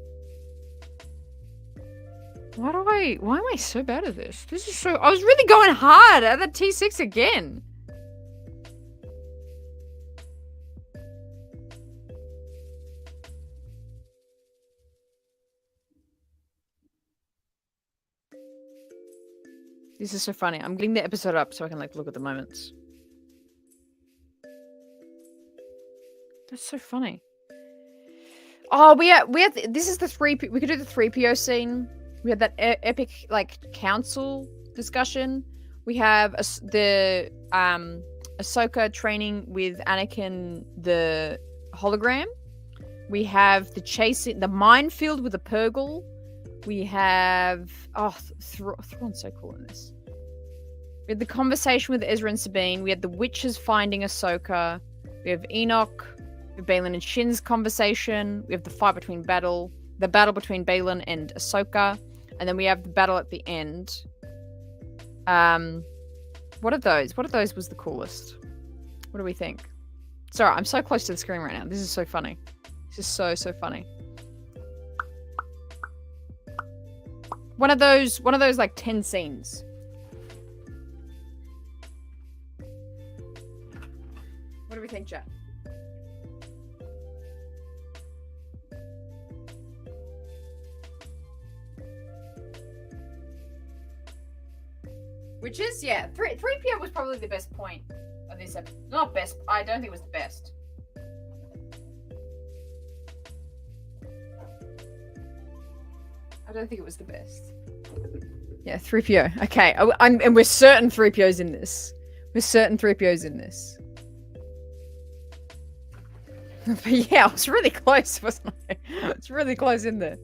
Why am I so bad at this? This is so, I was really going hard at the T6 again. This is so funny. I'm getting the episode up so I can like look at the moments. That's so funny. Oh, we had this is the 3 we could do the 3PO scene. We had that epic like council discussion. We have the Ahsoka training with Anakin the hologram. We have the minefield with the Purgle. We have Thrawn's so cool in this. We had the conversation with Ezra and Sabine. We had the witches finding Ahsoka. We have Enoch. We have Balen and Shin's conversation. We have the fight between the battle between Balen and Ahsoka. And then we have the battle at the end. What of those? What of those was the coolest? What do we think? Sorry, I'm so close to the screen right now. This is so funny. This is so funny. One of those like 10 scenes. What do we think, chat? Which is, yeah, 3PO was probably the best point of this episode. Not best, I don't think it was the best. I don't think it was the best. Yeah, 3PO. Okay, and we're certain 3PO's in this. We're certain 3PO's in this. But yeah, I was really close, wasn't I? It's really close in there.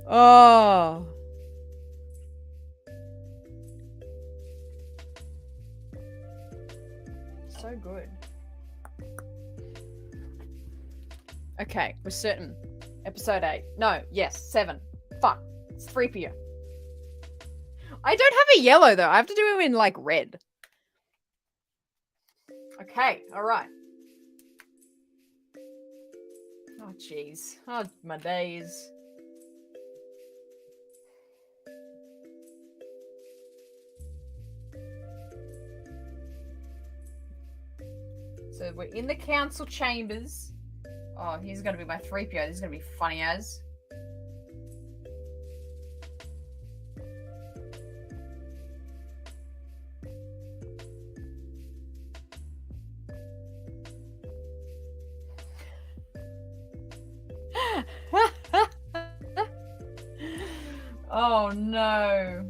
Oh. So good. Okay, we're certain. Episode 8. No, yes, 7. Fuck. It's 3PO. I don't have a yellow, though. I have to do him in, like, red. Okay, alright. Oh, jeez. Oh, my days. So we're in the council chambers. Oh, he's gonna be my 3PO. This is gonna be funny as. Oh no.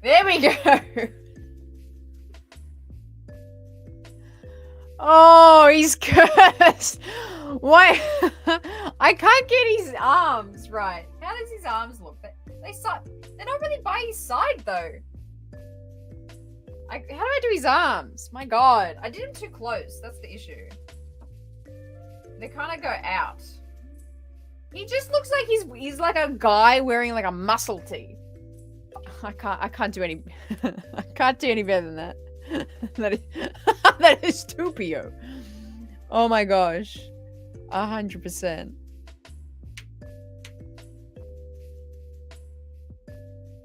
There we go. Oh, he's cursed. Why? I can't get his arms right. How does his arms look? They're not really by his side though. How do I do his arms? My God, I did him too close. That's the issue. They kind of go out. He just looks like he's like a guy wearing like a muscle tee. I can't do any I can't do any better than that. That is 2PO. Oh my gosh. 100%.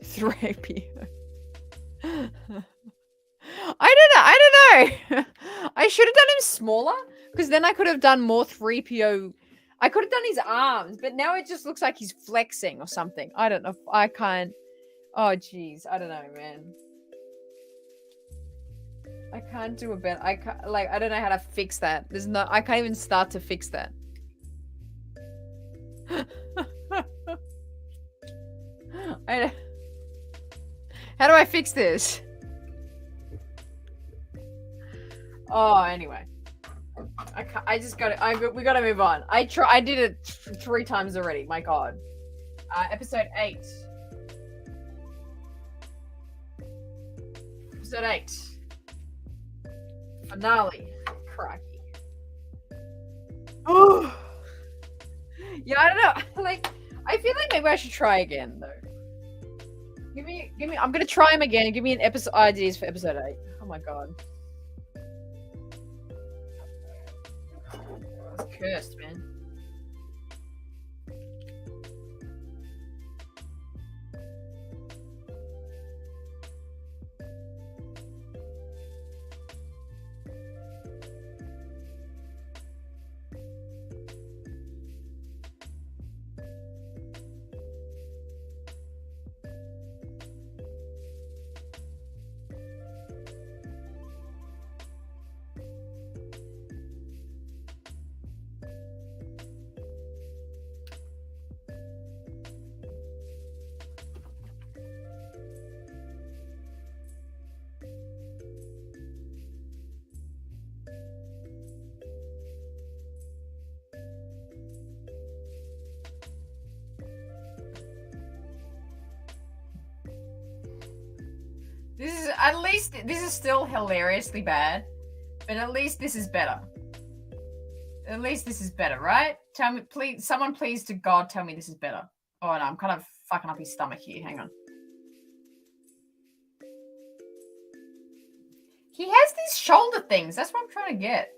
3PO. I don't know. I should have done him smaller because then I could have done more 3PO. I could have done his arms, but now it just looks like he's flexing or something. I don't know. I can't. Oh, jeez. I don't know, man. I can't do a better. I can't, like, I don't know how to fix that. There's no. I can't even start to fix that. How do I fix this? Oh, anyway. I just got it. We got to move on. I did it 3 times already. My God. Episode 8. Episode 8. Finale. Crikey. Oh. Yeah, I don't know. Like, I feel like maybe I should try again, though. Give me. I'm gonna try him again and give me an episode ideas for episode 8. Oh my God. That's cursed, man. At least this is still hilariously bad, but at least this is better. At least this is better, right? Tell me, please, someone please to God tell me this is better. Oh no, I'm kind of fucking up his stomach here. Hang on. He has these shoulder things. That's what I'm trying to get.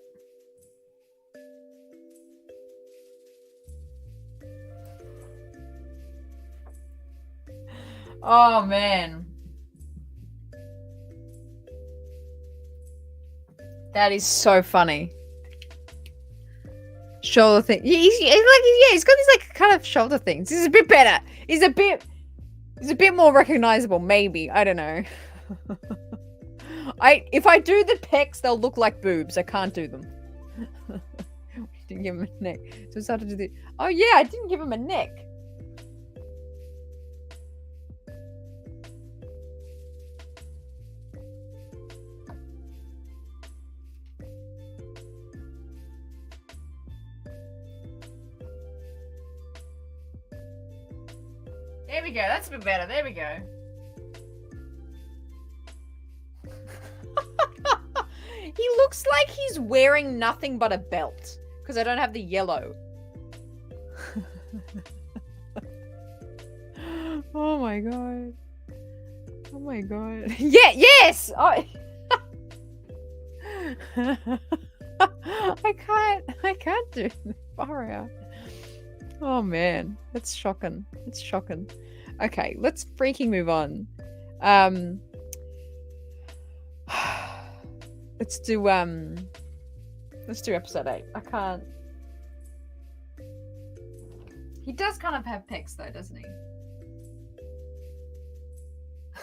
Oh man. That is so funny. Shoulder thing. He's got these like kind of shoulder things. This is a bit better. He's a bit more recognizable, maybe. I don't know. If I do the pecs, they'll look like boobs. I can't do them. Didn't give him a neck. So it's hard to do the. Oh yeah, I didn't give him a neck. There we go. That's a bit better. There we go. He looks like he's wearing nothing but a belt because I don't have the yellow. Oh my God. Oh my God. Yeah. Yes. Oh. I can't do it. Far out. Oh man, that's shocking. It's shocking. Okay, let's freaking move on. Let's do episode 8. I can't. He does kind of have pecs though, doesn't he?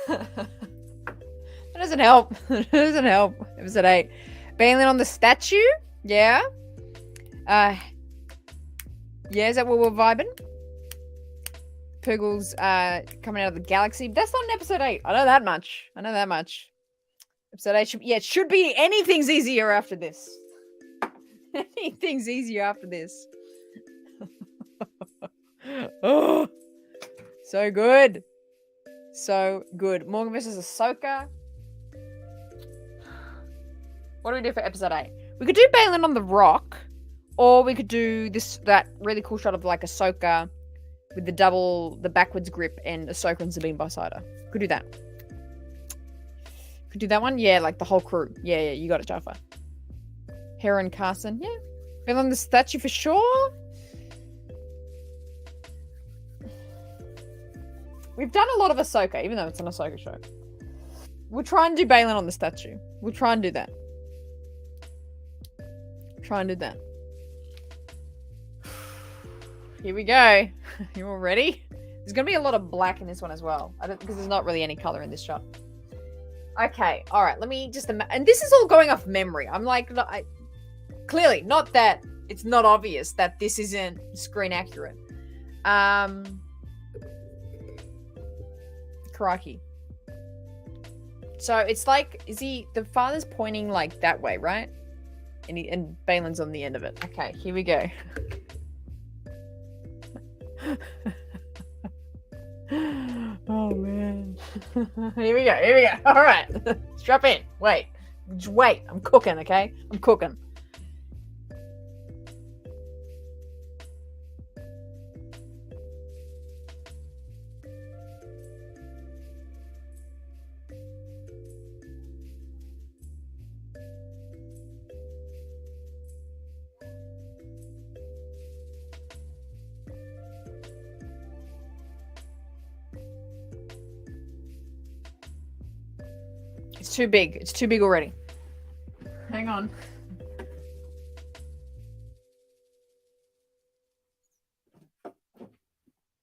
That doesn't help. That doesn't help. Episode 8. Balen on the statue? Yeah. Yeah, is that what we're vibing? Purgle's coming out of the galaxy. That's not in episode 8. I know that much. Episode 8 should, yeah, it should be anything's easier after this. Anything's easier after this. Oh, so good. So good. Morgan versus Ahsoka. What do we do for episode 8? We could do Balen on the rock. Or we could do that really cool shot of like Ahsoka with the backwards grip and Ahsoka and Sabine beside her. Could do that. Could do that one? Yeah, like the whole crew. Yeah, you got it, Jaffa. Hera and Carson. Yeah. Been on the statue for sure. We've done a lot of Ahsoka, even though it's an Ahsoka show. We'll try and do Balen on the statue. We'll try and do that. Try and do that. Here we go. You all ready? There's gonna be a lot of black in this one as well. Because there's not really any color in this shot. Okay, all right. Let me just and this is all going off memory. I'm like, clearly not that it's not obvious that this isn't screen accurate. Crikey. So it's like, the father's pointing like that way, right? And Balin's on the end of it. Okay, here we go. Oh man. Here we go. All right. Strap in. Wait. I'm cooking, okay? I'm cooking. It's too big. It's too big already. Hang on.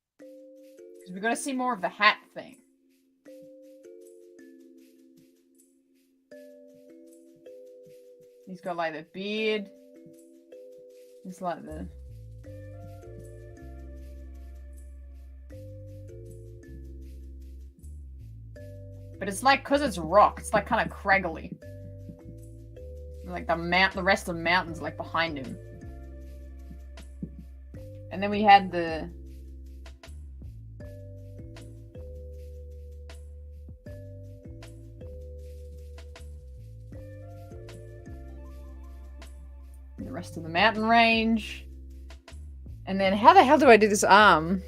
Because we're going to see more of the hat thing. He's got like the beard. He's like the... But it's like, because it's rock, it's like kind of craggly. Like the rest of the mountain's like behind him. And then we had the... the rest of the mountain range. And then how the hell do I do this arm?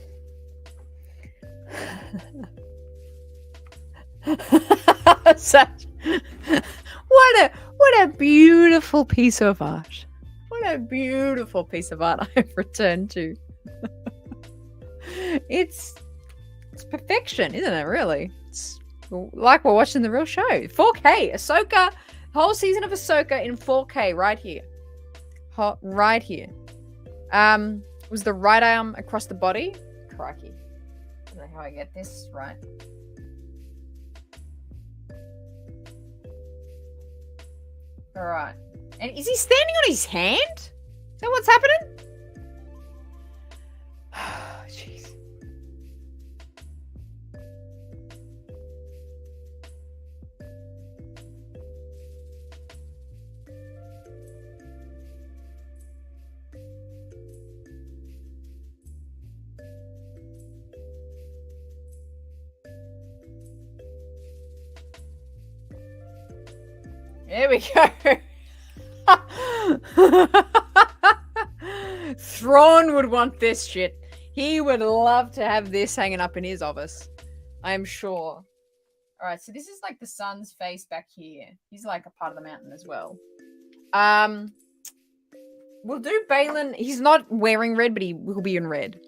What a beautiful piece of art. What a beautiful piece of art I've returned to. It's perfection, isn't it, really? It's like we're watching the real show. 4K, Ahsoka, whole season of Ahsoka in 4K right here. Right here. Was the right arm across the body? Crikey. I don't know how I get this right. Alright. And is he standing on his hand? Is that what's happening? Jeez. There we go. Thrawn would want this shit. He would love to have this hanging up in his office. I am sure. Alright, so this is like the sun's face back here. He's like a part of the mountain as well. We'll do Balen. He's not wearing red, but he will be in red.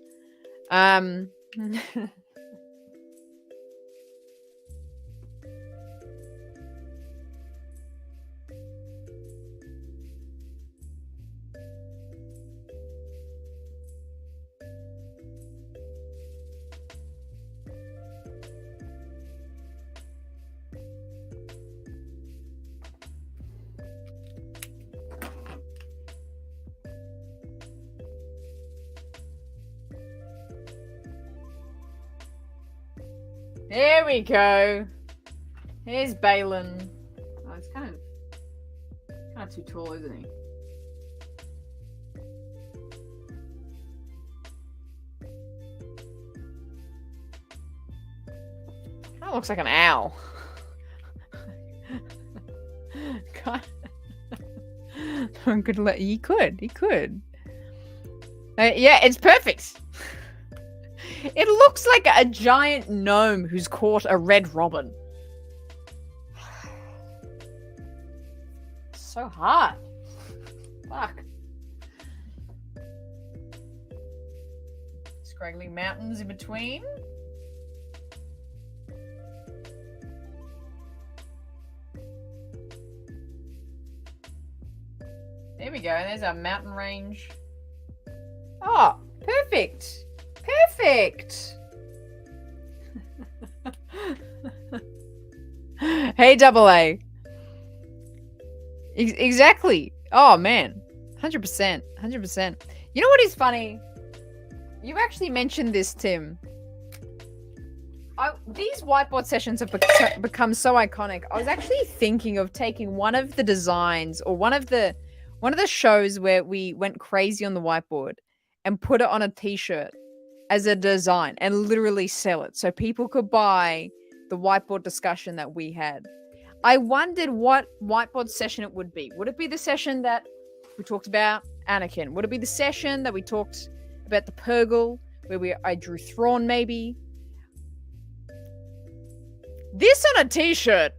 There we go. Here's Balen. Oh, it's kind of too tall, isn't he? Kind of looks like an owl. He could. Yeah, it's perfect. It looks like a giant gnome who's caught a red robin. So hard. Fuck. Scraggly mountains in between. There we go. There's our mountain range. Oh, perfect. Perfect. Hey, double A. Exactly. Oh, man. 100%. 100%. You know what is funny? You actually mentioned this, Tim. These whiteboard sessions have become so iconic. I was actually thinking of taking one of the designs or one of the shows where we went crazy on the whiteboard and put it on a t-shirt as a design and literally sell it so people could buy the whiteboard discussion that we had. I wondered what whiteboard session it would be. Would it be the session that we talked about Anakin? Would it be the session that we talked about the Purgle, where I drew Thrawn maybe? This on a t-shirt.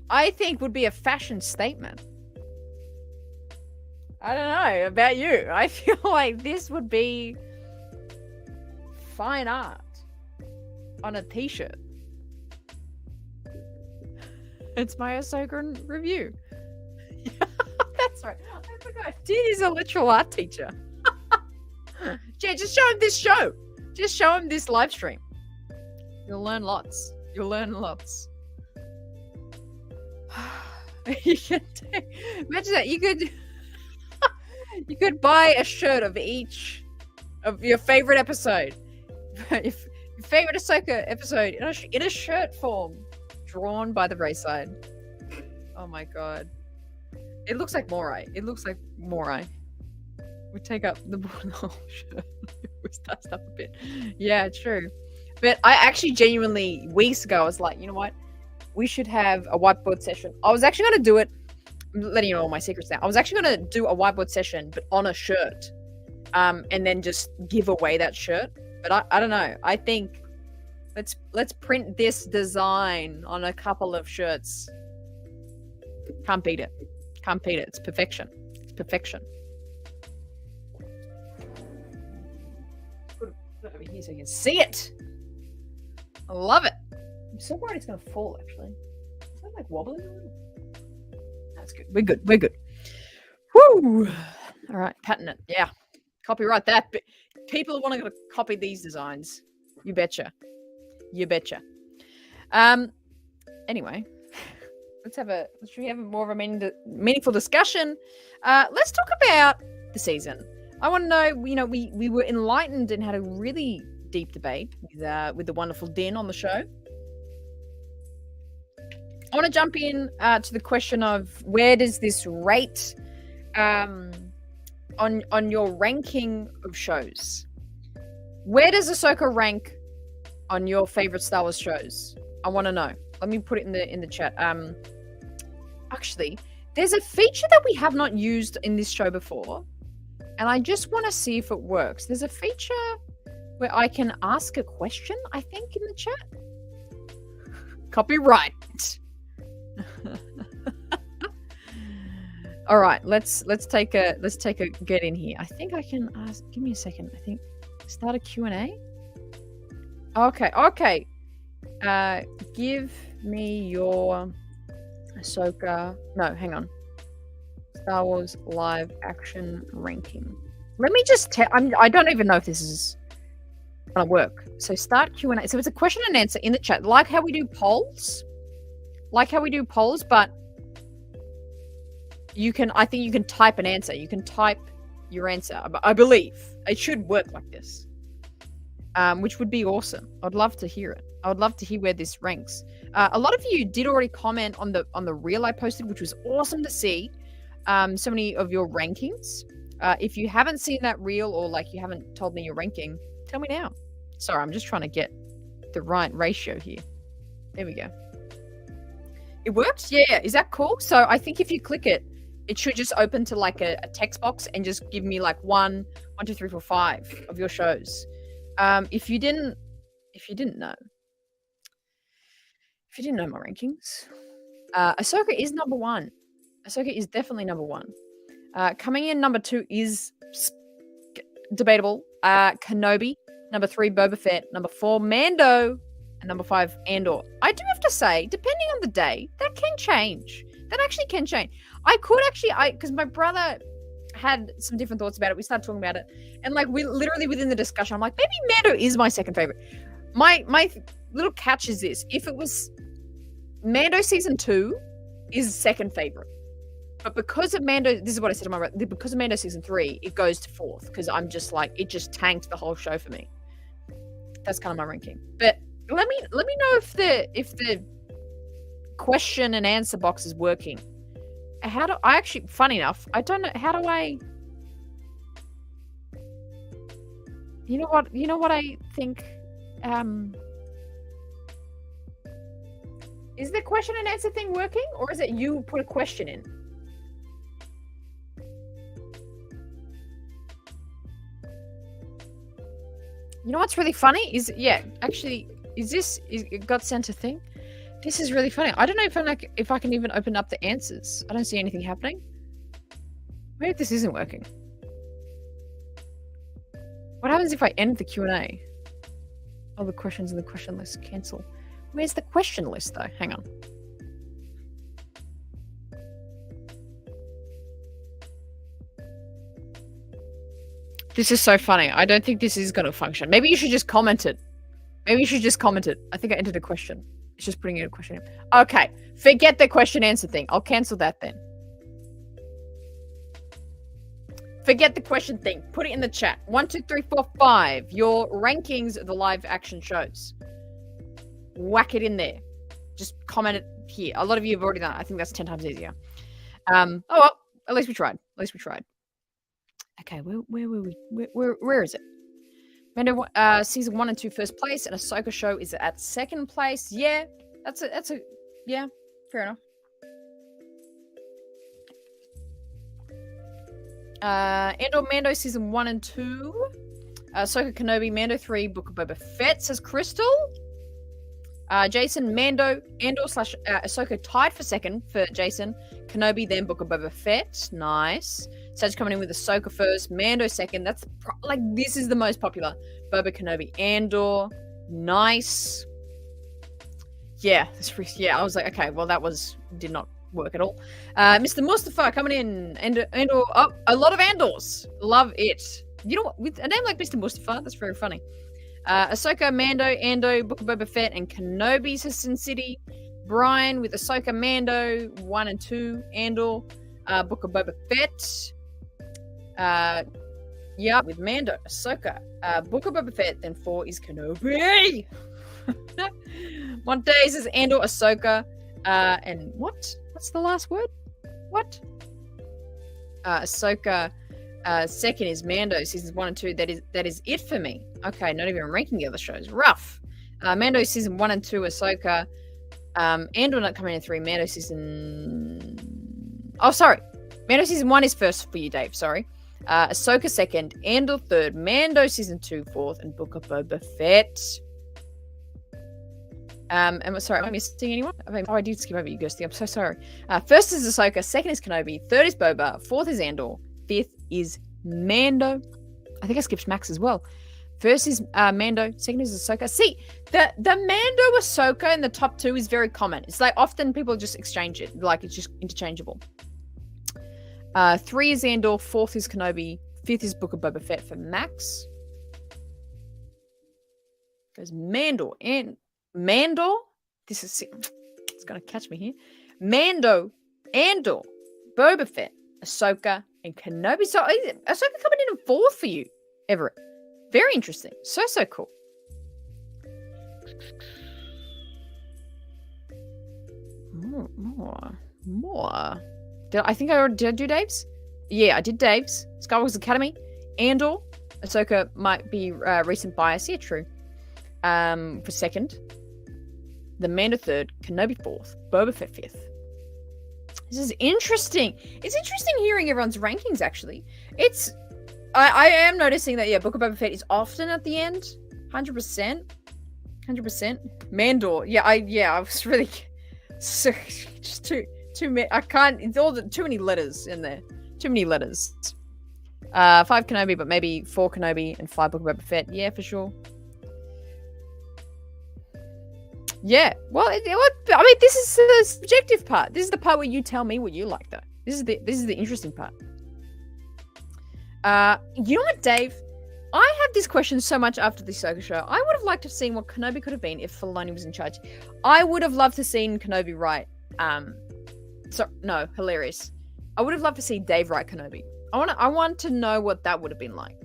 I think would be a fashion statement. I don't know about you. I feel like this would be fine art on a t-shirt. It's my Ahsoka review. That's right. I forgot. Dude is a literal art teacher. Yeah, just show him this show. Just show him this live stream. You'll learn lots. You'll learn lots. You can imagine that. You could buy a shirt of each of your favorite episode. If your favorite Ahsoka episode in a shirt form, drawn by the Rayside. Oh my god. It looks like Morai. It looks like Morai. We take up the whole shirt. We touched up a bit. Yeah, true. But I actually genuinely, weeks ago, I was like, you know what? We should have a whiteboard session. I was actually going to do it. I'm letting you know all my secrets now. I was actually going to do a whiteboard session, but on a shirt. And then just give away that shirt. But I don't know. I think let's print this design on a couple of shirts. Can't beat it. Can't beat it. It's perfection. It's perfection. Put it over here so you can see it. I love it. I'm so worried it's going to fall, actually. Is that like wobbling a little? That's good. We're good. We're good. Woo! All right. Patent it. Yeah. Copyright that. But people want to copy these designs. You betcha. You betcha. Anyway. Should we have more of a meaningful discussion? Let's talk about the season. I want to know, we were enlightened and had a really deep debate with the wonderful Din on the show. I want to jump in to the question of where does this rate on your ranking of shows? Where does Ahsoka rank on your favorite Star Wars shows? I want to know. Let me put it in the chat. Actually, there's a feature that we have not used in this show before, and I just want to see if it works. There's a feature where I can ask a question, I think, in the chat. Copyright. All right, let's take a get in here. I think I can ask. Give me a second. I think start a Q&A. Okay. Give me your Ahsoka. No, hang on. Star Wars live action ranking. Let me just I don't even know if this is gonna work. So start Q&A. So it's a question and answer in the chat, like how we do polls. But I think you can type an answer. You can type your answer. I believe it should work like this, which would be awesome. I'd love to hear it. I would love to hear where this ranks. A lot of you did already comment on the reel I posted, which was awesome to see. So many of your rankings. If you haven't seen that reel, or like you haven't told me your ranking, tell me now. Sorry, I'm just trying to get the right ratio here. There we go. It works? Yeah. Is that cool? So I think if you click it, it should just open to like a text box and just give me like 1, 2, 3, 4, 5 of your shows. If you didn't know my rankings, Ahsoka is number 1. Ahsoka is definitely number 1. Coming in number 2 is debatable. Kenobi. Number 3, Boba Fett. Number 4, Mando. and number 5, Andor. I do have to say, depending on the day, that can change. That actually can change. I could actually, because my brother had some different thoughts about it. We started talking about it, and like we literally within the discussion, I'm like, maybe Mando is my second favorite. My little catch is this: if it was Mando season 2 is second favorite, but because of Mando, this is what I said to my brother. Because of Mando season 3, it goes to 4th because I'm just like it just tanked the whole show for me. That's kind of my ranking. But let me know if the question and answer box is working. How do I actually? Funny enough, I don't know. How do I? You know what? You know what I think. Is the question and answer thing working, or is it you put a question in? You know what's really funny is actually it got sent a thing. This is really funny. I don't know if I can even open up the answers. I don't see anything happening. Maybe this isn't working. What happens if I end the Q&A? Oh, the questions in the question list. Cancel. Where's the question list, though? Hang on. This is so funny. I don't think this is going to function. Maybe you should just comment it. Maybe you should just comment it. I think I entered a question. It's just putting in a question. Okay. Forget the question answer thing. I'll cancel that then. Forget the question thing. Put it in the chat. 1, 2, 3, 4, 5. Your rankings of the live action shows. Whack it in there. Just comment it here. A lot of you have already done it. I think that's 10 times easier. Oh well. At least we tried. Okay, where were we? Where is it? Mando season 1 and 2 first place, and Ahsoka show is at second place. Yeah, that's a yeah, fair enough. Andor Mando season 1 and 2. Ahsoka Kenobi Mando 3 Book of Boba Fett, says Crystal. Jason Mando Andor / Ahsoka tied for second for Jason. Kenobi then Book of Boba Fett. Nice. Sage coming in with Ahsoka first, Mando second. That's this is the most popular. Boba Kenobi Andor. Nice. Yeah, I was like, okay, well that did not work at all. Mr. Mustafa coming in. Andor. Oh, a lot of Andors. Love it. You know what? With a name like Mr. Mustafa, that's very funny. Ahsoka, Mando, Ando, Book of Boba Fett, and Kenobi, says Sin City. Brian with Ahsoka, Mando, 1 and 2, Andor, Book of Boba Fett. Yeah, with Mando, Ahsoka, Book of Boba Fett, then 4 is Kenobi. One day says Andor, Ahsoka, and what? What's the last word? What? Ahsoka. Second is Mando, seasons 1 and 2. That is it for me. Okay, not even ranking the other shows. Rough. Mando season 1 and 2, Ahsoka. Andor not coming in 3. Mando season. Oh, sorry. Mando season 1 is first for you, Dave. Sorry. Ahsoka second. Andor third. Mando season 2 fourth, and Book of Boba Fett. Sorry, am I missing anyone? I did skip over you, Ghosty. I'm so sorry. First is Ahsoka. Second is Kenobi. Third is Boba. Fourth is Andor. Fifth is Mando. I think I skipped Max as well. First is Mando. Second is Ahsoka. See, the Mando Ahsoka in the top 2 is very common. It's like often people just exchange it. Like it's just interchangeable. 3 is Andor. 4th is Kenobi. 5th is Book of Boba Fett for Max. There's Mando and Mando. This is it's gonna catch me here. Mando, Andor, Boba Fett, Ahsoka, and Kenobi. So Ahsoka coming in 4th for you, Everett. Very interesting. So cool. More. Did I do Dave's? Yeah, I did Dave's. Skywalker's Academy, Andor, Ahsoka might be recent bias. Yeah, true. For second, the Mando 3rd, Kenobi 4th, Boba Fett 5th. This is interesting. It's interesting hearing everyone's rankings, actually. I am noticing that, Book of Boba Fett is often at the end. 100%. 100%. Mandor. I was really... So, just too many... I can't... It's all too many letters in there. Too many letters. 5 Kenobi, but maybe 4 Kenobi and 5 Book of Boba Fett. Yeah, for sure. Yeah. Well, I mean, this is the subjective part. This is the part where you tell me what you like, though. This is the interesting part. You know what, Dave? I have this question so much after the Ahsoka show. I would have liked to have seen what Kenobi could have been if Filoni was in charge. I would have loved to have seen Kenobi write. Hilarious. I would have loved to see Dave write Kenobi. I want to know what that would have been like.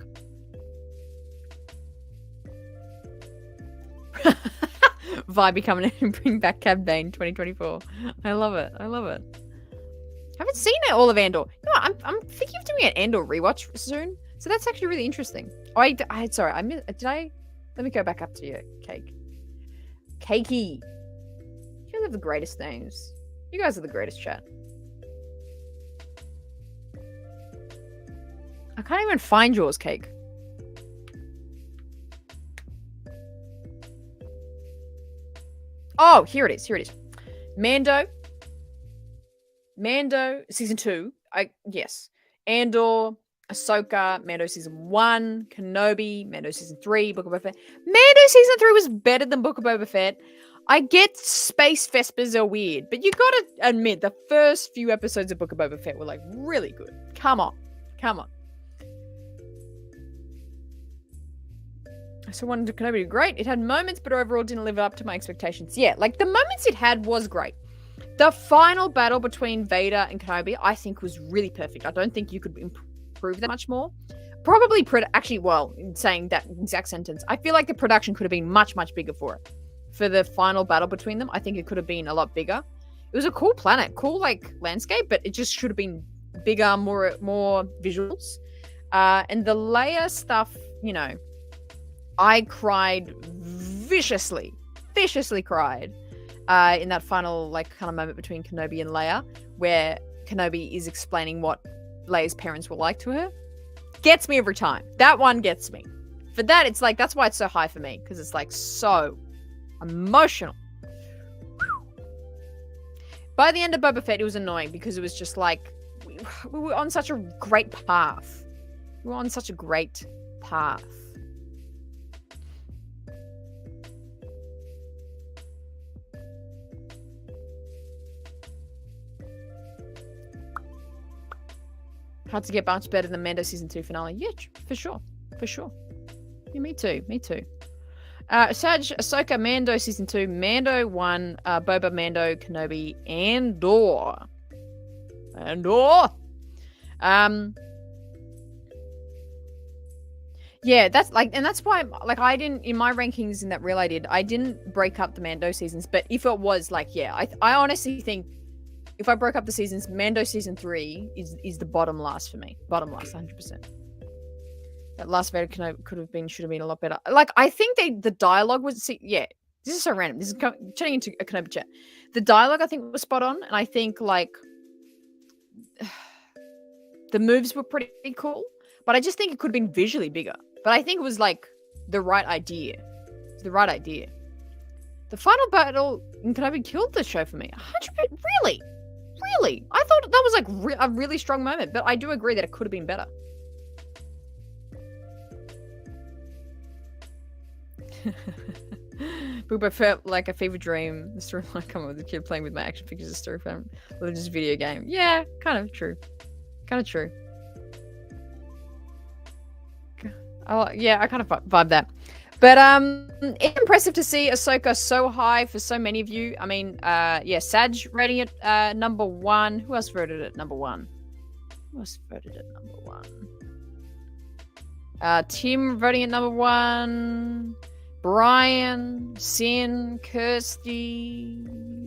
Vibe coming in and bring back Cad Bane 2024. I love it. I haven't seen all of Andor. You know what? I'm thinking of doing an Andor rewatch soon. So that's actually really interesting. Sorry. Let me go back up to you, Cake. Cakey. You guys have the greatest names. You guys are the greatest chat. I can't even find yours, Cake. Oh, here it is. Mando season 2. Yes. Andor, Ahsoka, Mando season 1, Kenobi, Mando season 3, Book of Boba Fett. Mando season 3 was better than Book of Boba Fett. I get space vespers are weird, but you gotta admit the first few episodes of Book of Boba Fett were like really good. Come on. So one to Kenobi, great. It had moments, but overall didn't live up to my expectations. Yeah, like the moments it had was great. The final battle between Vader and Kenobi, I think, was really perfect. I don't think you could improve that much more. Probably, in saying that exact sentence, I feel like the production could have been much, much bigger for it. For the final battle between them, I think it could have been a lot bigger. It was a cool planet, cool landscape, but it just should have been bigger, more visuals. And the Leia stuff, I cried viciously cried in that final kind of moment between Kenobi and Leia, where Kenobi is explaining what Leia's parents were like to her. Gets me every time. That one gets me. For that, it's that's why it's so high for me, because it's so emotional. By the end of Boba Fett, it was annoying because it was just we were on such a great path. Hard to get much better than Mando season 2 finale. Yeah, for sure. Yeah, me too. SAG, Ahsoka, Mando season 2, Mando 1, Boba, Mando, Kenobi, Andor. Yeah, that's why I didn't, in my rankings in that reel I didn't break up the Mando seasons, but if it was I honestly think if I broke up the seasons, Mando season 3 is the bottom last for me. Bottom last, 100%. That last Vader should have been a lot better. I think the dialogue was, this is so random. This is turning into a Kenobi chat. The dialogue I think was spot on, and I think the moves were pretty cool, but I just think it could have been visually bigger. But I think it was the right idea. It's the right idea. The final battle in Kenobi killed the show for me. 100%. Really? I thought that was a really strong moment, but I do agree that it could have been better. Boba felt like a fever dream. The storyline come with the kid playing with my action figures is a story film, religious video game. Yeah, kind of true. Oh, yeah, I kind of vibe that. But it's impressive to see Ahsoka so high for so many of you. I mean, Sag rating it number 1. Who else voted it number 1? Tim voting at number 1. Brian, Sin, Kirsty.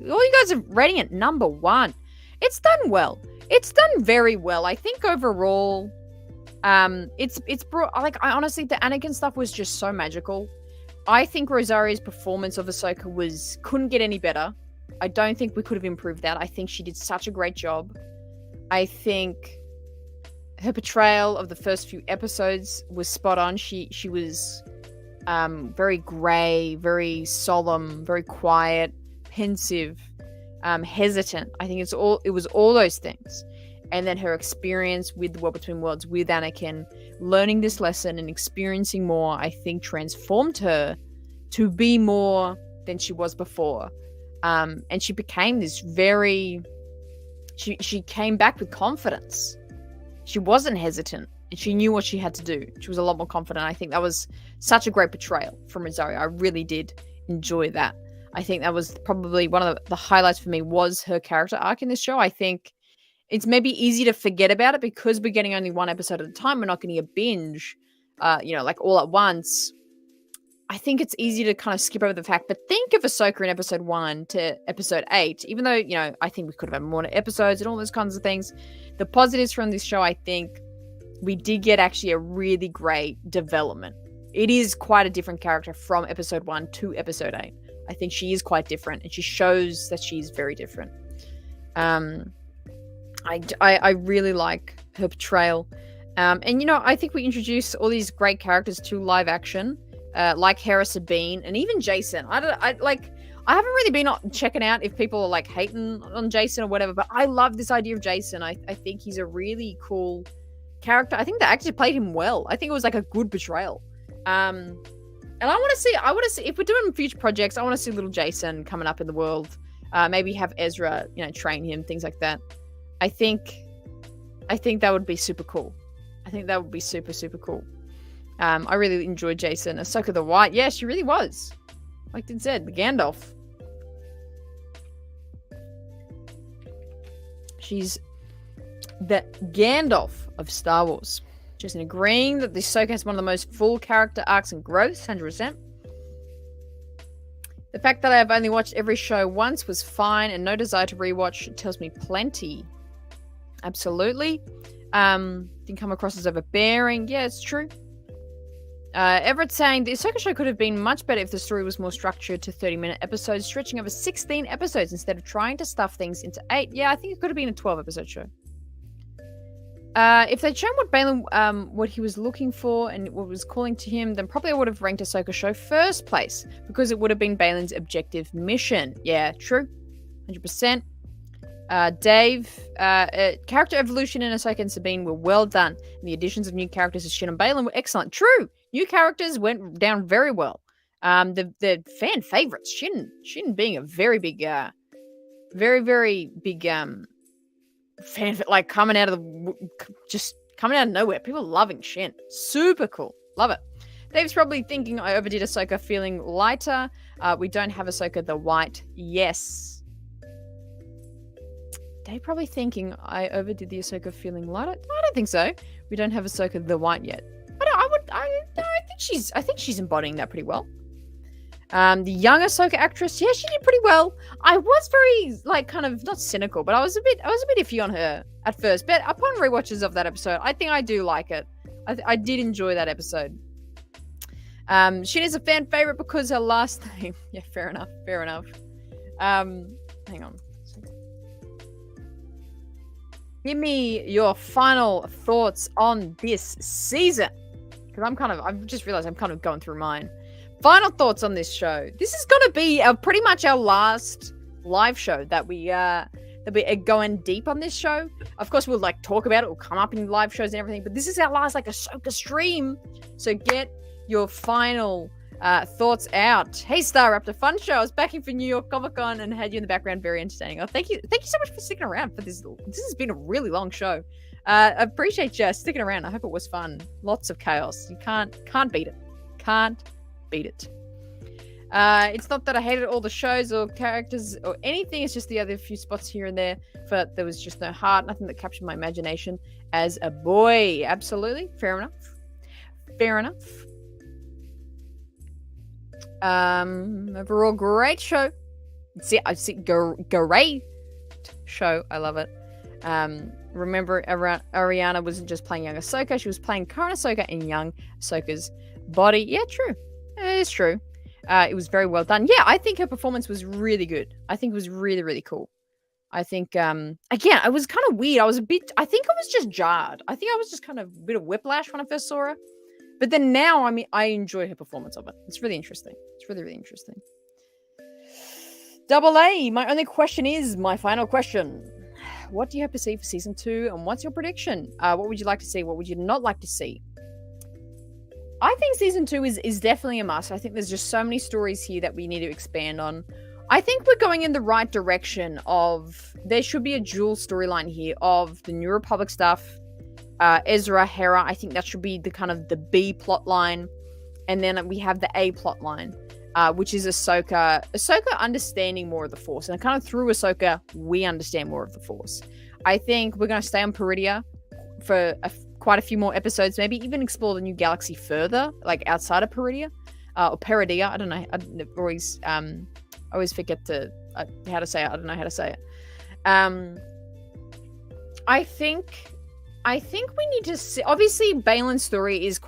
All you guys are rating it number 1. It's done well. It's done very well. I think overall, it's brought, I honestly, the Anakin stuff was just so magical. I think Rosario's performance of Ahsoka couldn't get any better. I don't think we could have improved that. I think she did such a great job. I think her portrayal of the first few episodes was spot on. She was very grey, very solemn, very quiet, pensive, hesitant. I think it was all those things. And then her experience with the War Between Worlds with Anakin, learning this lesson and experiencing more, I think transformed her to be more than she was before. And she became this very... She came back with confidence. She wasn't hesitant. And she knew what she had to do. She was a lot more confident. I think that was such a great portrayal from Rosario. I really did enjoy that. I think that was probably one of the highlights for me was her character arc in this show. I think it's maybe easy to forget about it because we're getting only one episode at a time. We're not getting a binge, like all at once. I think it's easy to kind of skip over the fact, but think of Ahsoka in episode 1 to episode 8, even though, I think we could have had more episodes and all those kinds of things. The positives from this show, I think we did get actually a really great development. It is quite a different character from episode 1 to episode 8. I think she is quite different, and she shows that she's very different. I really like her portrayal. And, I think we introduced all these great characters to live action, like Hera Sabine, and even Jason. I haven't really been checking out if people are like hating on Jason or whatever, but I love this idea of Jason. I think he's a really cool character. I think they actually played him well. I think it was like a good portrayal. And I want to see if we're doing future projects, I want to see little Jason coming up in the world. Maybe have Ezra, train him, things like that. I think that would be super cool. I think that would be super, super cool. I really enjoyed Jason. Ahsoka the White. Yeah, she really was. Like Din said, the Gandalf. She's the Gandalf of Star Wars. Just agreeing that the Ahsoka has one of the most full character arcs and growths, 100%. The fact that I have only watched every show once was fine, and no desire to rewatch tells me plenty. Absolutely. Didn't come across as overbearing. Yeah, it's true. Everett saying the Ahsoka show could have been much better if the story was more structured to 30-minute episodes, stretching over 16 episodes instead of trying to stuff things into 8. Yeah, I think it could have been a 12-episode show. If they'd shown what Balen, what he was looking for and what was calling to him, then probably I would have ranked Ahsoka show first place because it would have been Balen's objective mission. Yeah, true. 100%. Dave, character evolution in Ahsoka and Sabine were well done. And the additions of new characters as Shin and Balen were excellent. True. New characters went down very well. The fan favorites. Shin being a very big, very, very big, fan, like coming out of nowhere. People loving Shin. Super cool. Love it. Dave's probably thinking I overdid Ahsoka feeling lighter. We don't have Ahsoka the White. Yes. Dave probably thinking I overdid the Ahsoka feeling lighter. I don't think so. We don't have Ahsoka the White yet. I think she's embodying that pretty well. The young Ahsoka actress, yeah, she did pretty well. I was very, kind of not cynical, but I was a bit iffy on her at first. But upon rewatches of that episode, I think I do like it. I did enjoy that episode. Shin is a fan favorite because her last name. Yeah, fair enough. Hang on. Give me your final thoughts on this season. Because I've just realized I'm kind of going through mine. Final thoughts on this show. This is going to be pretty much our last live show that we are going deep on this show. Of course, we'll talk about it. We'll come up in live shows and everything. But this is our last Ahsoka stream. So get your final thoughts out. Hey, Star Raptor, fun show. I was backing for New York Comic Con and had you in the background. Very entertaining. Oh, thank you so much for sticking around for this. This has been a really long show. I appreciate you sticking around. I hope it was fun. Lots of chaos. You can't beat it. Can't beat it. It's not that I hated all the shows or characters or anything. It's just the other few spots here and there. But there was just no heart. Nothing that captured my imagination as a boy. Absolutely. Fair enough. Overall, great show. Great show. I love it. Remember, Ariana wasn't just playing young Ahsoka. She was playing current Ahsoka in young Ahsoka's body. Yeah, true. It is true. It was very well done. Yeah, I think her performance was really good. I think it was really, really cool. I think, again, it was kind of weird. I think I was just jarred. I think I was just kind of a bit of whiplash when I first saw her. But then now, I enjoy her performance of it. It's really interesting. It's really, really interesting. Double A, my only question is, my final question. What do you hope to see for season 2? And what's your prediction? What would you like to see? What would you not like to see? I think season 2 is definitely a must. I think there's just so many stories here that we need to expand on. I think we're going in the right direction of there should be a dual storyline here of the New Republic stuff, Ezra, Hera. I think that should be the kind of the B plot line, and then we have the A plot line, which is Ahsoka understanding more of the Force, and kind of through Ahsoka we understand more of the Force. I think we're going to stay on Peridia for quite a few more episodes, maybe even explore the new galaxy further, like outside of Peridia or Peridia. I don't know. I always forget how to say it. I don't know how to say it. I think we need to see. Obviously, Balin's story is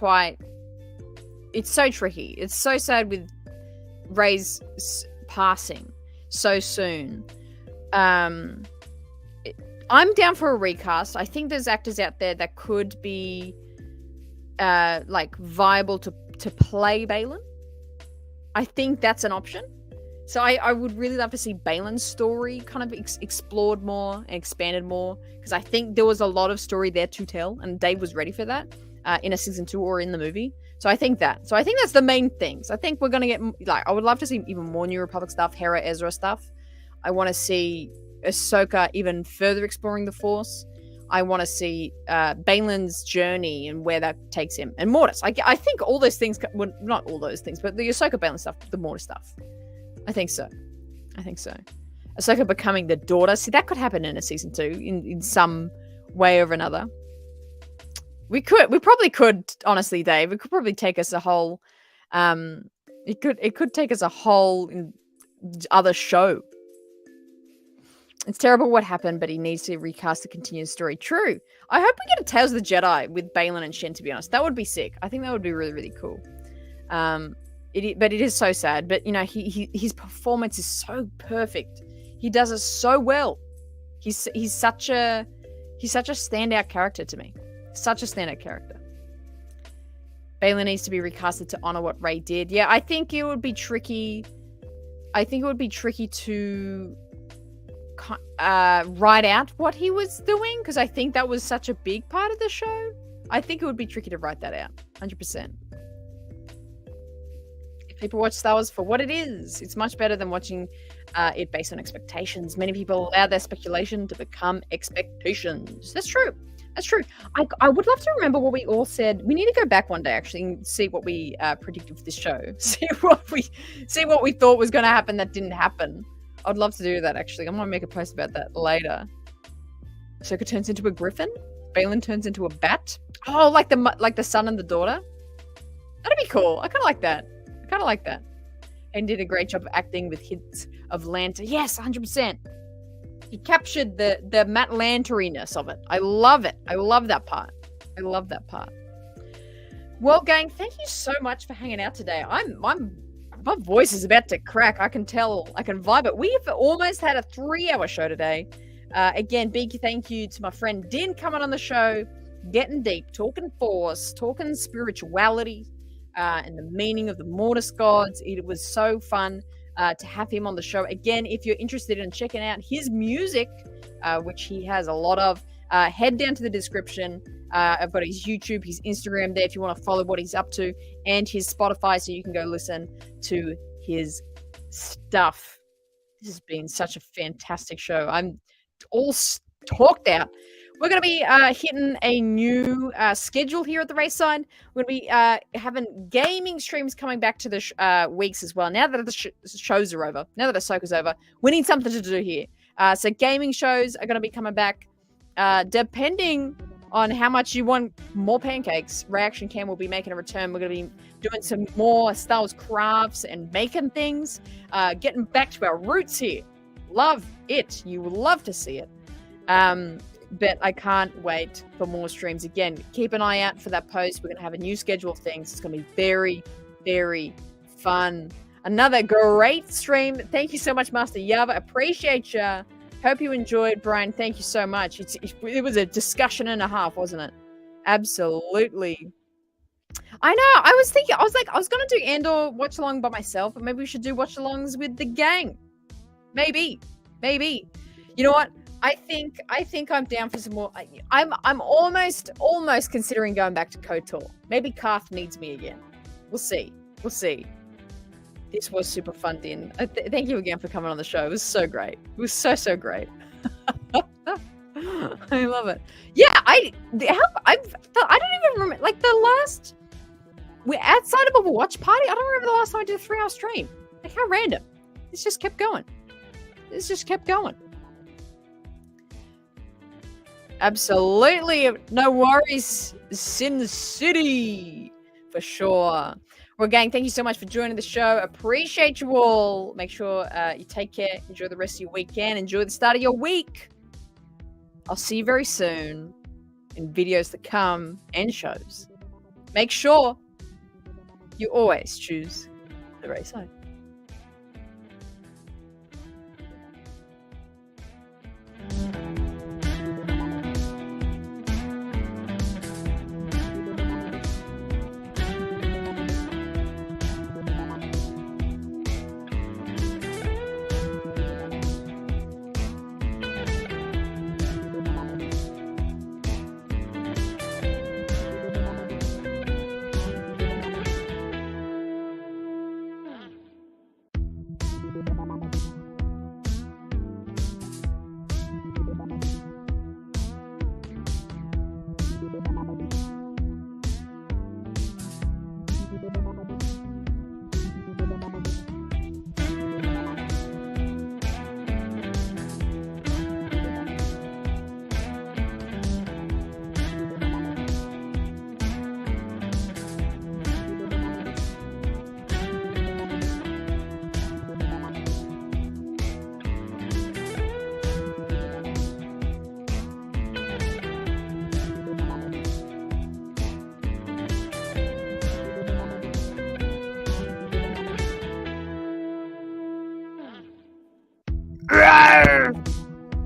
it's so tricky. It's so sad with Rey's passing so soon. I'm down for a recast. I think there's actors out there that could be like viable to play Balen. I think that's an option. So I would really love to see Balen's story kind of explored more and expanded more, because I think there was a lot of story there to tell, and Dave was ready for that in a season 2 or in the movie. So I think that's the main things. I think we're gonna get I would love to see even more New Republic stuff, Hera, Ezra stuff. I want to see Ahsoka even further exploring the Force. I want to see Balin's journey and where that takes him, and Mortis. I think all those things, well, not all those things, but the Ahsoka Balen stuff, the Mortis stuff. I think so. Ahsoka becoming the daughter. See, that could happen in a season 2 in some way or another. We probably could, honestly, Dave. It could probably take us a whole. It could take us a whole other show. It's terrible what happened, but he needs to recast the continued story. True. I hope we get a Tales of the Jedi with Balen and Shen. To be honest, that would be sick. I think that would be really, really cool. But it is so sad. But his performance is so perfect. He does it so well. He's such a standout character to me. Such a standout character. Balen needs to be recasted to honor what Rey did. Yeah, I think it would be tricky. To write out what he was doing, because I think that was such a big part of the show. I think it would be tricky to write that out. 100%. People watch Star Wars for what it is. It's much better than watching it based on expectations. Many people allow their speculation to become expectations. That's true. I would love to remember what we all said. We need to go back one day actually and see what we predicted for this show. See what we thought was going to happen that didn't happen. I'd love to do that actually. I'm going to make a post about that later. Ahsoka turns into a griffin. Balen turns into a bat. Oh, like the son and the daughter. That'd be cool. I kind of like that. And did a great job of acting with hints of lantern. Yes, 100%. He captured the Matt Lanteriness of it. I love it. I love that part. Well, gang, thank you so much for hanging out today. My voice is about to crack. I can tell. I can vibe it. We have almost had a 3-hour show today. Again, big thank you to my friend Din coming on the show, getting deep, talking Force, talking spirituality, and the meaning of the Mortis Gods. It was so fun to have him on the show. Again, if you're interested in checking out his music, which he has a lot of, head down to the description. I've got his YouTube, his Instagram there if you want to follow what he's up to, and his Spotify so you can go listen to his stuff. This has been such a fantastic show. I'm all talked out. We're going to be hitting a new schedule here at the Race Side. We're going to be having gaming streams coming back to the weeks as well. Now that the shows are over, now that Ahsoka's over, we need something to do here. So gaming shows are going to be coming back depending on how much you want more pancakes. Reaction Cam will be making a return. We're going to be doing some more Star Wars crafts and making things. Getting back to our roots here. Love it. You will love to see it. But I can't wait for more streams. Again, keep an eye out for that post. We're going to have a new schedule of things. It's going to be very, very fun. Another great stream. Thank you so much, Master Yava. Appreciate you. Hope you enjoyed, Brian. Thank you so much. It was a discussion and a half, wasn't it? Absolutely. I know. I was going to do Andor watch along by myself, but maybe we should do watch alongs with the gang. Maybe. You know what? I think I'm down for some more. I'm almost considering going back to KOTOR. Maybe Karth needs me again. We'll see. We'll see. This was super fun, Din. Thank you again for coming on the show. It was so great. It was so great. I love it. Yeah, I don't even remember. Like the last, we're outside of a watch party. I don't remember the last time I did a 3-hour stream. Like how random. This just kept going. Absolutely. No worries. Sin City. For sure. Well, gang, thank you so much for joining the show. Appreciate you all. Make sure you take care. Enjoy the rest of your weekend. Enjoy the start of your week. I'll see you very soon in videos that come and shows. Make sure you always choose the right side.